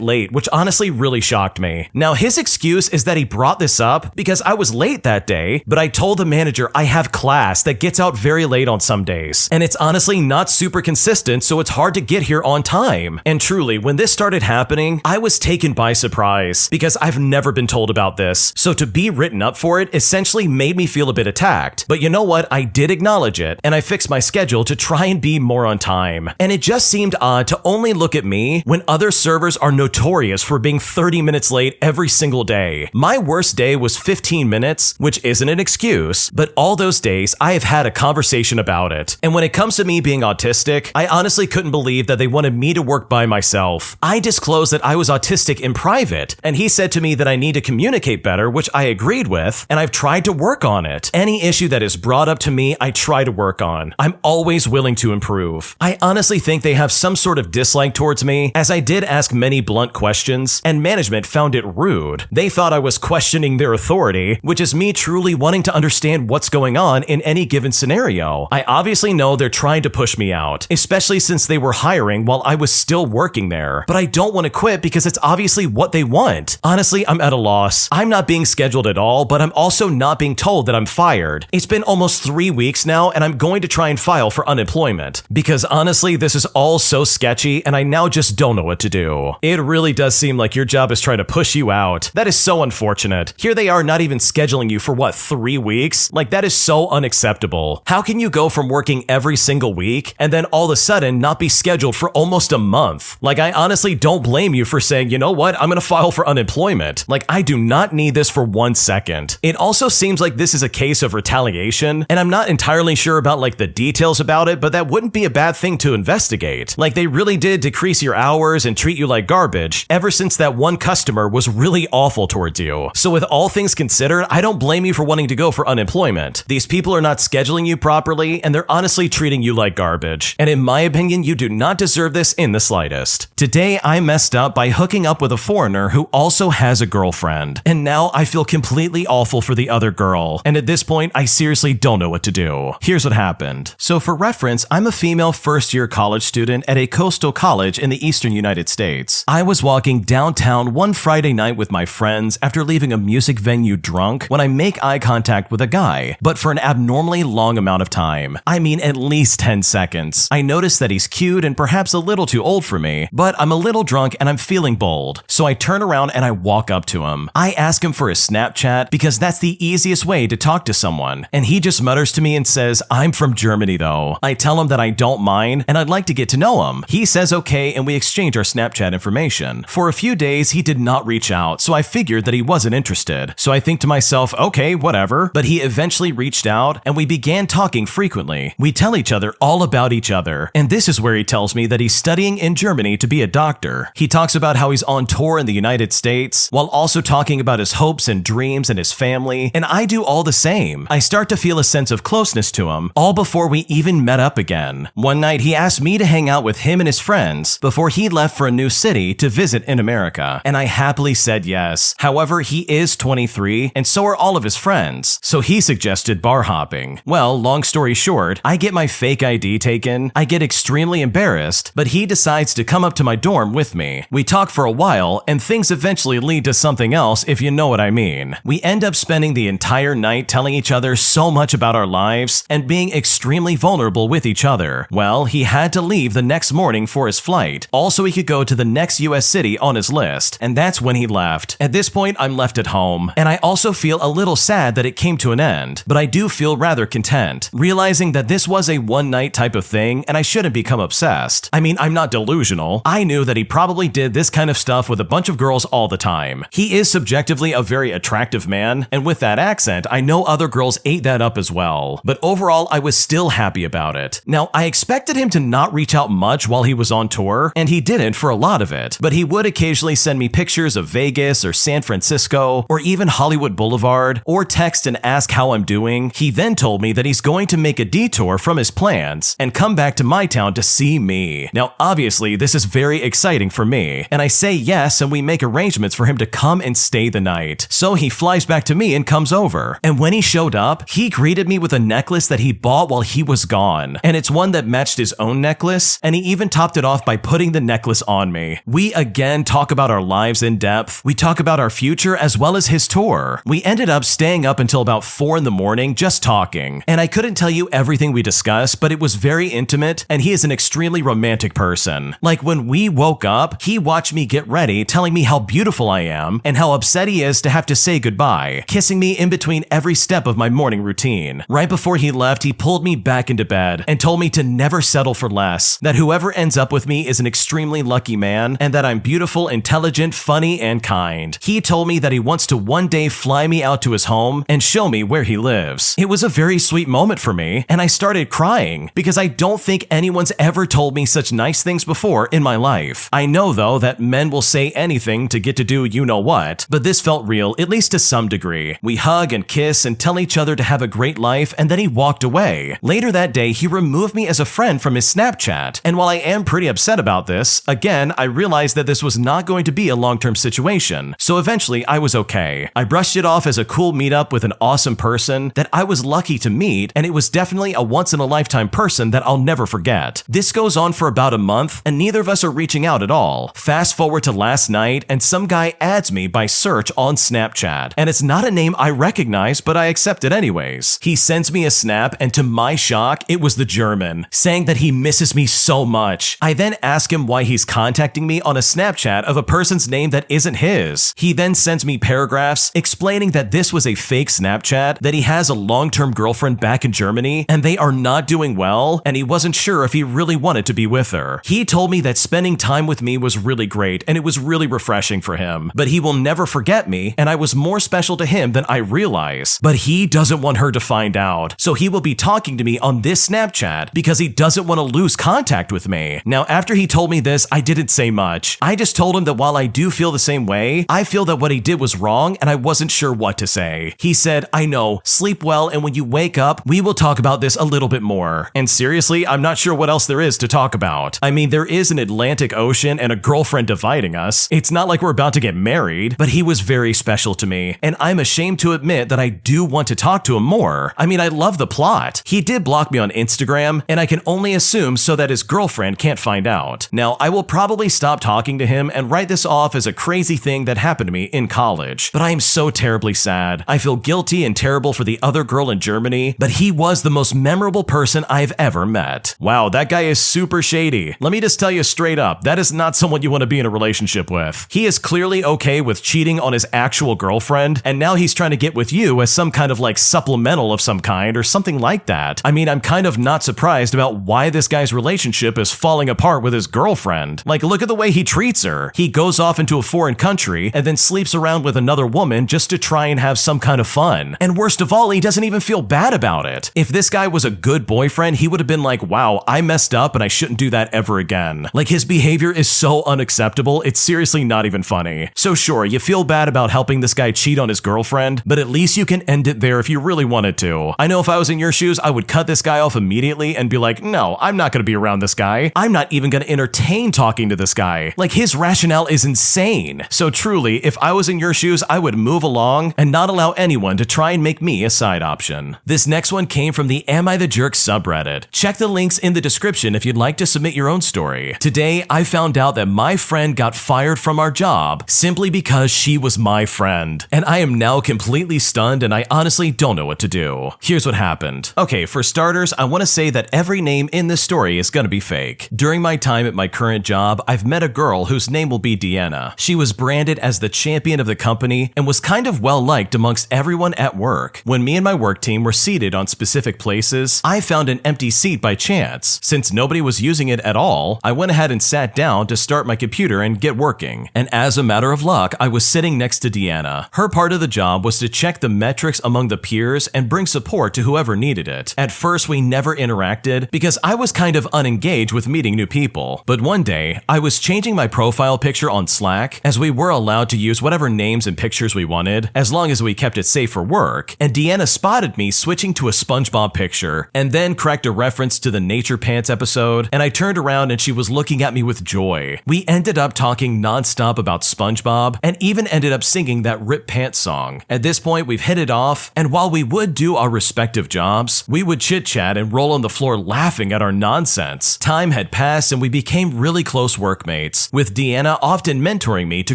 late, which honestly really shocked me. Now, his excuse is that he brought this up because I was late that day, but I told the manager I have class that gets out very late on some days, and it's honestly not super consistent, so it's hard to get here on time. And truly, when this started happening, I was taken by surprise because I've never been told about this, so to be written up for it essentially made me feel a bit attacked. But you know what? I did acknowledge it, and I fixed my schedule to try and be more on time. And it just seemed odd to only look at me when other servers are notorious for being 30 minutes late every single day. My worst day was 15 minutes, which isn't an excuse, but all those days I have had a conversation about it. And when it comes to me being autistic, I honestly couldn't believe that they wanted me to work by myself. I disclosed that I was autistic in private, and he said to me that I need to communicate better, which I agreed with, and I've tried to work on it. Any issue that is brought up to me, I try to work on. I'm always willing to improve. I honestly think they have some sort of dislike towards me, as I did ask many blunt questions, and management found it rude. They thought I was questioning their authority, which is me truly wanting to understand what's going on in any given scenario. I obviously know they're trying to push me out, especially since they were hiring while I was still working there. But I don't want to quit because it's obviously what they want. Honestly, I'm at a loss. I'm not being scheduled at all, but I'm also not being told that I'm fired. It's been almost 3 weeks now, and I'm going to try and file for unemployment. Because honestly, this is all so sketchy, and I now just don't know what to do. It really does seem like your job is trying to push you out. That is so unfortunate. Here they are not even scheduling you for what, 3 weeks? Like, that is so unacceptable. How can you go from working every single week and then all of a sudden not be scheduled for almost a month? Like, I honestly don't blame you for saying, you know what, I'm gonna file for unemployment. Like, I do not need this for 1 second. It also seems like this is a case of retaliation, and I'm not entirely sure about like the details about it, but that wouldn't be a bad thing to investigate. Like, they really did decrease your hours and treat you like garbage ever since that one customer was really awful towards you. So with all things considered, I don't blame you for wanting to go for unemployment. These people are not scheduling you properly, and they're honestly treating you like garbage. And in my opinion, you do not deserve this in the slightest. Today, I messed up by hooking up with a foreigner who also has a girlfriend. And now I feel completely awful for the other girl. And at this point, I seriously don't know what to do. Here's what happened. So for reference, I'm a female first-year college student at a coastal college in the eastern United States. I was walking downtown one Friday night with my friends after leaving a music venue drunk when I make eye contact with a guy, but for an abnormally long amount of time. I mean, at least 10 seconds. I notice that he's cute and perhaps a little too old for me, but I'm a little drunk and I'm feeling bold. So I turn around and I walk up to him. I ask him for his Snapchat because that's the easiest way to talk to someone. And he just mutters to me and says, "I'm from Germany though." I tell him that I don't mind and I'd like to get to know him. He says okay, and we exchange our Snapchat information. For a few days, he did not reach out, so I figured that he wasn't interested. So I think to myself, okay, whatever. But he eventually reached out and we began talking frequently. We tell each other all about each other. And this is where he tells me that he's studying in Germany to be a doctor. He talks about how he's on tour in the United States, while also talking about his hopes and dreams and his family, and I do all the same. I start to feel a sense of closeness to him, all before we even met up again. One night, he asked me to hang out with him and his friends before he left for a new city to visit in America, and I happily said yes. guess. However, he is 23, and so are all of his friends, so he suggested bar hopping. Well, long story short, I get my fake ID taken, I get extremely embarrassed, but he decides to come up to my dorm with me. We talk for a while, and things eventually lead to something else, if you know what I mean. We end up spending the entire night telling each other so much about our lives and being extremely vulnerable with each other. Well, he had to leave the next morning for his flight, also he could go to the next US city on his list, and that's when he left. At this point, I'm left at home, and I also feel a little sad that it came to an end, but I do feel rather content, realizing that this was a one-night type of thing and I shouldn't become obsessed. I mean, I'm not delusional. I knew that he probably did this kind of stuff with a bunch of girls all the time. He is subjectively a very attractive man, and with that accent, I know other girls ate that up as well. But overall, I was still happy about it. Now, I expected him to not reach out much while he was on tour, and he didn't for a lot of it, but he would occasionally send me pictures of Vegas or San Francisco or even Hollywood Boulevard, or text and ask how I'm doing. He then told me that he's going to make a detour from his plans and come back to my town to see me. Now, obviously, this is very exciting for me, and I say yes, and we make arrangements for him to come and stay the night. So he flies back to me and comes over. And when he showed up, he greeted me with a necklace that he bought while he was gone. And it's one that matched his own necklace, and he even topped it off by putting the necklace on me. We again talk about our lives in depth. We talk about our future as well as his tour. We ended up staying up until about 4 in the morning just talking. And I couldn't tell you everything we discussed, but it was very intimate, and he is an extremely romantic person. Like when we woke up, he watched me get ready, telling me how beautiful I am and how upset he is to have to say goodbye, kissing me in between every step of my morning routine. Right before he left, he pulled me back into bed and told me to never settle for less, that whoever ends up with me is an extremely lucky man, and that I'm beautiful, intelligent, funny, and kind. He told me that he wants to one day fly me out to his home and show me where he lives. It was a very sweet moment for me, and I started crying because I don't think anyone's ever told me such nice things before in my life. I know though that men will say anything to get to do you know what, but this felt real, at least to some degree. We hug and kiss and tell each other to have a great life, and then he walked away. Later that day, he removed me as a friend from his Snapchat, and while I am pretty upset about this, again, I realized that this was not going to be a long-term situation, so eventually I was okay. I brushed it off as a cool meetup with an awesome person that I was lucky to meet, and it was definitely a once-in-a-lifetime person that I'll never forget. This goes on for about a month, and neither of us are reaching out at all. Fast forward to last night, and some guy adds me by search on Snapchat, and it's not a name I recognize, but I accept it anyways. He sends me a snap, and to my shock, it was the German, saying that he misses me so much. I then ask him why he's contacting me on a Snapchat of a person's name that isn't his. He then sends me paragraphs explaining that this was a fake Snapchat, that he has a long-term girlfriend back in Germany, and they are not doing well, and he wasn't sure if he really wanted to be with her. He told me that spending time with me was really great, and it was really refreshing for him, but he will never forget me, and I was more special to him than I realize. But he doesn't want her to find out, so he will be talking to me on this Snapchat because he doesn't want to lose contact with me. Now, after he told me this, I didn't say much. I just told him that while I do feel the same way, I feel that what he did was wrong, and I wasn't sure what to say. He said, "I know, sleep well, and when you wake up, we will talk about this a little bit more." And seriously, I'm not sure what else there is to talk about. I mean, there is an Atlantic Ocean and a girlfriend dividing us. It's not like we're about to get married, but he was very special to me, and I'm ashamed to admit that I do want to talk to him more. I mean, I love the plot. He did block me on Instagram, and I can only assume so that his girlfriend can't find out. Now, I will probably stop talking to him and write this off as a crazy thing that happened to me in college, but I am so terribly sad. I feel guilty and terrible for the other girl in Germany, but he was the most memorable person I've ever met. Wow, that guy is super shady. Let me just tell you straight up, that is not someone you want to be in a relationship with. He is clearly okay with cheating on his actual girlfriend, and now he's trying to get with you as some kind of like supplemental of some kind or something like that. I mean, I'm kind of not surprised about why this guy's relationship is falling apart with his girlfriend. Like, look at the way he treats her. He goes off into a foreign country and then sleeps around with another woman just to try and have some kind of fun. And worst of all, he doesn't even feel bad about it. If this guy was a good boyfriend, he would have been like, wow, I messed up and I shouldn't do that ever again. Like, his behavior is so unacceptable, it's seriously not even funny. So sure, you feel bad about helping this guy cheat on his girlfriend, but at least you can end it there if you really wanted to. I know if I was in your shoes, I would cut this guy off immediately and be like, no, I'm not gonna be around this guy. I'm not even gonna entertain talking to this guy. Like, his rationale is insane. So truly, truly, if I was in your shoes, I would move along and not allow anyone to try and make me a side option. This next one came from the Am I the Jerk subreddit. Check the links in the description if you'd like to submit your own story. Today, I found out that my friend got fired from our job simply because she was my friend. And I am now completely stunned and I honestly don't know what to do. Here's what happened. Okay, for starters, I want to say that every name in this story is gonna be fake. During my time at my current job, I've met a girl whose name will be Deanna. She was branded as the champion of the company and was kind of well liked amongst everyone at work. When me and my work team were seated on specific places, I found an empty seat by chance. Since nobody was using it at all, I went ahead and sat down to start my computer and get working. And as a matter of luck, I was sitting next to Deanna. Her part of the job was to check the metrics among the peers and bring support to whoever needed it. At first, we never interacted because I was kind of unengaged with meeting new people. But one day, I was changing my profile picture on Slack, as we were allowed to use whatever names and pictures we wanted, as long as we kept it safe for work, and Deanna spotted me switching to a SpongeBob picture, and then cracked a reference to the Nature Pants episode, and I turned around and she was looking at me with joy. We ended up talking nonstop about SpongeBob, and even ended up singing that Rip Pants song. At this point, we've hit it off, and while we would do our respective jobs, we would chit-chat and roll on the floor laughing at our nonsense. Time had passed and we became really close workmates, with Deanna often mentoring me to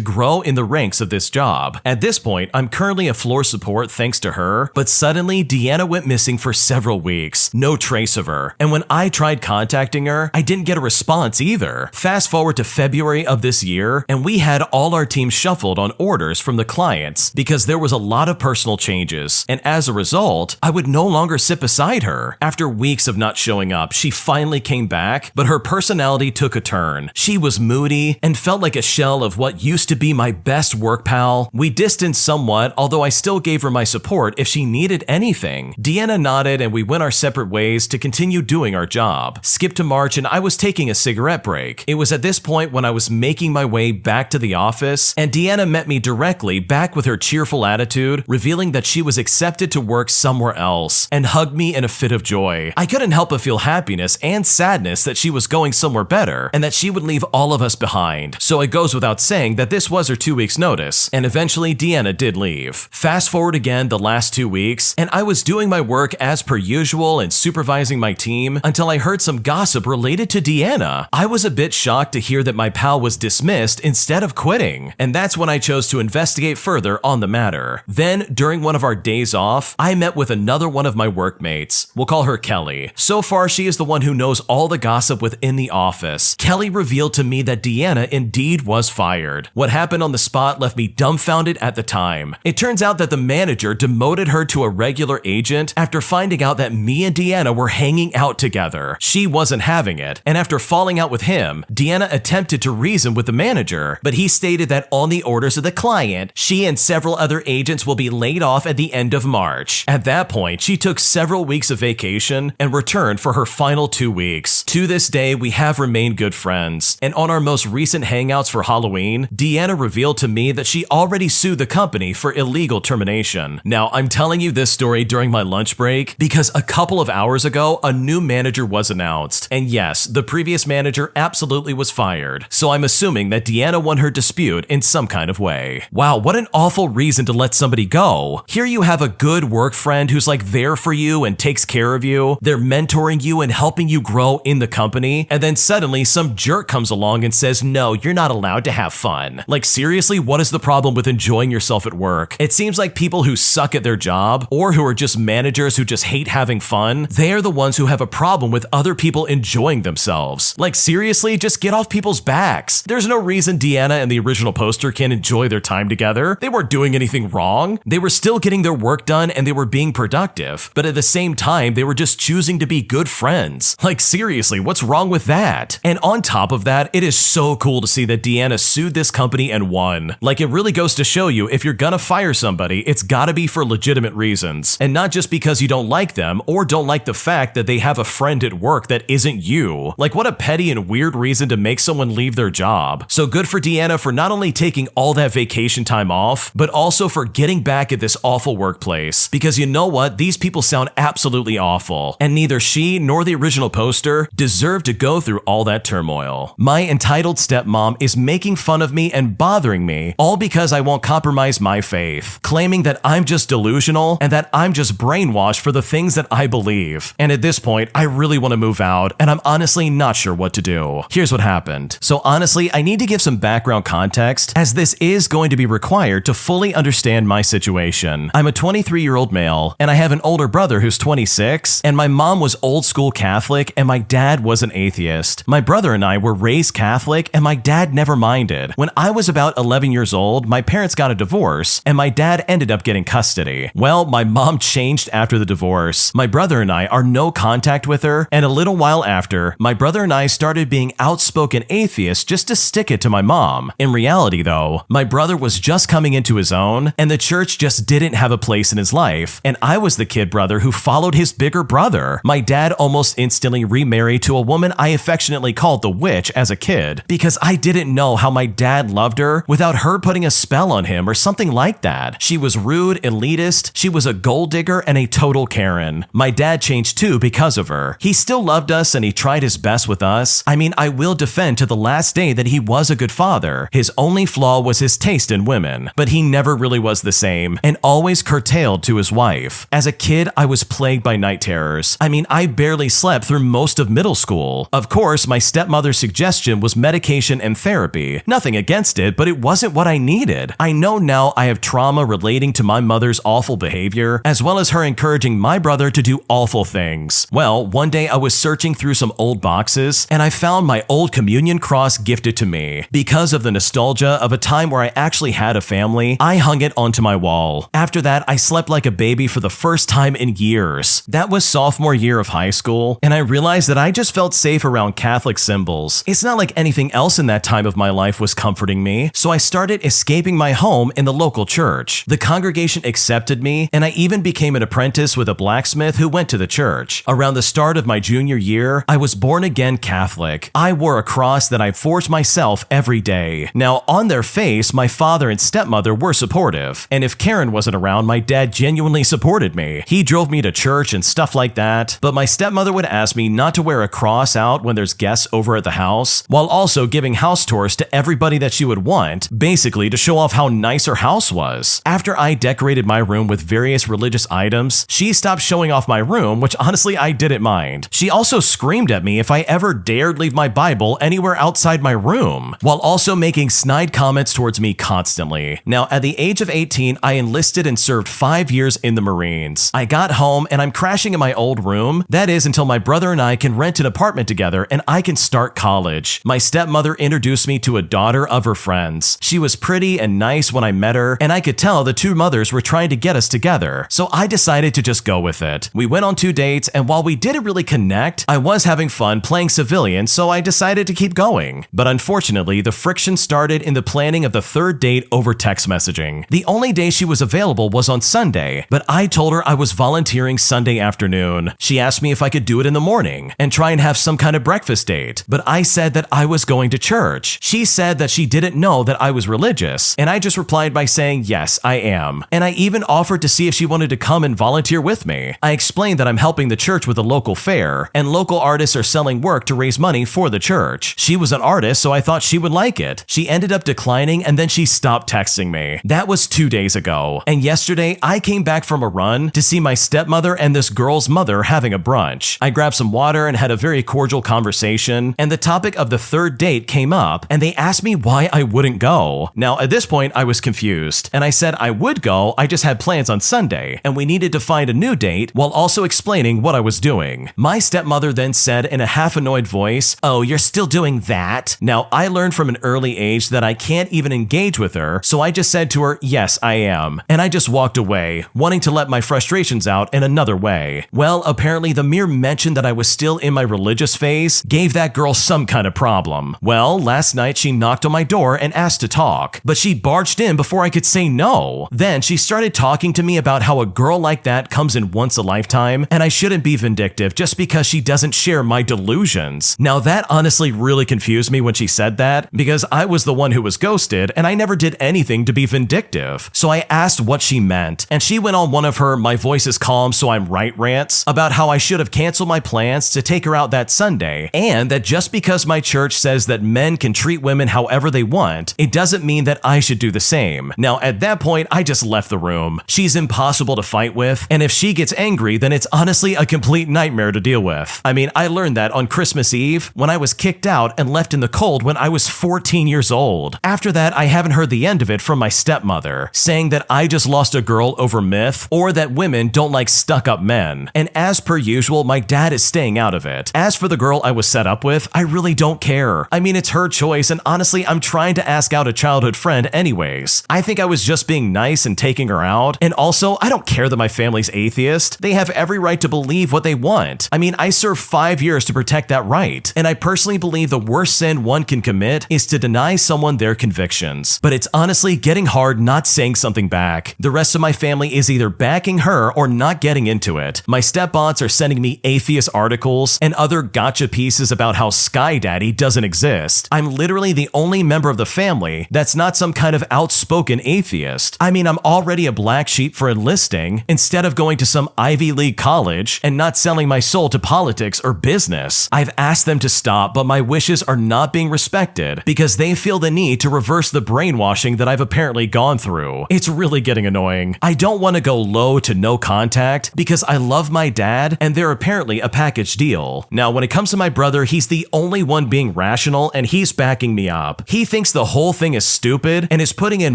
grow in the ranks of this job. At this point, I'm currently a floor support thanks to her, but suddenly Deanna went missing for several weeks, no trace of her, and when I tried contacting her, I didn't get a response either. Fast forward to February of this year, and we had all our team shuffled on orders from the clients because there was a lot of personal changes, and as a result, I would no longer sit beside her. After weeks of not showing up, she finally came back, but her personality took a turn. She was moody and felt like a shell of what used to be my best work pal. We distanced somewhat, although I still gave her my support if she needed anything. Deanna nodded and we went our separate ways to continue doing our job. Skip to March and I was taking a cigarette break. It was at this point when I was making my way back to the office, and Deanna met me directly back with her cheerful attitude, revealing that she was accepted to work somewhere else, and hugged me in a fit of joy. I couldn't help but feel happiness and sadness that she was going somewhere better, and that she would leave all of us behind. So it goes without saying that this was her 2 weeks notice, and eventually Deanna did leave. Fast forward again the last 2 weeks, and I was doing my work as per usual and supervising my team until I heard some gossip related to Deanna. I was a bit shocked to hear that my pal was dismissed instead of quitting, and that's when I chose to investigate further on the matter. Then, during one of our days off, I met with another one of my workmates. We'll call her Kelly. So far, she is the one who knows all the gossip within the office. Kelly revealed to me that Deanna indeed was fired. What happened on the spot left me dumbfounded at the time. It turns out that the manager demoted her to a regular agent after finding out that me and Deanna were hanging out together. She wasn't having it, and after falling out with him, Deanna attempted to reason with the manager, but he stated that on the orders of the client, she and several other agents will be laid off at the end of March. At that point, she took several weeks of vacation and returned for her final 2 weeks. To this day, we have remained good friends, and on our most recent hangouts for Halloween, Deanna revealed to me that she already sued the company for illegal termination. Now, I'm telling you this story during my lunch break because a couple of hours ago, a new manager was announced, and yes, the previous manager absolutely was fired, so I'm assuming that Deanna won her dispute in some kind of way. Wow, what an awful reason to let somebody go. Here you have a good work friend who's like there for you and takes care of you. They're mentoring you and helping you grow in the company, and then suddenly some jerk comes along and says, no, you're not allowed to have fun. Like seriously, what is the problem with enjoying yourself at work? It seems like people who suck at their job, or who are just managers who just hate having fun, they are the ones who have a problem with other people enjoying themselves. Like seriously, just get off people's backs. There's no reason Deanna and the original poster can't enjoy their time together. They weren't doing anything wrong. They were still getting their work done and they were being productive, but at the same time, they were just choosing to be good friends. Like seriously, what's wrong with that? And on top of that, it is so cool to see that Deanna sued this company and won. Like it really goes to show you, if you're gonna fire somebody, it's gotta be for legitimate reasons, and not just because you don't like them or don't like the fact that they have a friend at work that isn't you. Like what a petty and weird reason to make someone leave their job. So good for Deanna for not only taking all that vacation time off, but also for getting back at this awful workplace. Because you know what? These people sound absolutely awful, and neither she nor the original poster deserve to go through all that turmoil. My entitled stepmom is making fun of me and bothering bothering me, all because I won't compromise my faith, claiming that I'm just delusional and that I'm just brainwashed for the things that I believe. And at this point, I really want to move out, and I'm honestly not sure what to do. Here's what happened. So honestly, I need to give some background context, as this is going to be required to fully understand my situation. I'm a 23-year-old male, and I have an older brother who's 26, and my mom was old school Catholic, and my dad was an atheist. My brother and I were raised Catholic, and my dad never minded. When I was about 11 years old, my parents got a divorce, and my dad ended up getting custody. Well, my mom changed after the divorce. My brother and I are no contact with her, and a little while after, my brother and I started being outspoken atheists just to stick it to my mom. In reality, though, my brother was just coming into his own, and the church just didn't have a place in his life, and I was the kid brother who followed his bigger brother. My dad almost instantly remarried to a woman I affectionately called the witch as a kid, because I didn't know how my dad loved her without her putting a spell on him or something like that. She was rude, elitist, she was a gold digger, and a total Karen. My dad changed too because of her. He still loved us and he tried his best with us. I mean, I will defend to the last day that he was a good father. His only flaw was his taste in women, but he never really was the same and always curtailed to his wife. As a kid, I was plagued by night terrors. I mean, I barely slept through most of middle school. Of course, my stepmother's suggestion was medication and therapy. Nothing against it, but it wasn't what I needed. I know now I have trauma relating to my mother's awful behavior, as well as her encouraging my brother to do awful things. Well, one day I was searching through some old boxes, and I found my old communion cross gifted to me. Because of the nostalgia of a time where I actually had a family, I hung it onto my wall. After that, I slept like a baby for the first time in years. That was sophomore year of high school, and I realized that I just felt safe around Catholic symbols. It's not like anything else in that time of my life was comforting me, so I started escaping my home in the local church. The congregation accepted me, and I even became an apprentice with a blacksmith who went to the church. Around the start of my junior year, I was born again Catholic. I wore a cross that I forged myself every day. Now, on their face, my father and stepmother were supportive, and if Karen wasn't around, my dad genuinely supported me. He drove me to church and stuff like that, but my stepmother would ask me not to wear a cross out when there's guests over at the house, while also giving house tours to everybody that she would want, basically to show off how nice her house was. After I decorated my room with various religious items, she stopped showing off my room, which honestly I didn't mind. She also screamed at me if I ever dared leave my Bible anywhere outside my room, while also making snide comments towards me constantly. Now, at the age of 18, I enlisted and served 5 years in the Marines. I got home and I'm crashing in my old room. That is until my brother and I can rent an apartment together and I can start college. My stepmother introduced me to a daughter of her friends. She was pretty and nice when I met her, and I could tell the two mothers were trying to get us together, so I decided to just go with it. We went on 2 dates, and while we didn't really connect, I was having fun playing civilian, so I decided to keep going. But unfortunately, the friction started in the planning of the 3rd date over text messaging. The only day she was available was on Sunday, but I told her I was volunteering Sunday afternoon. She asked me if I could do it in the morning and try and have some kind of breakfast date, but I said that I was going to church. She said that she didn't know that I was religious, and I just replied by saying, yes, I am. And I even offered to see if she wanted to come and volunteer with me. I explained that I'm helping the church with a local fair, and local artists are selling work to raise money for the church. She was an artist, so I thought she would like it. She ended up declining, and then she stopped texting me. That was 2 days ago. And yesterday, I came back from a run to see my stepmother and this girl's mother having a brunch. I grabbed some water and had a very cordial conversation, and the topic of the 3rd date came up, and they asked me why I wouldn't go. Now, at this point, I was confused, and I said I would go, I just had plans on Sunday, and we needed to find a new date while also explaining what I was doing. My stepmother then said in a half-annoyed voice, "Oh, you're still doing that?" Now, I learned from an early age that I can't even engage with her, so I just said to her, "Yes, I am," and I just walked away, wanting to let my frustrations out in another way. Well, apparently the mere mention that I was still in my religious phase gave that girl some kind of problem. Well, last night she knocked on my door and asked to talk, but she barged in before I could say no. Then she started talking to me about how a girl like that comes in once a lifetime, and I shouldn't be vindictive just because she doesn't share my delusions. Now that honestly really confused me when she said that, because I was the one who was ghosted, and I never did anything to be vindictive. So I asked what she meant, and she went on one of her "my voice is calm so I'm right" rants about how I should have canceled my plans to take her out that Sunday, and that just because my church says that men can treat women however they want, it it doesn't mean that I should do the same. Now, at that point, I just left the room. She's impossible to fight with, and if she gets angry, then it's honestly a complete nightmare to deal with. I mean, I learned that on Christmas Eve when I was kicked out and left in the cold when I was 14 years old. After that, I haven't heard the end of it from my stepmother, saying that I just lost a girl over myth or that women don't like stuck-up men. And as per usual, my dad is staying out of it. As for the girl I was set up with, I really don't care. I mean, it's her choice, and honestly, I'm trying to ask out a childhood friend anyways. I think I was just being nice and taking her out, and also, I don't care that my family's atheist. They have every right to believe what they want. I mean, I served 5 years to protect that right, and I personally believe the worst sin one can commit is to deny someone their convictions. But it's honestly getting hard not saying something back. The rest of my family is either backing her or not getting into it. My step-aunts are sending me atheist articles and other gotcha pieces about how Sky Daddy doesn't exist. I'm literally the only member of the family that's not some kind of outspoken atheist. I mean, I'm already a black sheep for enlisting instead of going to some Ivy League college and not selling my soul to politics or business. I've asked them to stop, but my wishes are not being respected because they feel the need to reverse the brainwashing that I've apparently gone through. It's really getting annoying. I don't want to go low to no contact because I love my dad and they're apparently a package deal. Now, when it comes to my brother, he's the only one being rational and he's backing me up. He thinks the whole thing is stupid and is putting in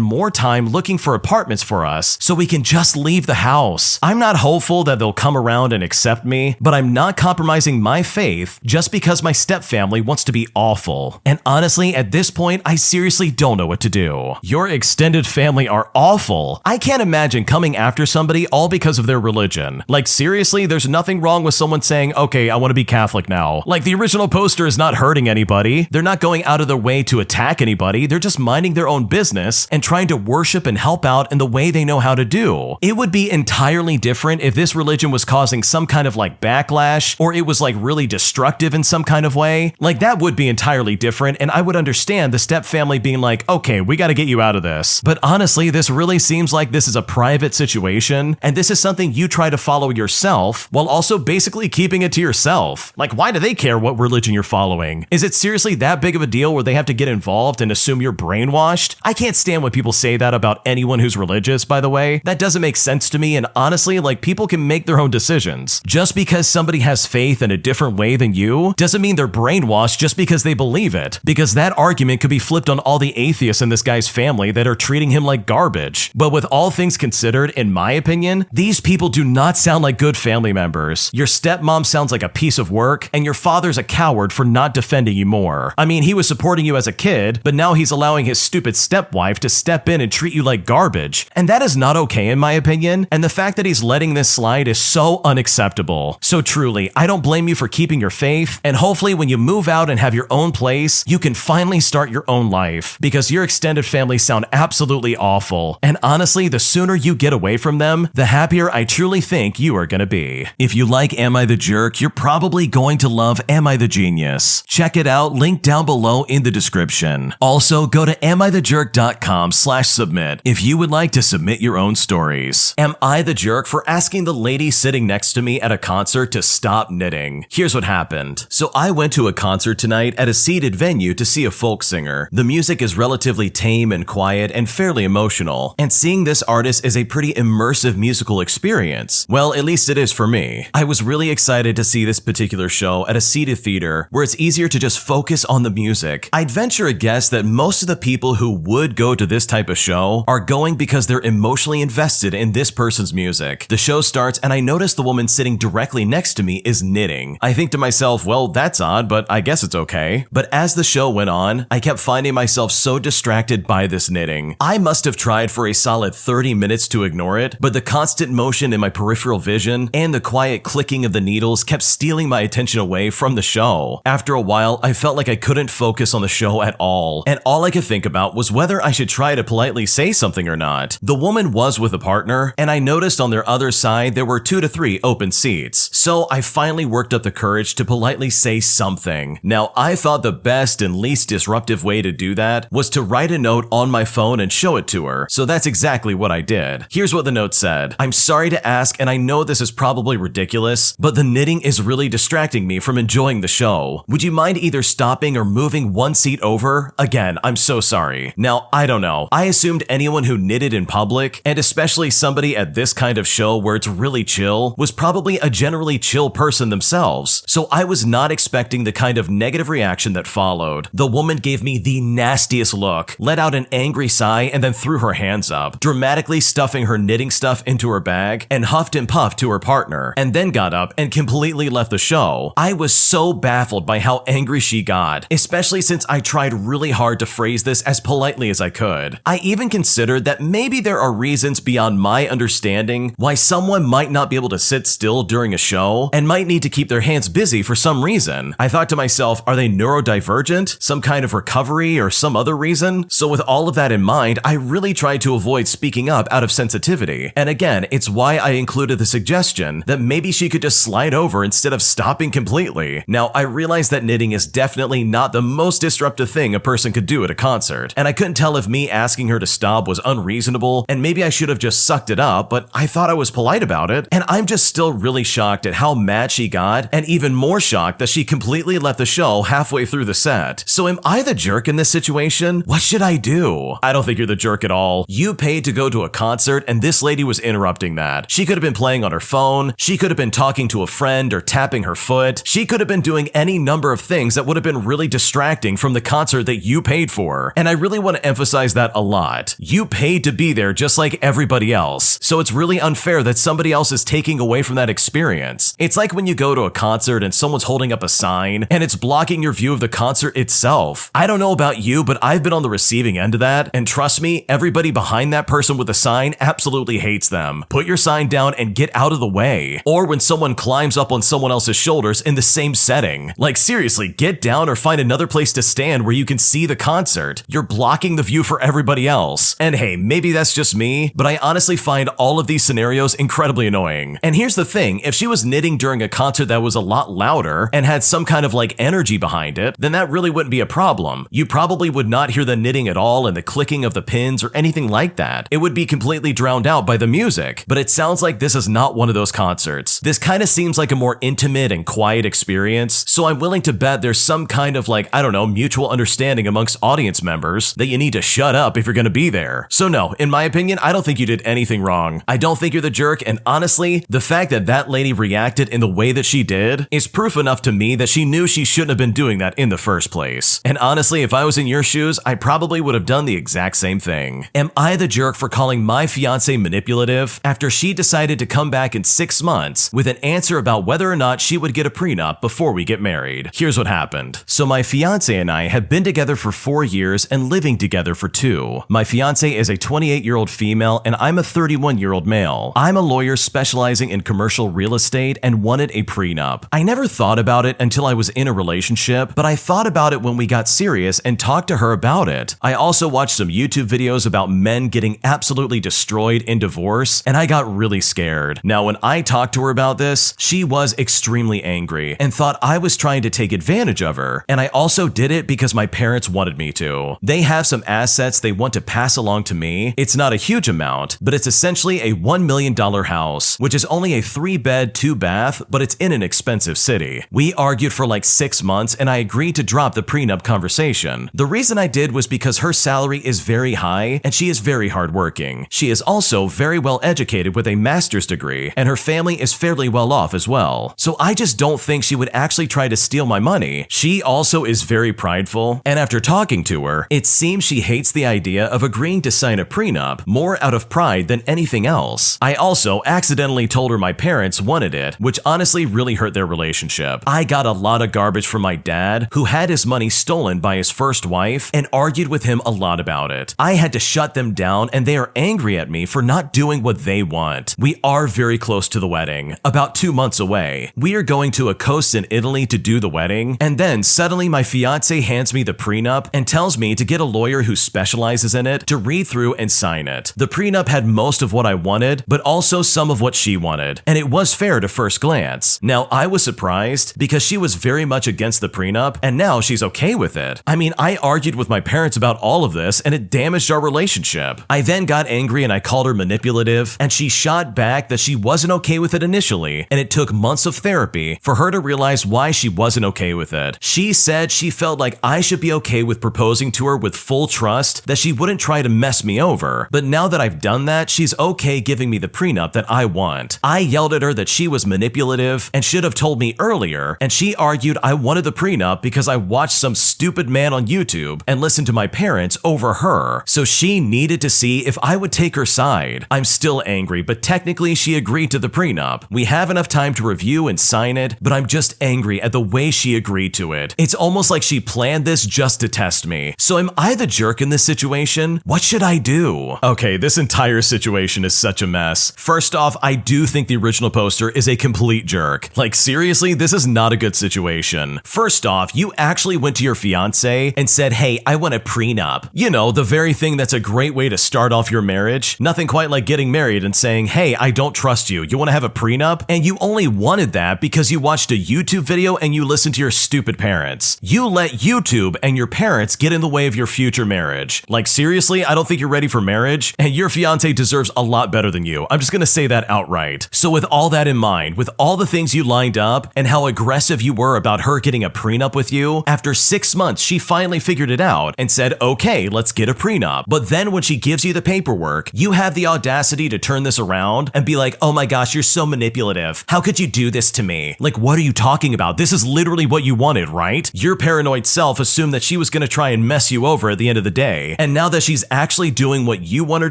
more time looking for apartments for us so we can just leave the house. I'm not hopeful that they'll come around and accept me, but I'm not compromising my faith just because my stepfamily wants to be awful. And honestly, at this point, I seriously don't know what to do. Your extended family are awful. I can't imagine coming after somebody all because of their religion. Like seriously, there's nothing wrong with someone saying, okay, I want to be Catholic now. Like the original poster is not hurting anybody. They're not going out of their way to attack anybody. They're just minding their own business and trying to worship and help out in the way they know how to do. It would be entirely different if this religion was causing some kind of like backlash or it was like really destructive in some kind of way. Like that would be entirely different and I would understand the step family being like, okay, we got to get you out of this. But honestly, this really seems like this is a private situation and this is something you try to follow yourself while also basically keeping it to yourself. Like why do they care what religion you're following? Is it seriously that big of a deal where they have to get involved and assume you're brainwashed? I can't stand when people say that about anyone who's religious, by the way. That doesn't make sense to me and honestly, like people can make their own decisions. Just because somebody has faith in a different way than you doesn't mean they're brainwashed just because they believe it. Because that argument could be flipped on all the atheists in this guy's family that are treating him like garbage. But with all things considered, in my opinion, these people do not sound like good family members. Your stepmom sounds like a piece of work, and your father's a coward for not defending you more. I mean, he was supporting you as a kid, but now he's allowing his stupid stepwife to step in and treat you like garbage. And that is not okay in my opinion, and the fact that he's letting this slide is so unacceptable. So truly, I don't blame you for keeping your faith, and hopefully when you move out and have your own place, you can finally start your own life, because your extended family sound absolutely awful. And honestly, the sooner you get away from them, the happier I truly think you are gonna be. If you like Am I the Jerk, you're probably going to love Am I the Genius. Check it out, link down below in the description. Also, go to AmITheJerk.com/submit if you would like to submit your own stories. Am I the jerk for asking the lady sitting next to me at a concert to stop knitting? Here's what happened. So I went to a concert tonight at a seated venue to see a folk singer. The music is relatively tame and quiet and fairly emotional, and seeing this artist is a pretty immersive musical experience. Well, at least it is for me. I was really excited to see this particular show at a seated theater where it's easier to just focus on the music. I'd venture a guess that most of the people who would go to this type of show are going because they're emotionally invested in this person's music. The show starts and I notice the woman sitting directly next to me is knitting. I think to myself, well, that's odd, but I guess it's okay. But as the show went on, I kept finding myself so distracted by this knitting. I must have tried for a solid 30 minutes to ignore it, but the constant motion in my peripheral vision and the quiet clicking of the needles kept stealing my attention away from the show. After a while, I felt like I couldn't focus on the show at all, and all I could think about was whether I should try to politely say something or not. The woman was with a partner, and I noticed on their other side there were 2 to 3 open seats, so I finally worked up the courage to politely say something. Now, I thought the best and least disruptive way to do that was to write a note on my phone and show it to her, so that's exactly what I did. Here's what the note said. I'm sorry to ask, and I know this is probably ridiculous, but the knitting is really distracting me from enjoying the show. Would you mind either stopping or moving 1 seat over? Again, I'm I'm so sorry. Now, I don't know. I assumed anyone who knitted in public, and especially somebody at this kind of show where it's really chill, was probably a generally chill person themselves. So I was not expecting the kind of negative reaction that followed. The woman gave me the nastiest look, let out an angry sigh, and then threw her hands up, dramatically stuffing her knitting stuff into her bag, and huffed and puffed to her partner, and then got up and completely left the show. I was so baffled by how angry she got, especially since I tried really hard to phrase this as politely as I could. I even considered that maybe there are reasons beyond my understanding why someone might not be able to sit still during a show and might need to keep their hands busy for some reason. I thought to myself, are they neurodivergent? Some kind of recovery or some other reason? So with all of that in mind, I really tried to avoid speaking up out of sensitivity. And again, it's why I included the suggestion that maybe she could just slide over instead of stopping completely. Now, I realize that knitting is definitely not the most disruptive thing a person could do at a concert, and I couldn't tell if me asking her to stop was unreasonable, and maybe I should have just sucked it up, but I thought I was polite about it, and I'm just still really shocked at how mad she got, and even more shocked that she completely left the show halfway through the set. So am I the jerk in this situation? What should I do? I don't think you're the jerk at all. You paid to go to a concert, and this lady was interrupting that. She could have been playing on her phone, she could have been talking to a friend or tapping her foot, she could have been doing any number of things that would have been really distracting from the concert that you paid for. And I really want to emphasize that a lot. You paid to be there just like everybody else, so it's really unfair that somebody else is taking away from that experience. It's like when you go to a concert and someone's holding up a sign and it's blocking your view of the concert itself. I don't know about you, but I've been on the receiving end of that, and trust me, everybody behind that person with the sign absolutely hates them. Put your sign down and get out of the way. Or when someone climbs up on someone else's shoulders in the same setting. Like seriously, get down or find another place to stand where you can see the concert. You're blocking the view for everybody else. And hey, maybe that's just me, but I honestly find all of these scenarios incredibly annoying. And here's the thing, if she was knitting during a concert that was a lot louder and had some kind of like energy behind it, then that really wouldn't be a problem. You probably would not hear the knitting at all and the clicking of the pins or anything like that. It would be completely drowned out by the music. But it sounds like this is not one of those concerts. This kind of seems like a more intimate and quiet experience, so I'm willing to bet there's some kind of like, I don't know, mutual understanding amongst audience members that you need to shut up if you're gonna be there. So no, in my opinion, I don't think you did anything wrong. I don't think you're the jerk, and honestly, the fact that that lady reacted in the way that she did is proof enough to me that she knew she shouldn't have been doing that in the first place. And honestly, if I was in your shoes, I probably would have done the exact same thing. Am I the jerk for calling my fiance manipulative after she decided to come back in 6 months with an answer about whether or not she would get a prenup before we get married? Here's what happened. So my fiance and I have been together for 4 years and living together for 2. My fiance is a 28-year-old female and I'm a 31-year-old male. I'm a lawyer specializing in commercial real estate and wanted a prenup. I never thought about it until I was in a relationship, but I thought about it when we got serious and talked to her about it. I also watched some YouTube videos about men getting absolutely destroyed in divorce, and I got really scared. Now, when I talked to her about this, she was extremely angry and thought I was trying to take advantage of her, and I also did it because my parents wanted me to. They have some assets they want to pass along to me. It's not a huge amount, but it's essentially a $1 million house, which is only a 3-bed, 2-bath, but it's in an expensive city. We argued for like 6 months and I agreed to drop the prenup conversation. The reason I did was because her salary is very high and she is very hardworking. She is also very well educated with a master's degree and her family is fairly well off as well. So I just don't think she would actually try to steal my money. She also is very prideful, and after talking to her, it seems she hates the idea of agreeing to sign a prenup more out of pride than anything else. I also accidentally told her my parents wanted it, which honestly really hurt their relationship. I got a lot of garbage from my dad, who had his money stolen by his first wife, and argued with him a lot about it. I had to shut them down, and they are angry at me for not doing what they want. We are very close to the wedding, about 2 months away. We are going to a coast in Italy to do the wedding, and then suddenly my fiance hands me the prenup and tells me to get a lawyer who specializes in it to read through and sign it. The prenup had most of what I wanted, but also some of what she wanted, and it was fair to first glance. Now, I was surprised because she was very much against the prenup, and now she's okay with it. I mean, I argued with my parents about all of this, and it damaged our relationship. I then got angry and I called her manipulative, and she shot back that she wasn't okay with it initially, and it took months of therapy for her to realize why she wasn't okay with it. She said she felt like I should be okay with proposing proposing to her with full trust that she wouldn't try to mess me over, but now that I've done that, she's okay giving me the prenup that I want. I yelled at her that she was manipulative and should have told me earlier, and she argued I wanted the prenup because I watched some stupid man on YouTube and listened to my parents over her, so she needed to see if I would take her side. I'm still angry, but technically she agreed to the prenup. We have enough time to review and sign it, but I'm just angry at the way she agreed to it. It's almost like she planned this just to test me. So am I the jerk in this situation? What should I do? Okay, this entire situation is such a mess. First off, I do think the original poster is a complete jerk. Like seriously, this is not a good situation. First off, you actually went to your fiance and said, hey, I want a prenup. You know, the very thing that's a great way to start off your marriage. Nothing quite like getting married and saying, hey, I don't trust you. You want to have a prenup? And you only wanted that because you watched a YouTube video and you listened to your stupid parents. You let YouTube and your parents get in the way of your future marriage. Like seriously, I don't think you're ready for marriage, and your fiance deserves a lot better than you. I'm just gonna say that outright. So with all that in mind, with all the things you lined up and how aggressive you were about her getting a prenup with you, after 6 months, she finally figured it out and said, okay, let's get a prenup. But then when she gives you the paperwork, you have the audacity to turn this around and be like, oh my gosh, you're so manipulative. How could you do this to me? Like, what are you talking about? This is literally what you wanted, right? Your paranoid self assumed that she was gonna try and mess you over at the end of the day. And now that she's actually doing what you want her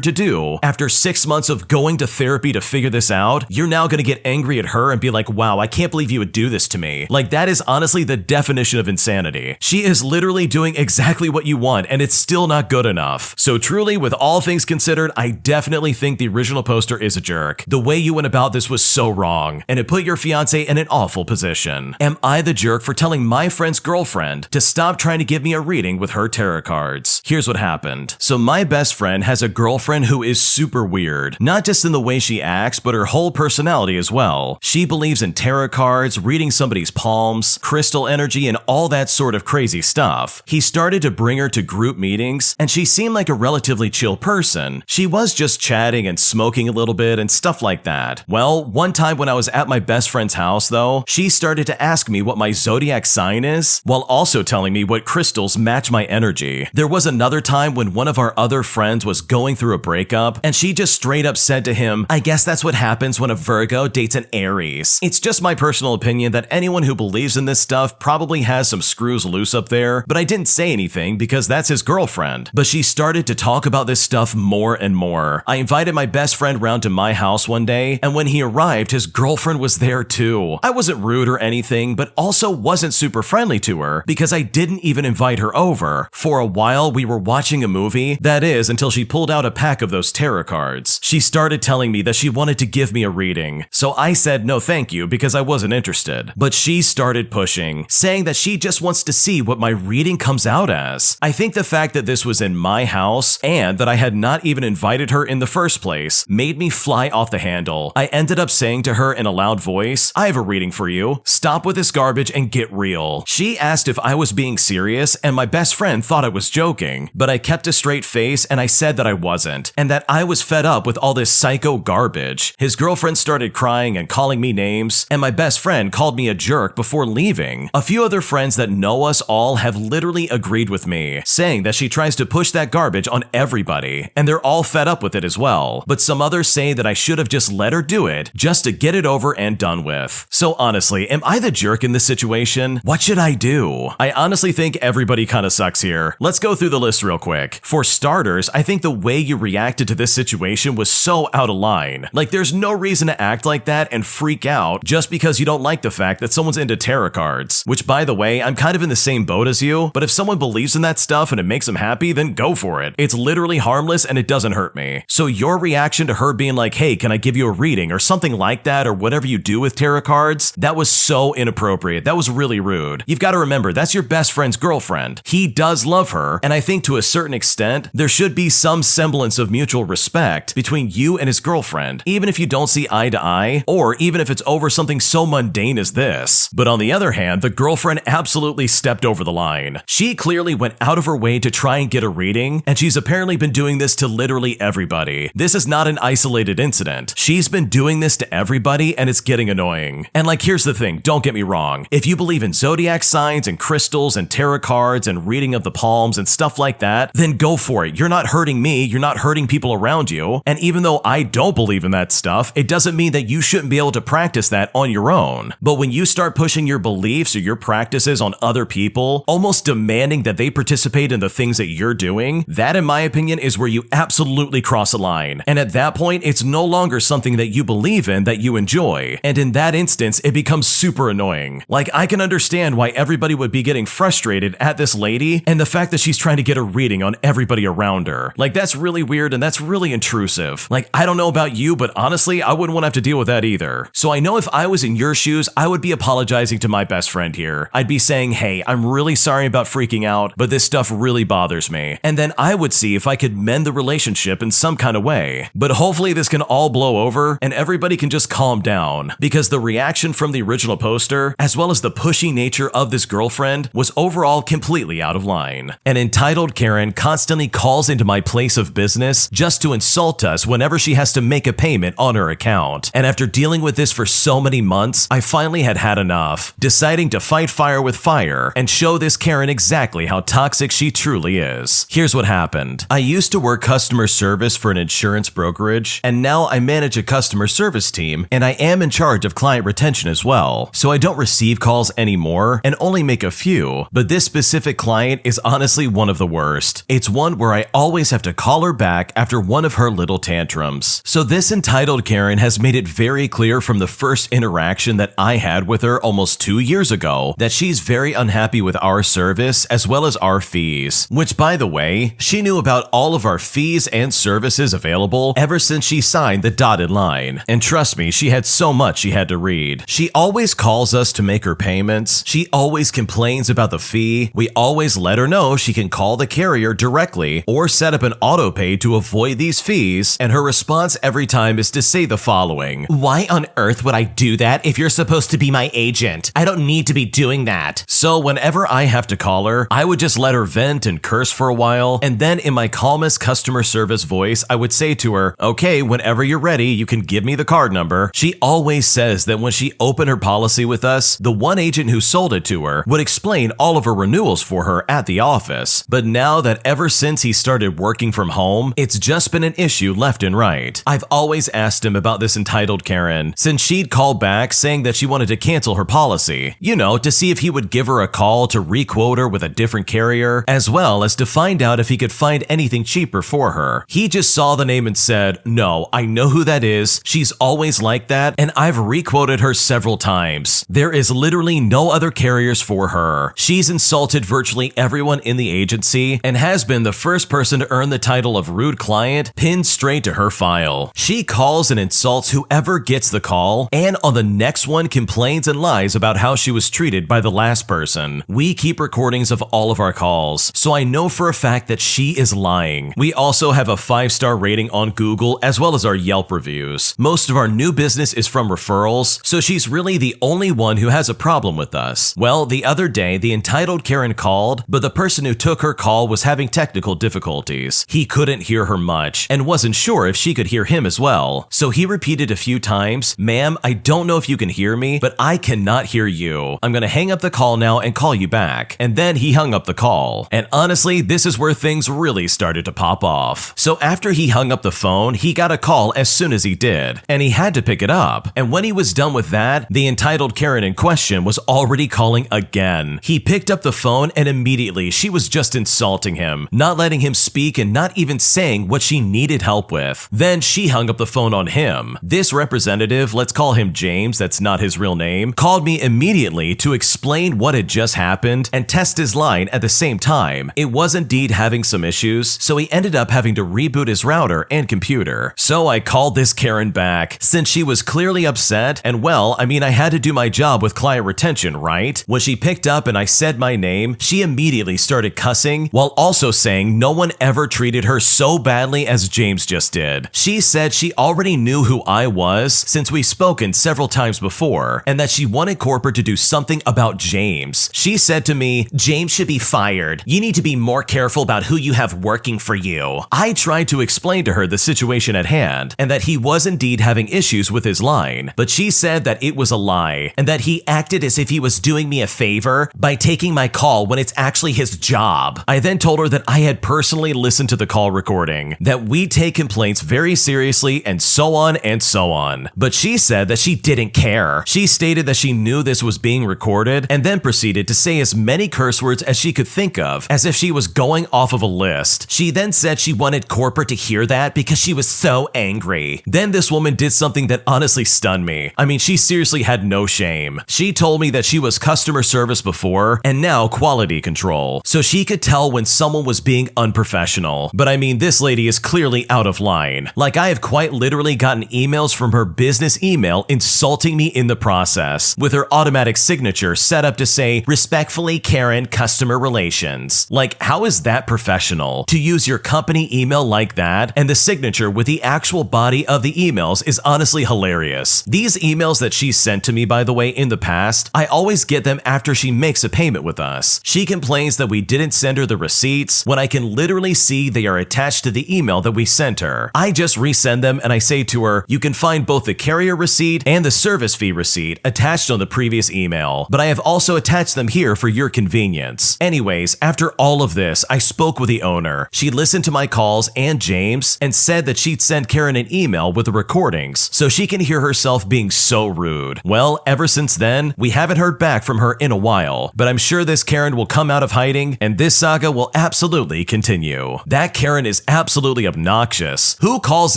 to do, after 6 months of going to therapy to figure this out, you're now gonna get angry at her and be like, wow, I can't believe you would do this to me. Like, that is honestly the definition of insanity. She is literally doing exactly what you want, and it's still not good enough. So truly, with all things considered, I definitely think the original poster is a jerk. The way you went about this was so wrong, and it put your fiance in an awful position. Am I the jerk for telling my friend's girlfriend to stop trying to give me a reading with her tarot cards? Here's what happened. So my best friend has a girlfriend who is super weird, not just in the way she acts, but her whole personality as well. She believes in tarot cards, reading somebody's palms, crystal energy, and all that sort of crazy stuff. He started to bring her to group meetings, and she seemed like a relatively chill person. She was just chatting and smoking a little bit and stuff like that. Well, one time when I was at my best friend's house though, she started to ask me what my zodiac sign is, while also telling me what crystals match my energy. There was another time when one of our other friends was going through a breakup, and she just straight up said to him, I guess that's what happens when a Virgo dates an Aries. It's just my personal opinion that anyone who believes in this stuff probably has some screws loose up there, but I didn't say anything because that's his girlfriend. But she started to talk about this stuff more and more. I invited my best friend round to my house one day, and when he arrived, his girlfriend was there too. I wasn't rude or anything, but also wasn't super friendly to her because I didn't even invite her over. For a while, we were watching a movie, that is, until she pulled out a pack of those tarot cards. She started telling me that she wanted to give me a reading, so I said no thank you because I wasn't interested. But she started pushing, saying that she just wants to see what my reading comes out as. I think the fact that this was in my house and that I had not even invited her in the first place made me fly off the handle. I ended up saying to her in a loud voice, I have a reading for you. Stop with this garbage and get real. She asked if I was being serious, and my best friend thought I was joking, but I kept a straight face and I said that I wasn't, and that I was fed up with all this psycho garbage. His girlfriend started crying and calling me names, and my best friend called me a jerk before leaving. A few other friends that know us all have literally agreed with me, saying that she tries to push that garbage on everybody, and they're all fed up with it as well. But some others say that I should have just let her do it, just to get it over and done with. So honestly, am I the jerk in this situation? What should I do? I honestly think everybody kinda sucks here. Let's go through the list real quick. For starters, I think the way you reacted to this situation was so out of line. Like, there's no reason to act like that and freak out just because you don't like the fact that someone's into tarot cards. Which, by the way, I'm kind of in the same boat as you, but if someone believes in that stuff and it makes them happy, then go for it. It's literally harmless and it doesn't hurt me. So your reaction to her being like, hey, can I give you a reading or something like that, or whatever you do with tarot cards, that was so inappropriate. That was really rude. You've got to remember, that's your best friend's girlfriend. He does love her, and I think to a certain extent, there should be some semblance of mutual respect between you and his girlfriend, even if you don't see eye to eye, or even if it's over something so mundane as this. But on the other hand, the girlfriend absolutely stepped over the line. She clearly went out of her way to try and get a reading, and she's apparently been doing this to literally everybody. This is not an isolated incident. She's been doing this to everybody, and it's getting annoying. And like, here's the thing, don't get me wrong. If you believe in zodiac signs and crystals and tarot cards and reading reading of the palms and stuff like that, then go for it. You're not hurting me, you're not hurting people around you. And even though I don't believe in that stuff, it doesn't mean that you shouldn't be able to practice that on your own. But when you start pushing your beliefs or your practices on other people, almost demanding that they participate in the things that you're doing, that in my opinion is where you absolutely cross a line. And at that point, it's no longer something that you believe in, that you enjoy. And in that instance, it becomes super annoying. Like, I can understand why everybody would be getting frustrated at this lady and the fact that she's trying to get a reading on everybody around her. Like, that's really weird and that's really intrusive. Like, I don't know about you, but honestly, I wouldn't want to have to deal with that either. So I know if I was in your shoes, I would be apologizing to my best friend here. I'd be saying, hey, I'm really sorry about freaking out, but this stuff really bothers me. And then I would see if I could mend the relationship in some kind of way. But hopefully this can all blow over and everybody can just calm down, because the reaction from the original poster, as well as the pushy nature of this girlfriend, was overall completely out of line. An entitled Karen constantly calls into my place of business just to insult us whenever she has to make a payment on her account. And after dealing with this for so many months, I finally had enough, deciding to fight fire with fire and show this Karen exactly how toxic she truly is. Here's what happened. I used to work customer service for an insurance brokerage, and now I manage a customer service team, and I am in charge of client retention as well. So I don't receive calls anymore and only make a few, but this specific client is honestly one of the worst. It's one where I always have to call her back after one of her little tantrums. So this entitled Karen has made it very clear from the first interaction that I had with her almost 2 years ago that she's very unhappy with our service as well as our fees. Which, by the way, she knew about all of our fees and services available ever since she signed the dotted line. And trust me, she had so much she had to read. She always calls us to make her payments. She always complains about the fee. We always let her know she can call the carrier directly or set up an auto pay to avoid these fees. And her response every time is to say the following: "Why on earth would I do that if you're supposed to be my agent? I don't need to be doing that." So whenever I have to call her, I would just let her vent and curse for a while, and then in my calmest customer service voice, I would say to her, "Okay, whenever you're ready, you can give me the card number." She always says that when she opened her policy with us, the one agent who sold it to her would explain all of her renewals for her at the office. But now that ever since he started working from home, it's just been an issue left and right. I've always asked him about this entitled Karen, since she'd call back saying that she wanted to cancel her policy, you know, to see if he would give her a call to requote her with a different carrier, as well as to find out if he could find anything cheaper for her. He just saw the name and said, "No, I know who that is. She's always like that, and I've requoted her several times. There is literally no other carriers for her. She's insulted virtually everyone in the agency and has been the first person to earn the title of rude client pinned straight to her file. She calls and insults whoever gets the call, and on the next one complains and lies about how she was treated by the last person. We keep recordings of all of our calls, so I know for a fact that she is lying. We also have a 5-star rating on Google as well as our Yelp reviews. Most of our new business is from referrals, so she's really the only one who has a problem with us. Well, the other day, the entitled Karen called, but the person who took her call was having technical difficulties. He couldn't hear her much and wasn't sure if she could hear him as well. So he repeated a few times, "Ma'am, I don't know if you can hear me, but I cannot hear you. I'm gonna hang up the call now and call you back." And then he hung up the call. And honestly, this is where things really started to pop off. So after he hung up the phone, he got a call as soon as he did, and he had to pick it up. And when he was done with that, the entitled Karen in question was already calling again. He picked up the phone and immediately she was just insulting him, not letting him speak and not even saying what she needed help with. Then she hung up the phone on him. This representative, let's call him James, that's not his real name, called me immediately to explain what had just happened and test his line at the same time. It was indeed having some issues, so he ended up having to reboot his router and computer. So I called this Karen back, since she was clearly upset, and well, I mean, I had to do my job with client retention, right? When she picked up and I said my name, she immediately started cussing while also saying no one ever treated her so badly as James just did. She said she already knew who I was since we've spoken several times before, and that she wanted corporate to do something about James. She said to me, "James should be fired. You need to be more careful about who you have working for you." I tried to explain to her the situation at hand and that he was indeed having issues with his line, but she said that it was a lie and that he acted as if he was doing me a favor by taking my call when it's actually actually his job. I then told her that I had personally listened to the call recording, that we take complaints very seriously, and so on and so on. But she said that she didn't care. She stated that she knew this was being recorded and then proceeded to say as many curse words as she could think of, as if she was going off of a list. She then said she wanted corporate to hear that because she was so angry. Then this woman did something that honestly stunned me. I mean, she seriously had no shame. She told me that she was customer service before and now quality control, so she could tell when someone was being unprofessional. But I mean, this lady is clearly out of line. Like, I have quite literally gotten emails from her business email insulting me in the process, with her automatic signature set up to say, "Respectfully, Karen, customer relations." Like, how is that professional? To use your company email like that, and the signature with the actual body of the emails is honestly hilarious. These emails that she sent to me, by the way, in the past, I always get them after she makes a payment with us. She complains that we didn't send her the receipts when I can literally see they are attached to the email that we sent her. I just resend them and I say to her, "You can find both the carrier receipt and the service fee receipt attached on the previous email, but I have also attached them here for your convenience." Anyways, after all of this, I spoke with the owner. She listened to my calls and James and said that she'd send Karen an email with the recordings so she can hear herself being so rude. Well, ever since then, we haven't heard back from her in a while, but I'm sure this Karen will come out of hiding and this saga will absolutely continue. That Karen is absolutely obnoxious. Who calls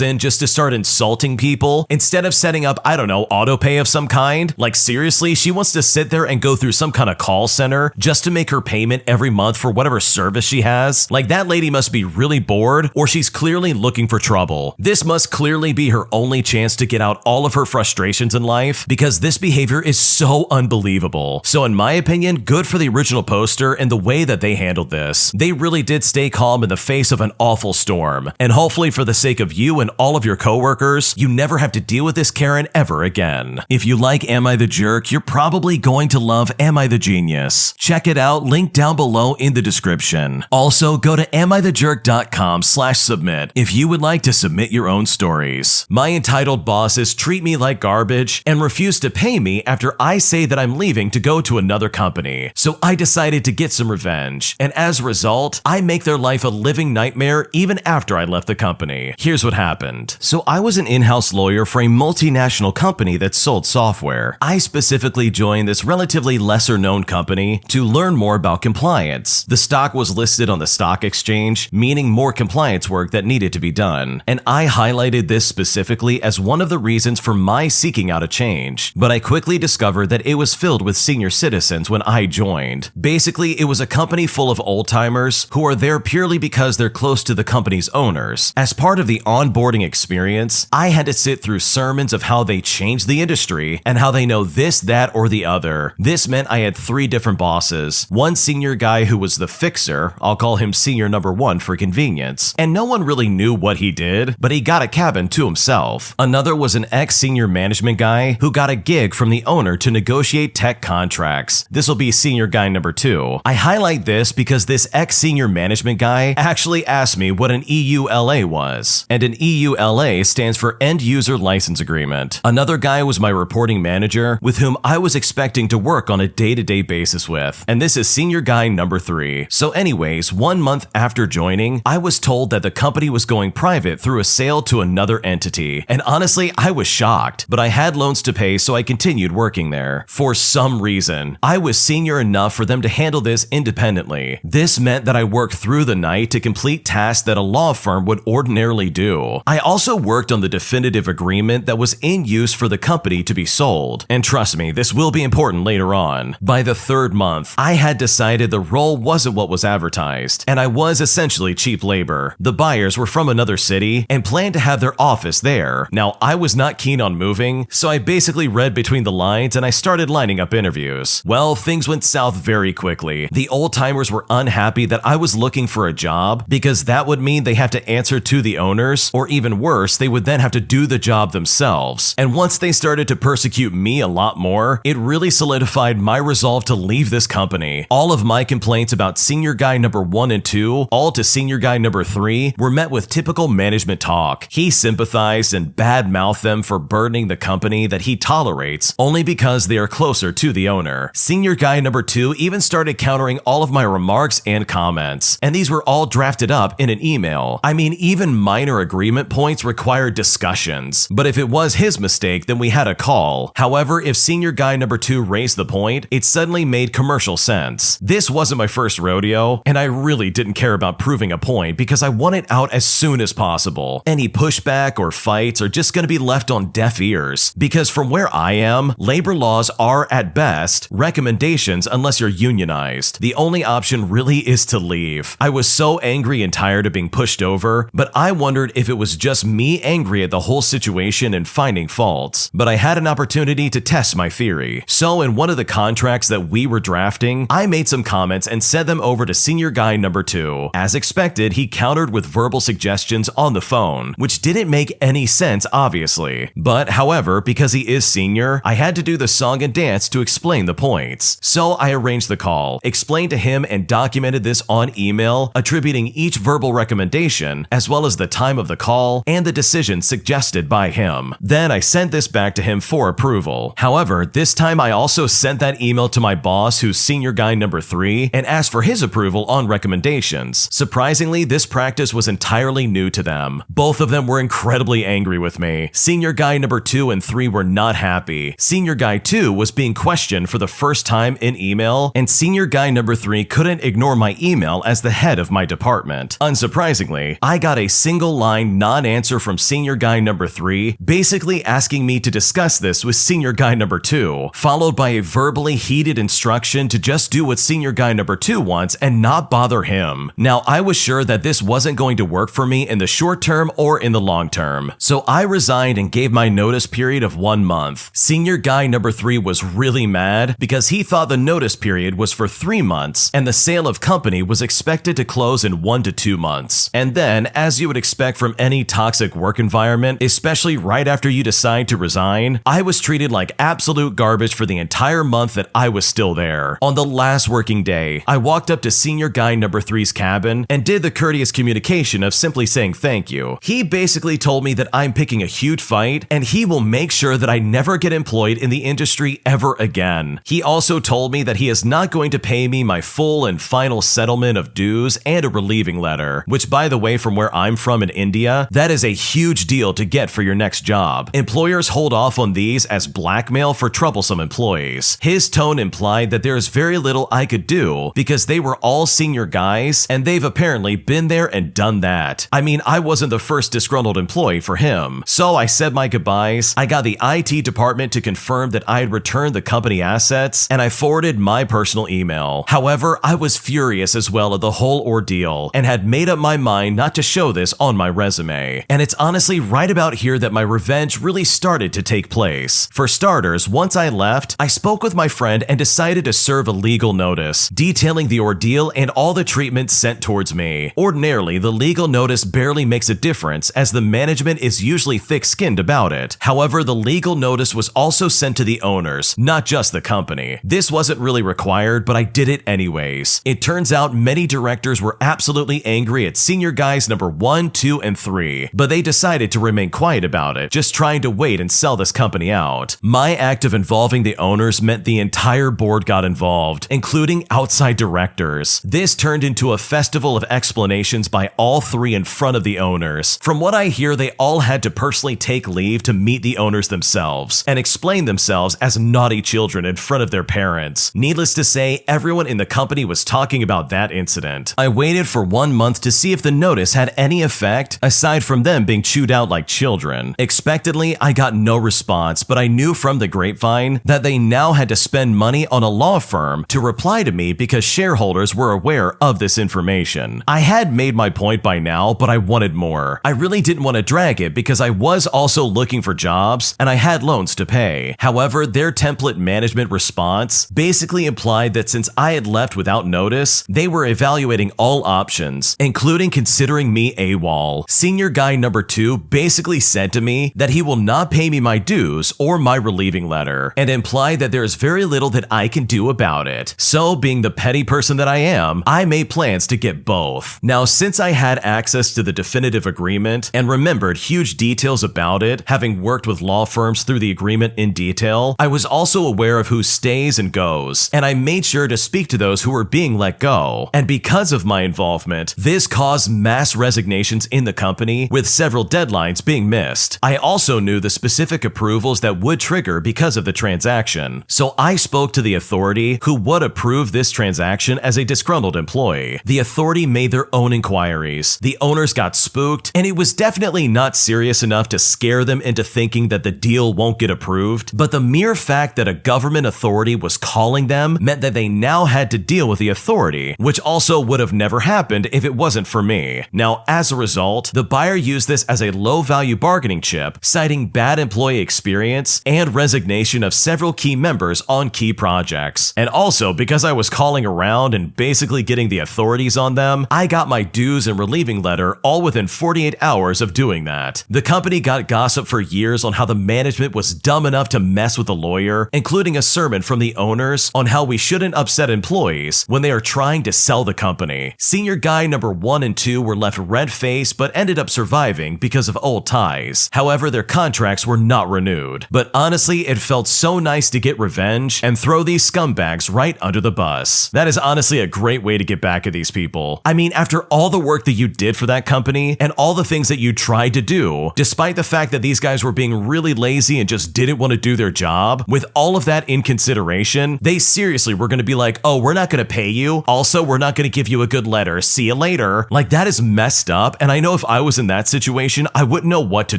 in just to start insulting people instead of setting up, I don't know, autopay of some kind? Like, seriously, she wants to sit there and go through some kind of call center just to make her payment every month for whatever service she has? Like, that lady must be really bored, or she's clearly looking for trouble. This must clearly be her only chance to get out all of her frustrations in life, because this behavior is so unbelievable. So in my opinion, good for the original poster and the way that they handled this. They really did stay calm in the face of an awful storm. And hopefully, for the sake of you and all of your coworkers, you never have to deal with this Karen ever again. If you like Am I the Jerk, you're probably going to love Am I the Genius. Check it out, link down below in the description. Also, go to AmITheJerk.com/submit if you would like to submit your own stories. My entitled bosses treat me like garbage and refuse to pay me after I say that I'm leaving to go to another company. So I decided to get some revenge, and as a result, I make their life a living nightmare even after I left the company. Here's what happened. So I was an in-house lawyer for a multinational company that sold software. I specifically joined this relatively lesser-known company to learn more about compliance. The stock was listed on the stock exchange, meaning more compliance work that needed to be done. And I highlighted this specifically as one of the reasons for my seeking out a change. But I quickly discovered that it was filled with senior citizens when I joined. Basically, it was a company full of old-timers who are there purely because they're close to the company's owners. As part of the onboarding experience, I had to sit through sermons of how they changed the industry and how they know this, that, or the other. This meant I had 3 different bosses. One senior guy who was the fixer, I'll call him senior number 1 for convenience, and no one really knew what he did, but he got a cabin to himself. Another was an ex-senior management guy who got a gig from the owner to negotiate tech contracts. This will be senior guy number 2. I highlight this because this ex-senior management guy actually asked me what an EULA was, and an EULA stands for End User License Agreement. Another guy was my reporting manager, with whom I was expecting to work on a day-to-day basis with, and this is senior guy number 3. So anyways, 1 month after joining, I was told that the company was going private through a sale to another entity, and honestly, I was shocked, but I had loans to pay, so I continued working there. For some reason, I was senior enough for them to handle this independently. This meant that I worked through the night to complete tasks that a law firm would ordinarily do. I also worked on the definitive agreement that was in use for the company to be sold. And trust me, this will be important later on. By the 3rd month, I had decided the role wasn't what was advertised, and I was essentially cheap labor. The buyers were from another city and planned to have their office there. Now, I was not keen on moving, so I basically read between the lines and I started lining up interviews. Well, things went south very quickly. The old-timers were unhappy that I was looking for a job because that would mean they have to answer to the owners, or even worse, they would then have to do the job themselves. And once they started to persecute me a lot more, it really solidified my resolve to leave this company. All of my complaints about senior guy number 1 and 2, all to senior guy number 3, were met with typical management talk. He sympathized and bad-mouthed them for burdening the company that he tolerates only because they are closer to the owner. Senior guy number 2 even started countering ignoring all of my remarks and comments. And these were all drafted up in an email. I mean, even minor agreement points required discussions. But if it was his mistake, then we had a call. However, if senior guy number 2 raised the point, it suddenly made commercial sense. This wasn't my first rodeo, and I really didn't care about proving a point because I want it out as soon as possible. Any pushback or fights are just going to be left on deaf ears. Because from where I am, labor laws are, at best, recommendations unless you're unionized. The only option really is to leave. I was so angry and tired of being pushed over, but I wondered if it was just me angry at the whole situation and finding faults. But I had an opportunity to test my theory. So in one of the contracts that we were drafting, I made some comments and sent them over to senior guy number 2. As expected, he countered with verbal suggestions on the phone, which didn't make any sense, obviously. But however, because he is senior, I had to do the song and dance to explain the points. So I arranged the call, explained to him and documented this on email, attributing each verbal recommendation, as well as the time of the call and the decision suggested by him. Then I sent this back to him for approval. However, this time I also sent that email to my boss, who's senior guy number 3, and asked for his approval on recommendations. Surprisingly, this practice was entirely new to them. Both of them were incredibly angry with me. Senior guy number 2 and 3 were not happy. Senior guy 2 was being questioned for the first time in email, and senior guy number 3 couldn't ignore my email as the head of my department. Unsurprisingly, I got a single line non-answer from senior guy number 3, basically asking me to discuss this with senior guy number 2, followed by a verbally heated instruction to just do what senior guy number 2 wants and not bother him. Now, I was sure that this wasn't going to work for me in the short term or in the long term, so I resigned and gave my notice period of 1 month. Senior guy number 3 was really mad because he thought the notice period was for 3 months and the sale of company was expected to close in 1 to 2 months. And then, as you would expect from any toxic work environment, especially right after you decide to resign, I was treated like absolute garbage for the entire month that I was still there. On the last working day, I walked up to senior guy number 3's cabin and did the courteous communication of simply saying thank you. He basically told me that I'm picking a huge fight and he will make sure that I never get employed in the industry ever again. He also told me that he is not going to pay me my full and final settlement of dues and a relieving letter, which, by the way, from where I'm from in India, that is a huge deal to get for your next job. Employers hold off on these as blackmail for troublesome employees. His tone implied that there is very little I could do because they were all senior guys and they've apparently been there and done that. I mean, I wasn't the first disgruntled employee for him. So I said my goodbyes, I got the IT department to confirm that I had returned the company assets, and I forwarded my personal email. However, I was furious as well at the whole ordeal and had made up my mind not to show this on my resume. And it's honestly right about here that my revenge really started to take place. For starters, once I left, I spoke with my friend and decided to serve a legal notice, detailing the ordeal and all the treatment sent towards me. Ordinarily, the legal notice barely makes a difference as the management is usually thick-skinned about it. However, the legal notice was also sent to the owners, not just the company. This wasn't really required, but I did it anyways. It turns out many directors were absolutely angry at senior guys number 1, 2, and 3, but they decided to remain quiet about it, just trying to wait and sell this company out. My act of involving the owners meant the entire board got involved, including outside directors. This turned into a festival of explanations by all 3 in front of the owners. From what I hear, they all had to personally take leave to meet the owners themselves and explain themselves as naughty children in front of their parents. Needless to say, everyone in the company was talking about that incident. I waited for 1 month to see if the notice had any effect aside from them being chewed out like children. Expectedly, I got no response, but I knew from the grapevine that they now had to spend money on a law firm to reply to me because shareholders were aware of this information. I had made my point by now, but I wanted more. I really didn't want to drag it because I was also looking for jobs and I had loans to pay. However, their template management response basically implied that since I had left without notice, they were evaluating all options, including considering me AWOL. Senior guy number 2 basically said to me that he will not pay me my dues or my relieving letter, and implied that there is very little that I can do about it. So, being the petty person that I am, I made plans to get both. Now, since I had access to the definitive agreement and remembered huge details about it, having worked with law firms through the agreement in detail, I was also aware of who stays and goes, and I made sure to speak to those who were being let go. And because of my involvement, this caused mass resignations in the company, with several deadlines being missed. I also knew the specific approvals that would trigger because of the transaction. So I spoke to the authority who would approve this transaction as a disgruntled employee. The authority made their own inquiries. The owners got spooked, and it was definitely not serious enough to scare them into thinking that the deal won't get approved, but the mere fact that a government authority was calling them meant that they now had to deal with the authority, which also would have never happened if it wasn't for me. Now, as a result, the buyer used this as a low-value bargaining chip, citing bad employee experience and resignation of several key members on key projects. And also, because I was calling around and basically getting the authorities on them, I got my dues and relieving letter all within 48 hours of doing that. The company got gossip for years on how the management was dumb enough to mess with the lawyer, including a sermon from the owners on how we shouldn't upset employees when they are trying to sell the company. Senior guy number 1 and 2 were left red-faced but ended up surviving because of old ties. However, their contracts were not renewed. But honestly, it felt so nice to get revenge and throw these scumbags right under the bus. That is honestly a great way to get back at these people. I mean, after all the work that you did for that company and all the things that you tried to do, despite the fact that these guys were being really lazy and just didn't want to do their job, with all of that in consideration, they seriously were going to be like, oh, we're not going to pay you. Also, we're not going to give you a good letter. See you later. Like, that is messed up. And I know if I was in that situation, I wouldn't know what to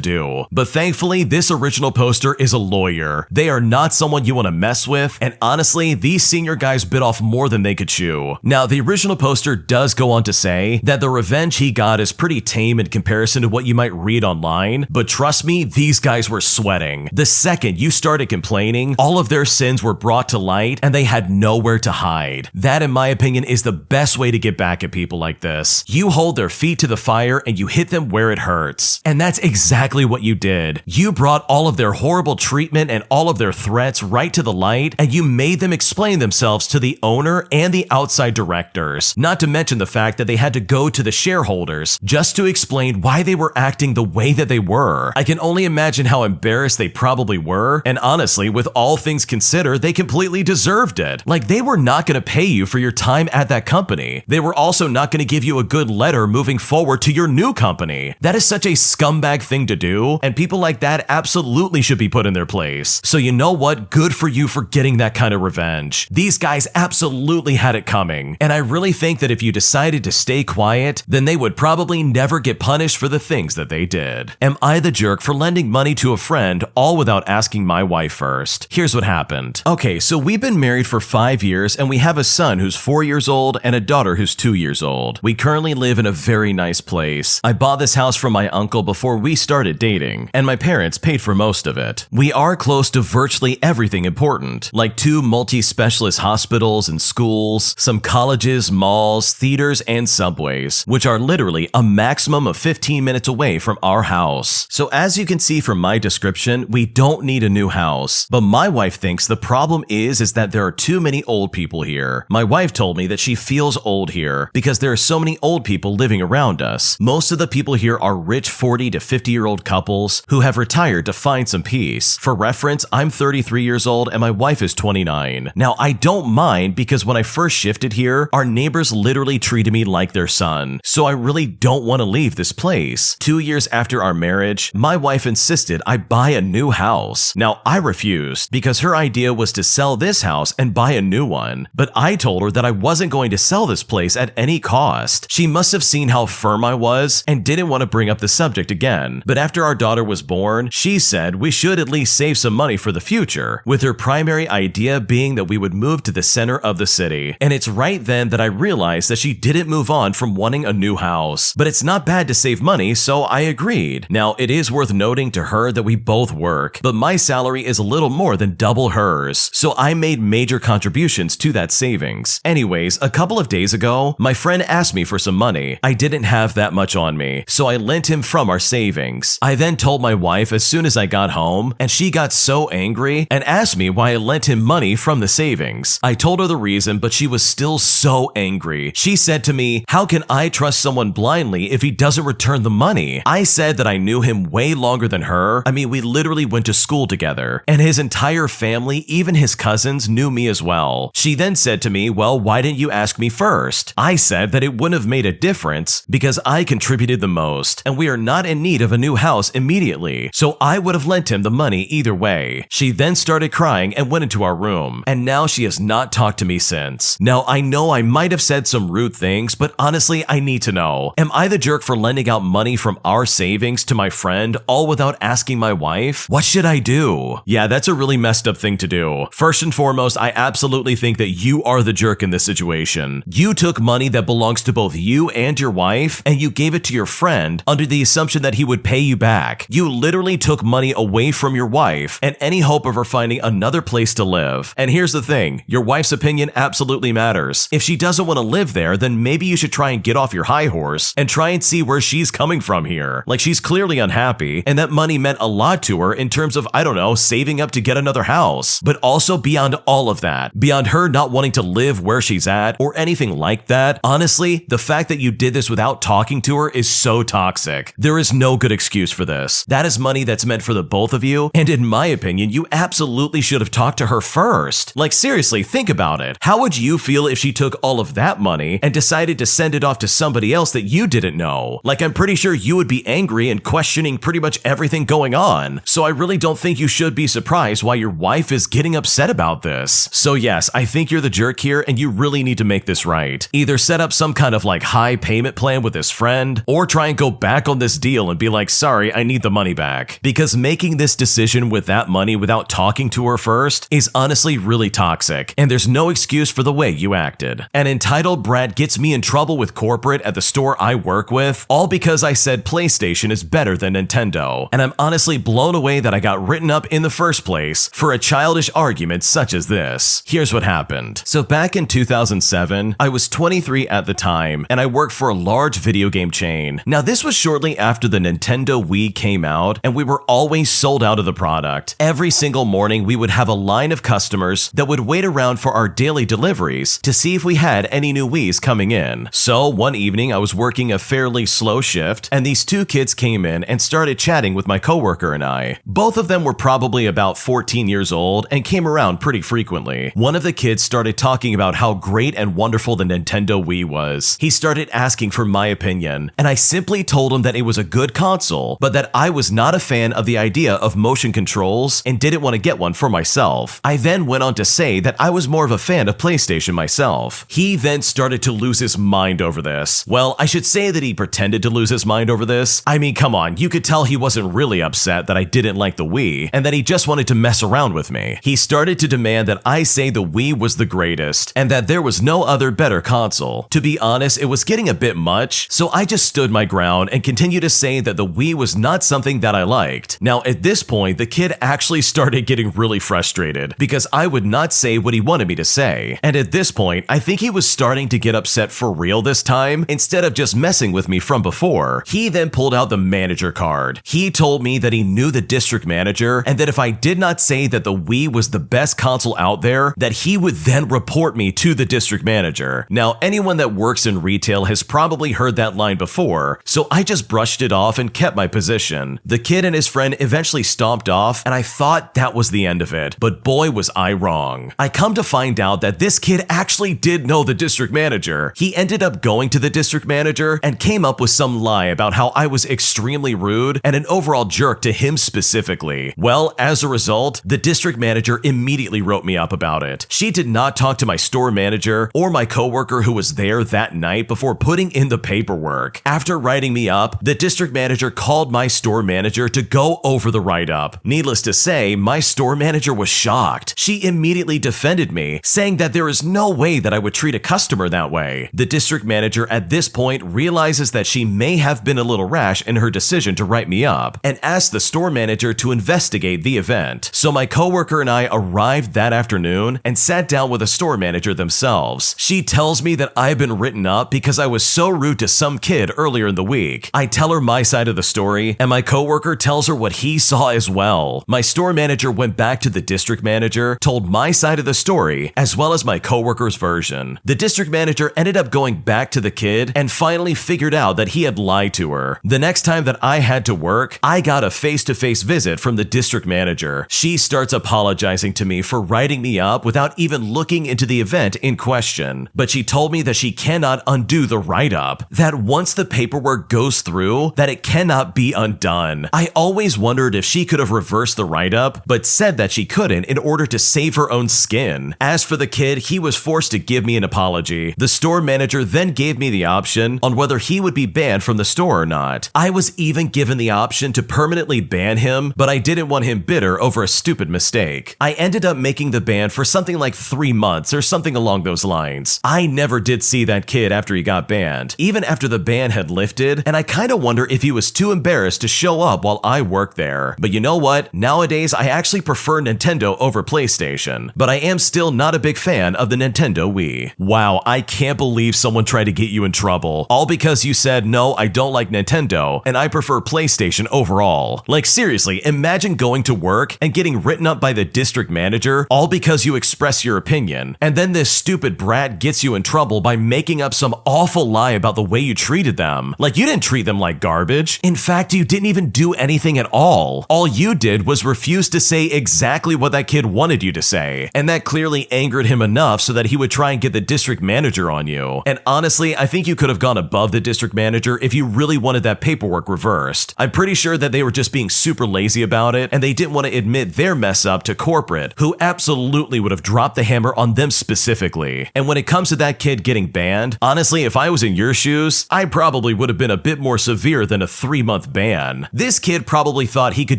do. But thankfully, this original poster is a lawyer. They are not someone you want to mess with. And honestly, these senior guys bit off more than they could chew. Now, the original poster does go on to say that the revenge he got is pretty tame in comparison to what you might read online. But trust me, these guys were sweating. The second you started complaining, all of their sins were brought to light and they had nowhere to hide. That, in my opinion, is the best way to get back at people like this. You hold their feet to the fire and you hit them where it hurts. And that's exactly what you did. You brought all of their horrible treatment and all of their threats right to the light, and you made them explain themselves to the owner and the outside directors. Not to mention the fact that they had to go to the shareholders just to explain why they were acting the way that they were. I can only imagine how embarrassed they probably were, and honestly, with all things considered, they completely deserved it. Like, they were not going to pay you for your time at that company. They were also not going to give you a good letter moving forward to your new company. That is such a scumbag thing to do, and people like that absolutely should be put in their place. So you know what? Good for you for getting that kind of revenge. These guys absolutely had it coming, and I really think that if you decided to stay quiet, then they would probably never get punished for the things that they did. Am I the jerk for lending money to a friend all without asking my wife first? Here's what happened. Okay, so we've been married for 5 years and we have a son who's 4 years old and a daughter who's 2 years old. We currently live in a very nice place. I bought this house from my uncle before we started dating, and my parents paid for most of it. We are close to virtually everything important, like 2 multi-specialist hospitals and schools, some colleges, malls, theaters, and subways, which are literally a maximum of 15 minutes away from our house. So as you can see from my description, we don't need a new house. But my wife thinks the problem is that there are too many old people here. My wife told me that she feels old here because there are so many old people living around us. Most of the people here are rich 40 to 50-year-old couples who have retired to find some peace. For reference, I'm 33 years old and my wife is 29. Now, I don't mind because when I first shifted here, our neighbors literally treated me like their son. So I really don't want to leave this place. 2 years after our marriage, my wife insisted I buy a new house. Now, I refused because her idea was to sell this house and buy a new one. But I told her that I wasn't going to sell this place at any cost. She must have seen how firm I was and didn't want to bring up the subject again. But after our daughter was born, she said we should at least save some money for the future, with her primary idea being that we would move to the center of the city. And it's right then that I realized that she didn't move on from wanting a new house. But it's not bad to save money, so I agreed. Now, it is worth noting to her that we both work, but my salary is a little more than double hers, so I made major contributions to that savings. Anyways, a couple of days ago, my friend asked me for some money. I didn't have that much on me, so I lent him from our savings. I then told my wife as soon as I got home, and she got so angry and asked me why I lent him money from the savings. I told her the reason, but she was still so angry. She said to me, "How can I trust someone blindly if he doesn't return the money?" I said that I knew him way longer than her. I mean, we literally went to school together, and his entire family, even his cousins, knew me as well. She then said to me, well, why didn't you ask me first? I said that it wouldn't have made a difference because I contributed the most and we are not in need of a new house immediately, so I would have lent him the money either way. She then started crying and went into our room, and now she has not talked to me since. Now, I know I might have said some rude things, but honestly, I need to know, am I the jerk for lending out money from our savings to my friend all without asking my wife? What should I do? Yeah, that's a really messed up thing to do. First and foremost, I absolutely think that you are the jerk in this situation. You took money that belongs to both you and your wife, and you gave it to your friend under the assumption that he would pay you back. You literally took money away from your wife and any hope of her finding another place to live. And here's the thing, your wife's opinion absolutely matters. If she doesn't want to live there, then maybe you should try and get off your high horse and try and see where she's coming from here. Like, she's clearly unhappy, and that money meant a lot to her in terms of, I don't know, saving up to get another house. But also beyond all of that, beyond her not wanting to live where she's at or anything like that, honestly, the fact that you did this without talking to her is so toxic. There is no good excuse for this. That is money that's meant for the both of you, and in my opinion, you absolutely should have talked to her first. Like, seriously, think about it. How would you feel if she took all of that money and decided to send it off to somebody else that you didn't know? Like, I'm pretty sure you would be angry and questioning pretty much everything going on. So I really don't think you should be surprised why your wife is getting upset about this. So yes, I think you're the jerk here and you really need to make this right. Either set up some kind of like high payment plan with this friend, or try and go back on this deal and be like, sorry, I need the money back. Because making this decision with that money without talking to her first is honestly really toxic, and there's no excuse for the way you acted. An entitled brat gets me in trouble with corporate at the store I work with, all because I said PlayStation is better than Nintendo, and I'm honestly blown away that I got written up in the first place for a childish argument such as this. Here's what happened. So back in 2007, I was 23 at the time, and I worked for a large video game chain. Now this was shortly after the Nintendo Wii came out, and we were always sold out of the product. Every single morning, we would have a line of customers that would wait around for our daily deliveries to see if we had any new Wiis coming in. So one evening, I was working a fairly slow shift, and these two kids came in and started chatting with my coworker and I. Both of them were probably about 14 years old and came around pretty frequently. One of the kids started talking about how great and wonderful the Nintendo Wii was. He started asking for my opinion, and I simply told him that it was a good console, but that I was not a fan of the idea of motion controls and didn't want to get one for myself. I then went on to say that I was more of a fan of PlayStation myself. He then started to lose his mind over this. Well, I should say that he pretended to lose his mind over this. I mean, come on, you could tell he wasn't really upset that I didn't like the Wii and that he just wanted to mess around with me. He started to demand that I say the Wii was the greatest and that there was no other better console. To be honest, it was getting a bit much, so I just stood my ground and continued to say that the Wii was not something that I liked. Now, at this point, the kid actually started getting really frustrated because I would not say what he wanted me to say. And at this point, I think he was starting to get upset for real this time instead of just messing with me from before. He then pulled out the manager card. He told me that he knew the district manager and that if I did not say that the Wii was the best console out there, that he would then report me to the district manager. Now, anyone that works in retail has probably heard that line before, so I just brushed it off and kept my position. The kid and his friend eventually stomped off, and I thought that was the end of it, but boy was I wrong. I come to find out that this kid actually did know the district manager. He ended up going to the district manager and came up with some lie about how I was extremely rude and an overall jerk to him specifically. Well, as a result, the district manager immediately wrote me up about it. She did not talk to my store manager or my coworker who was there that night before putting in the paperwork. After writing me up, the district manager called my store manager to go over the write-up. Needless to say, my store manager was shocked. She immediately defended me, saying that there is no way that I would treat a customer that way. The district manager at this point realizes that she may have been a little rash in her decision to write me up and asked the store manager to investigate the event. So my coworker and I arrived that afternoon and sat down with the store manager themselves. She tells me that I've been written up because I was so rude to some kid earlier in the week. I tell her my side of the story, and my coworker tells her what he saw as well. My store manager went back to the district manager, told my side of the story, as well as my coworker's version. The district manager ended up going back to the kid and finally figured out that he had lied to her. The next time that I had to work, I got a face-to-face visit from the district manager. She starts apologizing to me for writing me up without even looking into the event in question, but she told me that she cannot undo the write-up, that once the paperwork goes through, that it cannot be undone. I always wondered if she could have reversed the write-up, but said that she couldn't in order to save her own skin. As for the kid, he was forced to give me an apology. The store manager then gave me the option on whether he would be banned from the store or not. I was even given the option to permanently ban him, but I didn't want him bitter over a stupid mistake. I ended up making the ban for something like 3 months or something along those lines. I never did see that kid after he got banned, even after the ban had lifted, and I kinda wonder if he was too embarrassed to show up while I worked there. But you know what? Nowadays, I actually prefer Nintendo over PlayStation, but I am still not a big fan of the Nintendo Wii. Wow, I can't believe someone tried to get you in trouble, all because you said, no, I don't like Nintendo, and I prefer PlayStation overall. Like seriously, imagine going to work and getting written up by the district manager, all because you express your opinion, and then this stupid brat gets you in trouble by making up some awful lie about the way you treated them. Like you didn't treat them like garbage. In fact, you didn't even do anything at all. All you did was refuse to say exactly what that kid wanted you to say, and that clearly angered him enough so that he would try and get the district manager on you. And honestly, I think you could have gone above the district manager if you really wanted that paperwork reversed. I'm pretty sure that they were just being super lazy about it, and they didn't want to admit their mess up to corporate, who absolutely would have dropped the hammer on them specifically. And when it comes to that kid getting banned, honestly, if I was in your shoes, I probably would have been a bit more severe than a 3-month ban. This kid probably thought he could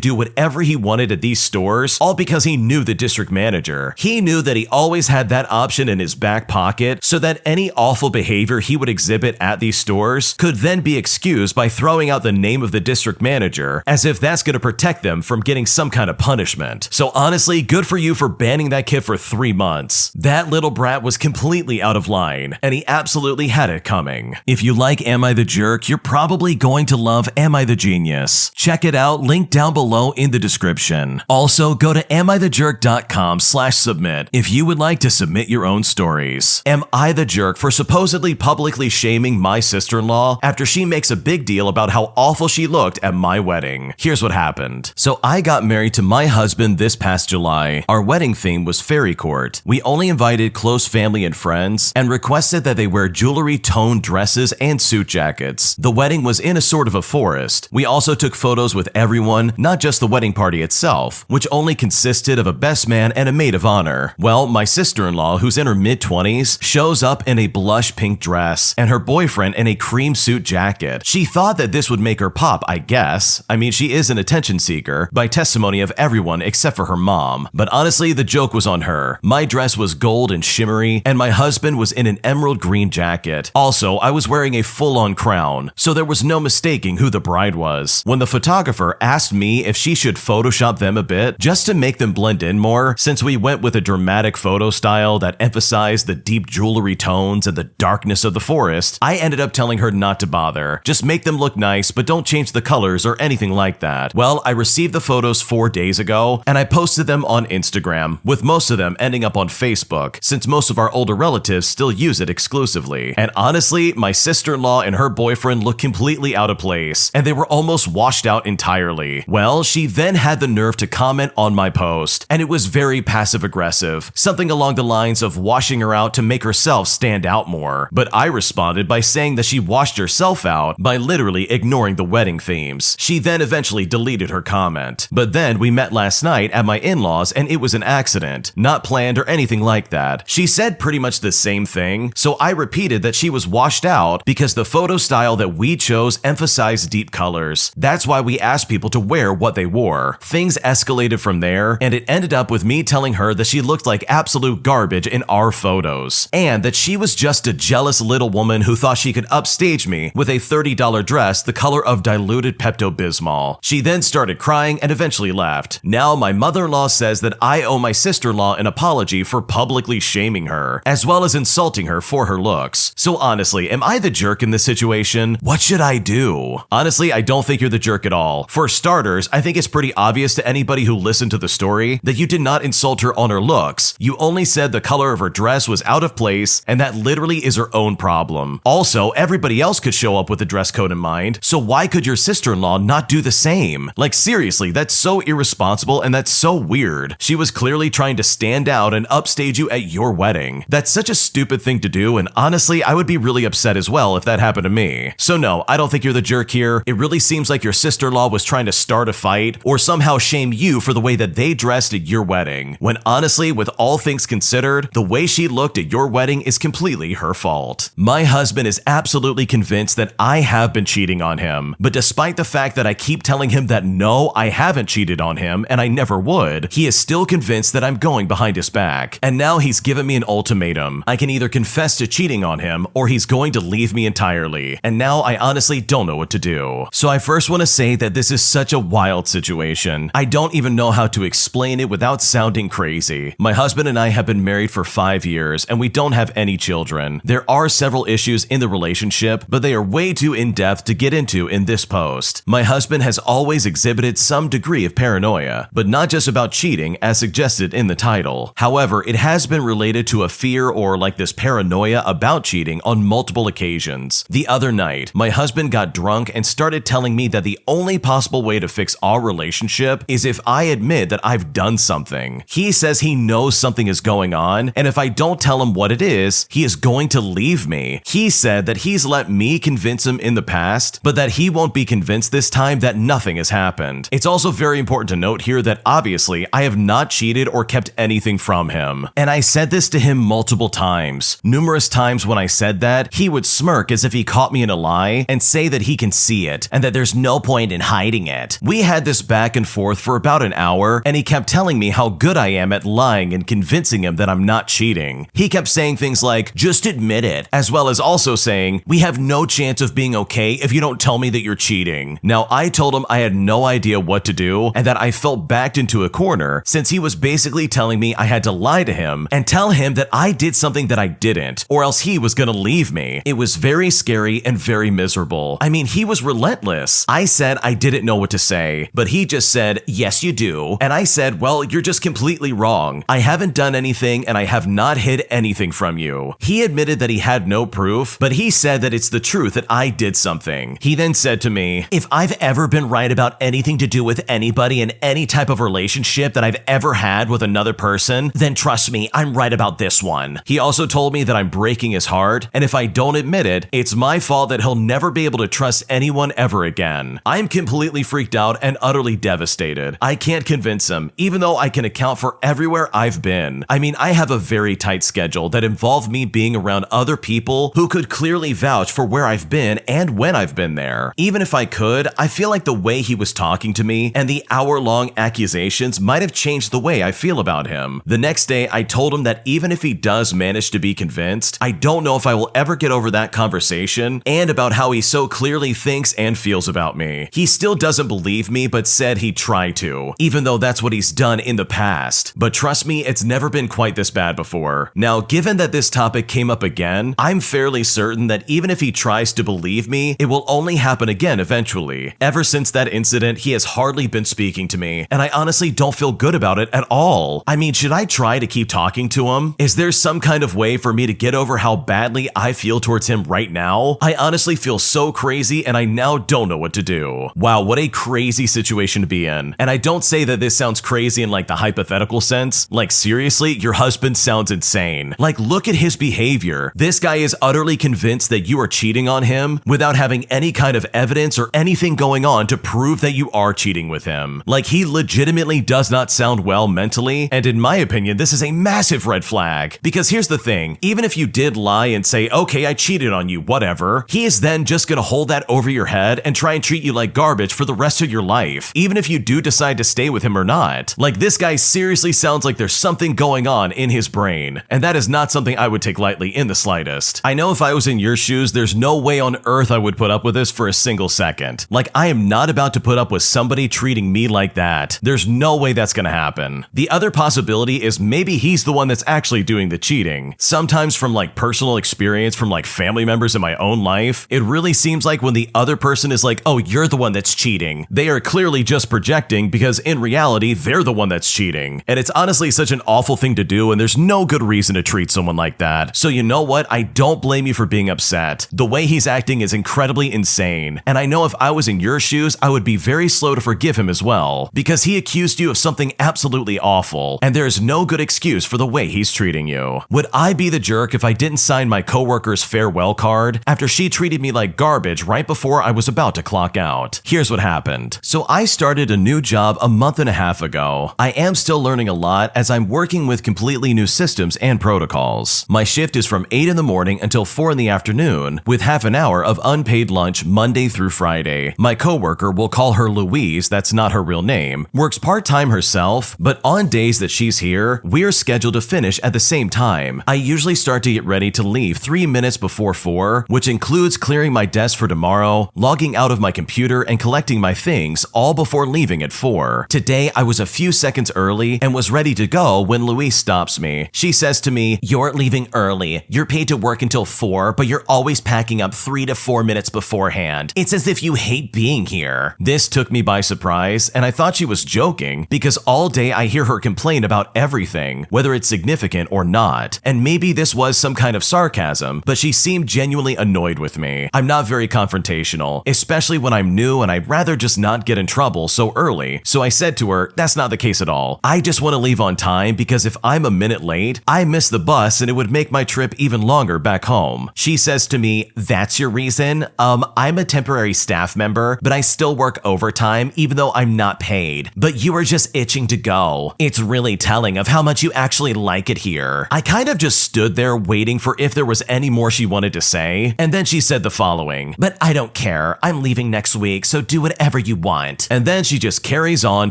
do whatever he wanted at these stores, all because he knew the district manager. He knew that he always had that option in his back pocket so that any awful behavior he would exhibit at these stores could then be excused by throwing out the name of the district manager, as if that's going to protect them from getting some kind of punishment. So honestly, good for you for banning that kid for 3 months. That little brat was completely out of line, and he absolutely had it coming. If you like Am I the Jerk, you're probably going to love Am I the Genius. Check it out, link down below in the description. Also, go to amithejerk.com/submit if you would like to submit your own stories. Am I the jerk for supposedly publicly shaming my sister-in-law after she makes a big deal about how awful she looked at my wedding? Here's what happened. So I got married to my husband this past July. Our wedding theme was fairy court. We only invited close family and friends and requested that they wear jewelry-toned dresses and suit jackets. The wedding was in a sort of a forest. We also took photos with everyone, not just the wedding party itself, which only consisted of a best man and a maid of honor. Well, my sister-in-law, who's in her mid-20s, shows up in a blush pink dress and her boyfriend in a cream suit jacket. She thought that this would make her pop, I guess. I mean, she is an attention seeker, by testimony of everyone except for her mom. But honestly, the joke was on her. My dress was gold and shimmery, and my husband was in an emerald green jacket. Also, I was wearing a full-on crown, so there was no mistaking who the bride was. When the photographer asked me if she should Photoshop them a bit, just to make them blend in more, since we went with a dramatic photo style that emphasized the deep jewelry tones and the darkness of the forest, I ended up telling her not to bother. Just make them look nice, but don't change the colors or anything like that. Well, I received the photos 4 days ago, and I posted them on Instagram, with most of them ending up on Facebook, since most of our older relatives still use it exclusively. And honestly, my sister-in-law and her boyfriend looked completely out of place, and they were almost washed out entirely. Well, she then had the nerve to comment on my post, and it was very passive-aggressive, something along the lines of washing her out to make herself stand out more. But I responded by saying that she washed herself out by literally ignoring the wedding themes. She then eventually deleted her comment. But then we met last night at my in-laws, and it was an accident, not planned or anything like that. She said pretty much the same thing, so I repeated that she was washed out because the photo style that we chose emphasized deep colors. That's why we asked people to wear what they wore. Things escalated from there, and it ended up with me telling her that she looked like absolute garbage in our photos, and that she was just a jealous little woman who thought she could upstage me with a $30 dress the color of diluted Pepto-Bismol. She then started crying and eventually left. Now my mother-in-law says that I owe my sister-in-law an apology for publicly shaming her, as well as insulting her for her looks. So honestly, am I the jerk in this situation? What should I do? Honestly, I don't think you're the jerk at all. For starters, I think it's pretty obvious to anybody who listened to the story that you did not insult her on her looks. You only said the color of her dress was out of place, and that literally is her own problem. Also, everybody else could show up with the dress code in mind, so why could your sister-in-law not do the same? Like seriously, that's so irresponsible and that's so weird. She was clearly trying to stand out and upstage you at your wedding. That's such a stupid thing to do, and honestly, I would be really upset as well if that happened to me. So no, I don't think you're the jerk here. It really seems like your sister-in-law was trying to start a fight or somehow shame you for the way that they dressed at your wedding, when honestly, with all things considered, the way she looked at your wedding is completely her fault. My husband is absolutely convinced that I have been cheating on him, but despite the fact that I keep telling him that no, I haven't cheated on him and I never would, he is still convinced that I'm going behind his back. And now he's given me an ultimatum. I can either confess to cheating on him or he's going to leave me entirely. And now I honestly don't know what to do. So I first want to say that this is such a wild situation. I don't even know how to explain it without sounding crazy. My husband and I have been married for 5 years and we don't have any children. There are several issues in the relationship, but they are way too in-depth to get into in this post. My husband has always exhibited some degree of paranoia, but not just about cheating as suggested in the title. However, it has been related to a fear or like this paranoia about cheating on multiple occasions. The other night, my husband got drunk and started telling me that the only possible way to fix our relationship is if I admit that I've done something. He says he knows something is going on, and if I don't tell him what it is, he is going to leave me. He said that he's let me convince him in the past, but that he won't be convinced this time that nothing has happened. It's also very important to note here that obviously I have not cheated or kept anything from him. And I said this to him multiple times. Numerous times when I said that, he would smirk as if he caught me in a lie and say that he can see it and that there's no point in hiding it. We had this back and forth for about an hour, and he kept telling me how good I am at lying and convincing him that I'm not cheating. He kept saying things like, just admit it, as well as also saying, we have no chance of being okay if you don't tell me that you're cheating. Now, I told him I had no idea what to do and that I felt backed into a corner since he was basically telling me I had to lie to him and tell him that I did something that I didn't, or else he was gonna leave me. It was very scary and very miserable. I mean, he was relentless. I said I didn't know what to say, but he just said, yes, you do. And I said, well, you're just completely wrong. I haven't done anything and I have not hid anything from you. He admitted that he had no proof, but he said that it's the truth that I did something. He then said to me, if I've ever been right about anything to do with anybody in any type of relationship that I've ever had with another person, then trust me, I'm right about this one. He also told me that I'm breaking his heart, and if I don't admit it, it's my fault that he'll never be able to trust anyone ever again. I'm completely freaked out and utterly devastated. I can't convince him, even though I can account for everywhere I've been. I mean, I have a very tight schedule that involved me being around other people who could clearly vouch for where I've been and when I've been there. Even if I could, I feel like the way he was talking to me and the hour-long accusations might have changed the way I feel about him. The next day, I told him that even if he does manage to be convinced, I don't know if I will ever get over that conversation and about how he so clearly thinks and feels about me. He still doesn't believe me, but said he'd try to, even though that's what he's done in the past. But trust me, it's never been quite this bad before. Now, given that this topic came up again, I'm fairly certain that even if he tries to believe me, it will only happen again eventually. Ever since that incident, he has hardly been speaking to me, and I honestly don't feel good about it at all. I mean, should I try to keep talking to him? Is there some kind of way for me to get over how badly I feel towards him right now? I honestly feel so crazy, and I now don't know what to do. Wow, what a crazy situation to be in. And I don't say that this sounds crazy in like the hypothetical sense. Like seriously, your husband sounds insane. Like look at his behavior. This guy is utterly convinced that you are cheating on him without having any kind of evidence or anything going on to prove that you are cheating with him. Like he legitimately does not sound well mentally, and in my opinion, this is a massive red flag. Because here's the thing, even if you did lie and say, okay, I cheated on you, whatever, he is then just gonna hold that over your head and try and treat you like garbage for the rest of your life, even if you do decide to stay with him or not. Like this guy seriously sounds like there's something going on in his brain, and that is not something I would take lightly in the slightest. I know if I was in your shoes, there's no way on earth I would put up with this for a single second. Like I am not about to put up with somebody treating me like that. There's no way that's gonna happen. The other possibility is maybe he's the one that's actually doing the cheating. Sometimes from like personal experience from like family members in my own life, it really seems like when the other person is like, oh, you're the one that's cheating, they are clearly just projecting because in reality, they're the one that's cheating. And it's honestly such an awful thing to do, and there's no good reason to treat someone like that. So you know what? I don't blame you for being upset. The way he's acting is incredibly insane. And I know if I was in your shoes, I would be very slow to forgive him as well, because he accused you of something absolutely awful, and there is no good excuse for the way he's treating you. Would I be the jerk if I didn't sign my coworker's farewell card after she treated me like garbage right before I was about to clock out? Here's what happened. So I started a new job a month and a half ago. I am still learning a lot as I'm working with completely new systems and protocols. My shift is from 8 in the morning until 4 in the afternoon, with half an hour of unpaid lunch Monday through Friday. My coworker, we'll call her Louise, that's not her real name, works part-time herself, but on days that she's here, we're scheduled to finish at the same time. I usually start to get ready to leave 3 minutes before 4, which includes clearing my desk for tomorrow, logging out of my computer, and collecting my things, all before leaving at 4. Today, I was a few seconds early and was ready to go when Louise stops me. She says to me, "You're leaving early. You're paid to work until 4, but you're always packing up 3 to 4 minutes beforehand. It's as if you hate being here." This took me by surprise, and I thought she was joking because all day I hear her complain about everything, whether it's significant or not. And maybe this was some kind of sarcasm, but she seemed genuinely annoyed with me. I'm not very confrontational, especially when I'm new and I'd rather just not get in trouble so early. So I said to her, "That's not the case at all. I just want to leave on time because if I'm a minute late, I miss the bus and it would make my trip even longer back home." She says to me, "That's your reason? I'm a temporary staff member, but I still work overtime even though I'm not paid. But you are just itching to go. It's really telling of how much you actually like it here." I kind of just stood there waiting for if there was any more she wanted to say, and then she said the following, "But I don't care. I'm leaving next week, so do whatever you want." And then she just carries on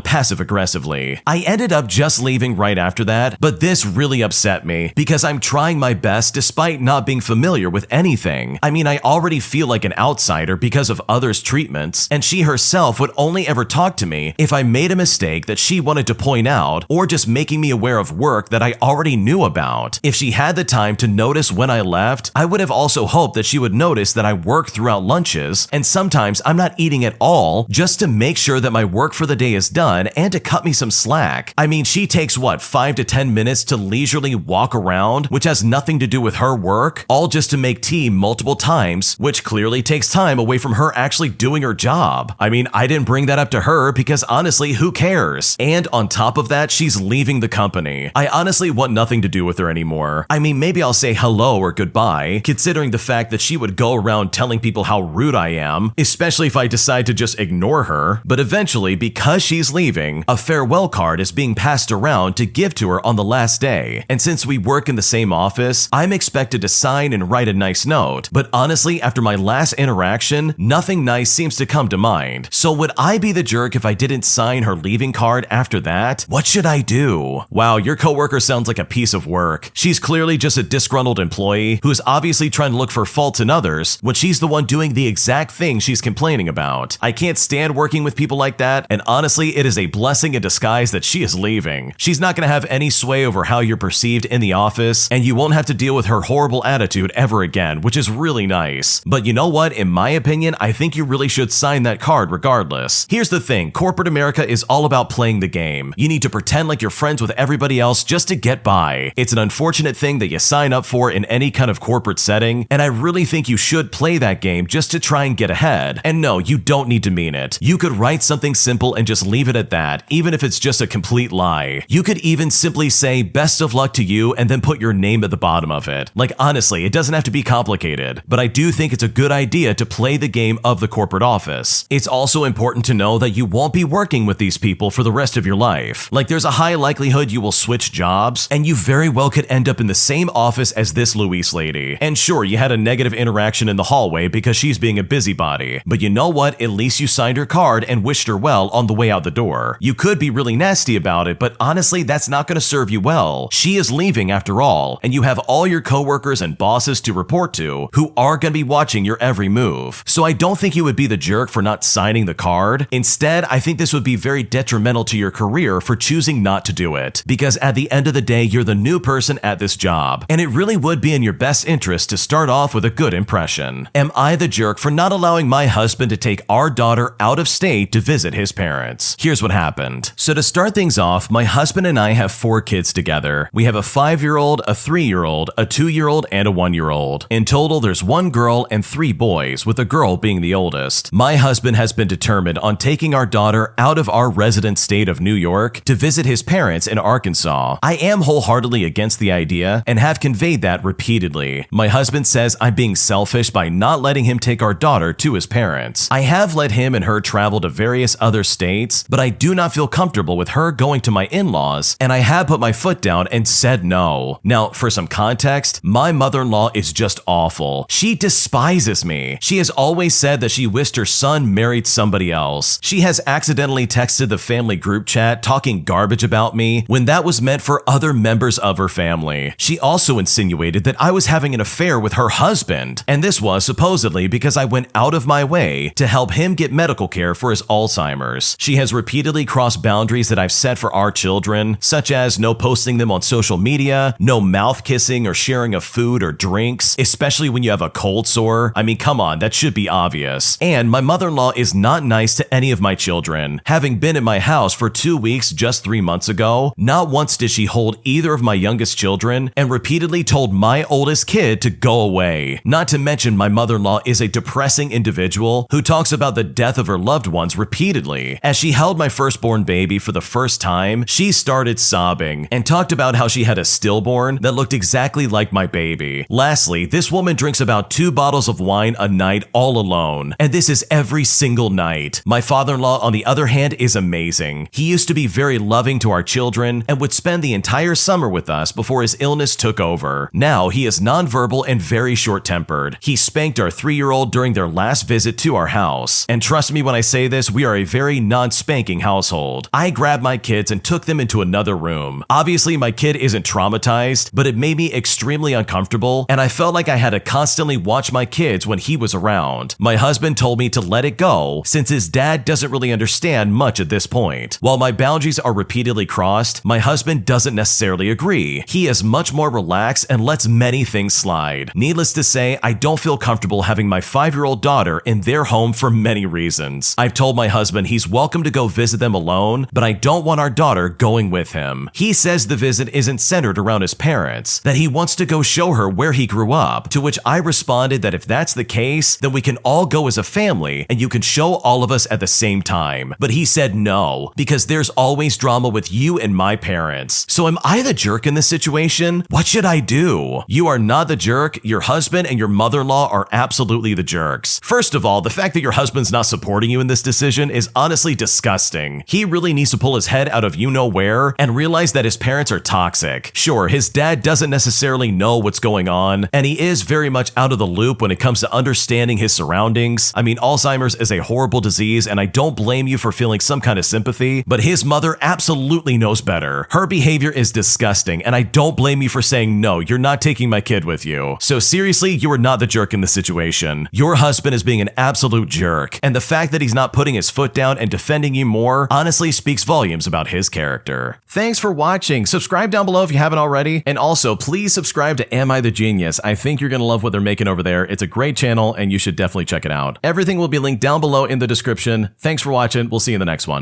passive-aggressively. I ended up just leaving right after that, but this really upset me because I'm trying my best despite not being familiar with anything. I mean, I already feel like an outsider because of others' treatments, and she herself would only ever talk to me if I made a mistake that she wanted to point out or just making me aware of work that I already knew about. If she had the time to notice when I left, I would have also hoped that she would notice that I work throughout lunches, and sometimes I'm not eating at all just to make sure that my work for the day is done and to cut me some slack. I mean, she takes what, 5 to 10 minutes to leisurely walk around, which has nothing to do with her work, all just to make tea multiple times, which clearly takes time away from her actually doing her job. I mean, I didn't bring that up to her because honestly, who cares? And on top of that, she's leaving the company. I honestly want nothing to do with her anymore. I mean, maybe I'll say hello or goodbye, considering the fact that she would go around telling people how rude I am, especially if I decide to just ignore her. But eventually, because she's leaving, a farewell card is being passed around to give to her on the last day. And since we work in the same office, I'm expected to sign and write a nice note. But honestly, after my last interaction, nothing nice seems to come to mind. So would I be the jerk if I didn't sign her leaving card after that? What should I do? Wow, your coworker sounds like a piece of work. She's clearly just a disgruntled employee who is obviously trying to look for faults in others when she's the one doing the exact thing she's complaining about. I can't stand working with people like that, and honestly, it is a blessing in disguise that she is leaving. She's not going to have any sway over how you're perceived in the office, and you won't have to deal with her horrible attitude ever again, which is really nice. But you know what? In my opinion, I think you really should sign that card regardless. Here's the thing, corporate America is all about playing the game. You need to pretend like you're friends with everybody else just to get by. It's an unfortunate thing that you sign up for in any kind of corporate setting, and I really think you should play that game just to try and get ahead. And no, you don't need to mean it. You could write something simple and just leave it at that, even if it's just a complete lie. You could even simply say, "Best of luck to you," and then put your name at the bottom of it. Like honestly, it doesn't have to be complicated, but I do think it's a good idea to play the game of the corporate office. It's also important to know that you won't be working with these people for the rest of your life. Like there's a high likelihood you will switch jobs, and you very well could end up in the same office as this Louise lady. And sure, you had a negative interaction in the hallway because she's being a busybody, but you know what? At least you signed her card and wished her well on the way out the door. You could be really nasty about it, but honestly, that's not going to serve you well. She is leaving after all, and you have all your coworkers and bosses to report to who are going to be watching your every move. So I don't think you would be the jerk for not signing the card. Instead, I think this would be very detrimental to your career for choosing not to do it, because at the end of the day, you're the new person at this job, and it really would be in your best interest to start off with a good impression. Am I the jerk for not allowing my husband to take our daughter out of state to visit his parents? Here's what happened. So to start things off, my husband and I have 4 kids together. We have a 5-year-old, a 3-year-old, a 2-year-old, and a 1-year-old. In total, there's 1 girl and 3 boys, with the girl being the oldest. My husband has been determined on taking our daughter out of our resident state of New York to visit his parents in Arkansas chainsaw. I am wholeheartedly against the idea and have conveyed that repeatedly. My husband says I'm being selfish by not letting him take our daughter to his parents. I have let him and her travel to various other states, but I do not feel comfortable with her going to my in-laws, and I have put my foot down and said no. Now, for some context, my mother-in-law is just awful. She despises me. She has always said that she wished her son married somebody else. She has accidentally texted the family group chat talking garbage about me when that was meant for other members of her family. She also insinuated that I was having an affair with her husband, and this was supposedly because I went out of my way to help him get medical care for his Alzheimer's. She has repeatedly crossed boundaries that I've set for our children, such as no posting them on social media, no mouth kissing or sharing of food or drinks, especially when you have a cold sore. I mean, come on, that should be obvious. And my mother-in-law is not nice to any of my children. Having been in my house for 2 weeks just 3 months ago, not once did she hold either of my youngest children and repeatedly told my oldest kid to go away. Not to mention my mother-in-law is a depressing individual who talks about the death of her loved ones repeatedly. As she held my firstborn baby for the first time, she started sobbing and talked about how she had a stillborn that looked exactly like my baby. Lastly, this woman drinks about 2 bottles of wine a night all alone, and this is every single night. My father-in-law, on the other hand, is amazing. He used to be very loving to our children and would spend the entire summer with us before his illness took over. Now he is nonverbal and very short-tempered. He spanked our 3-year-old during their last visit to our house. And trust me when I say this, we are a very non-spanking household. I grabbed my kids and took them into another room. Obviously, my kid isn't traumatized, but it made me extremely uncomfortable, and I felt like I had to constantly watch my kids when he was around. My husband told me to let it go, since his dad doesn't really understand much at this point. While my boundaries are repeatedly crossed, my husband doesn't necessarily agree. He is much more relaxed and lets many things slide. Needless to say, I don't feel comfortable having my 5-year-old daughter in their home for many reasons. I've told my husband he's welcome to go visit them alone, but I don't want our daughter going with him. He says the visit isn't centered around his parents, that he wants to go show her where he grew up, to which I responded that if that's the case, then we can all go as a family and you can show all of us at the same time. But he said no, because there's always drama with you and my parents. So am I the jerk in this situation? What should I do? You are not the jerk. Your husband and your mother-in-law are absolutely the jerks. First of all, the fact that your husband's not supporting you in this decision is honestly disgusting. He really needs to pull his head out of you-know-where and realize that his parents are toxic. Sure, his dad doesn't necessarily know what's going on, and he is very much out of the loop when it comes to understanding his surroundings. I mean, Alzheimer's is a horrible disease, and I don't blame you for feeling some kind of sympathy, but his mother absolutely knows better. Her behavior is disgusting, and I don't blame you for saying, no, you're not taking my kid with you. So seriously, you are not the jerk in this situation. Your husband is being an absolute jerk, and the fact that he's not putting his foot down and defending you more honestly speaks volumes about his character. Thanks for watching. Subscribe down below if you haven't already, and also please subscribe to Am I the Genius? I think you're gonna love what they're making over there. It's a great channel, and you should definitely check it out. Everything will be linked down below in the description. Thanks for watching. We'll see you in the next one.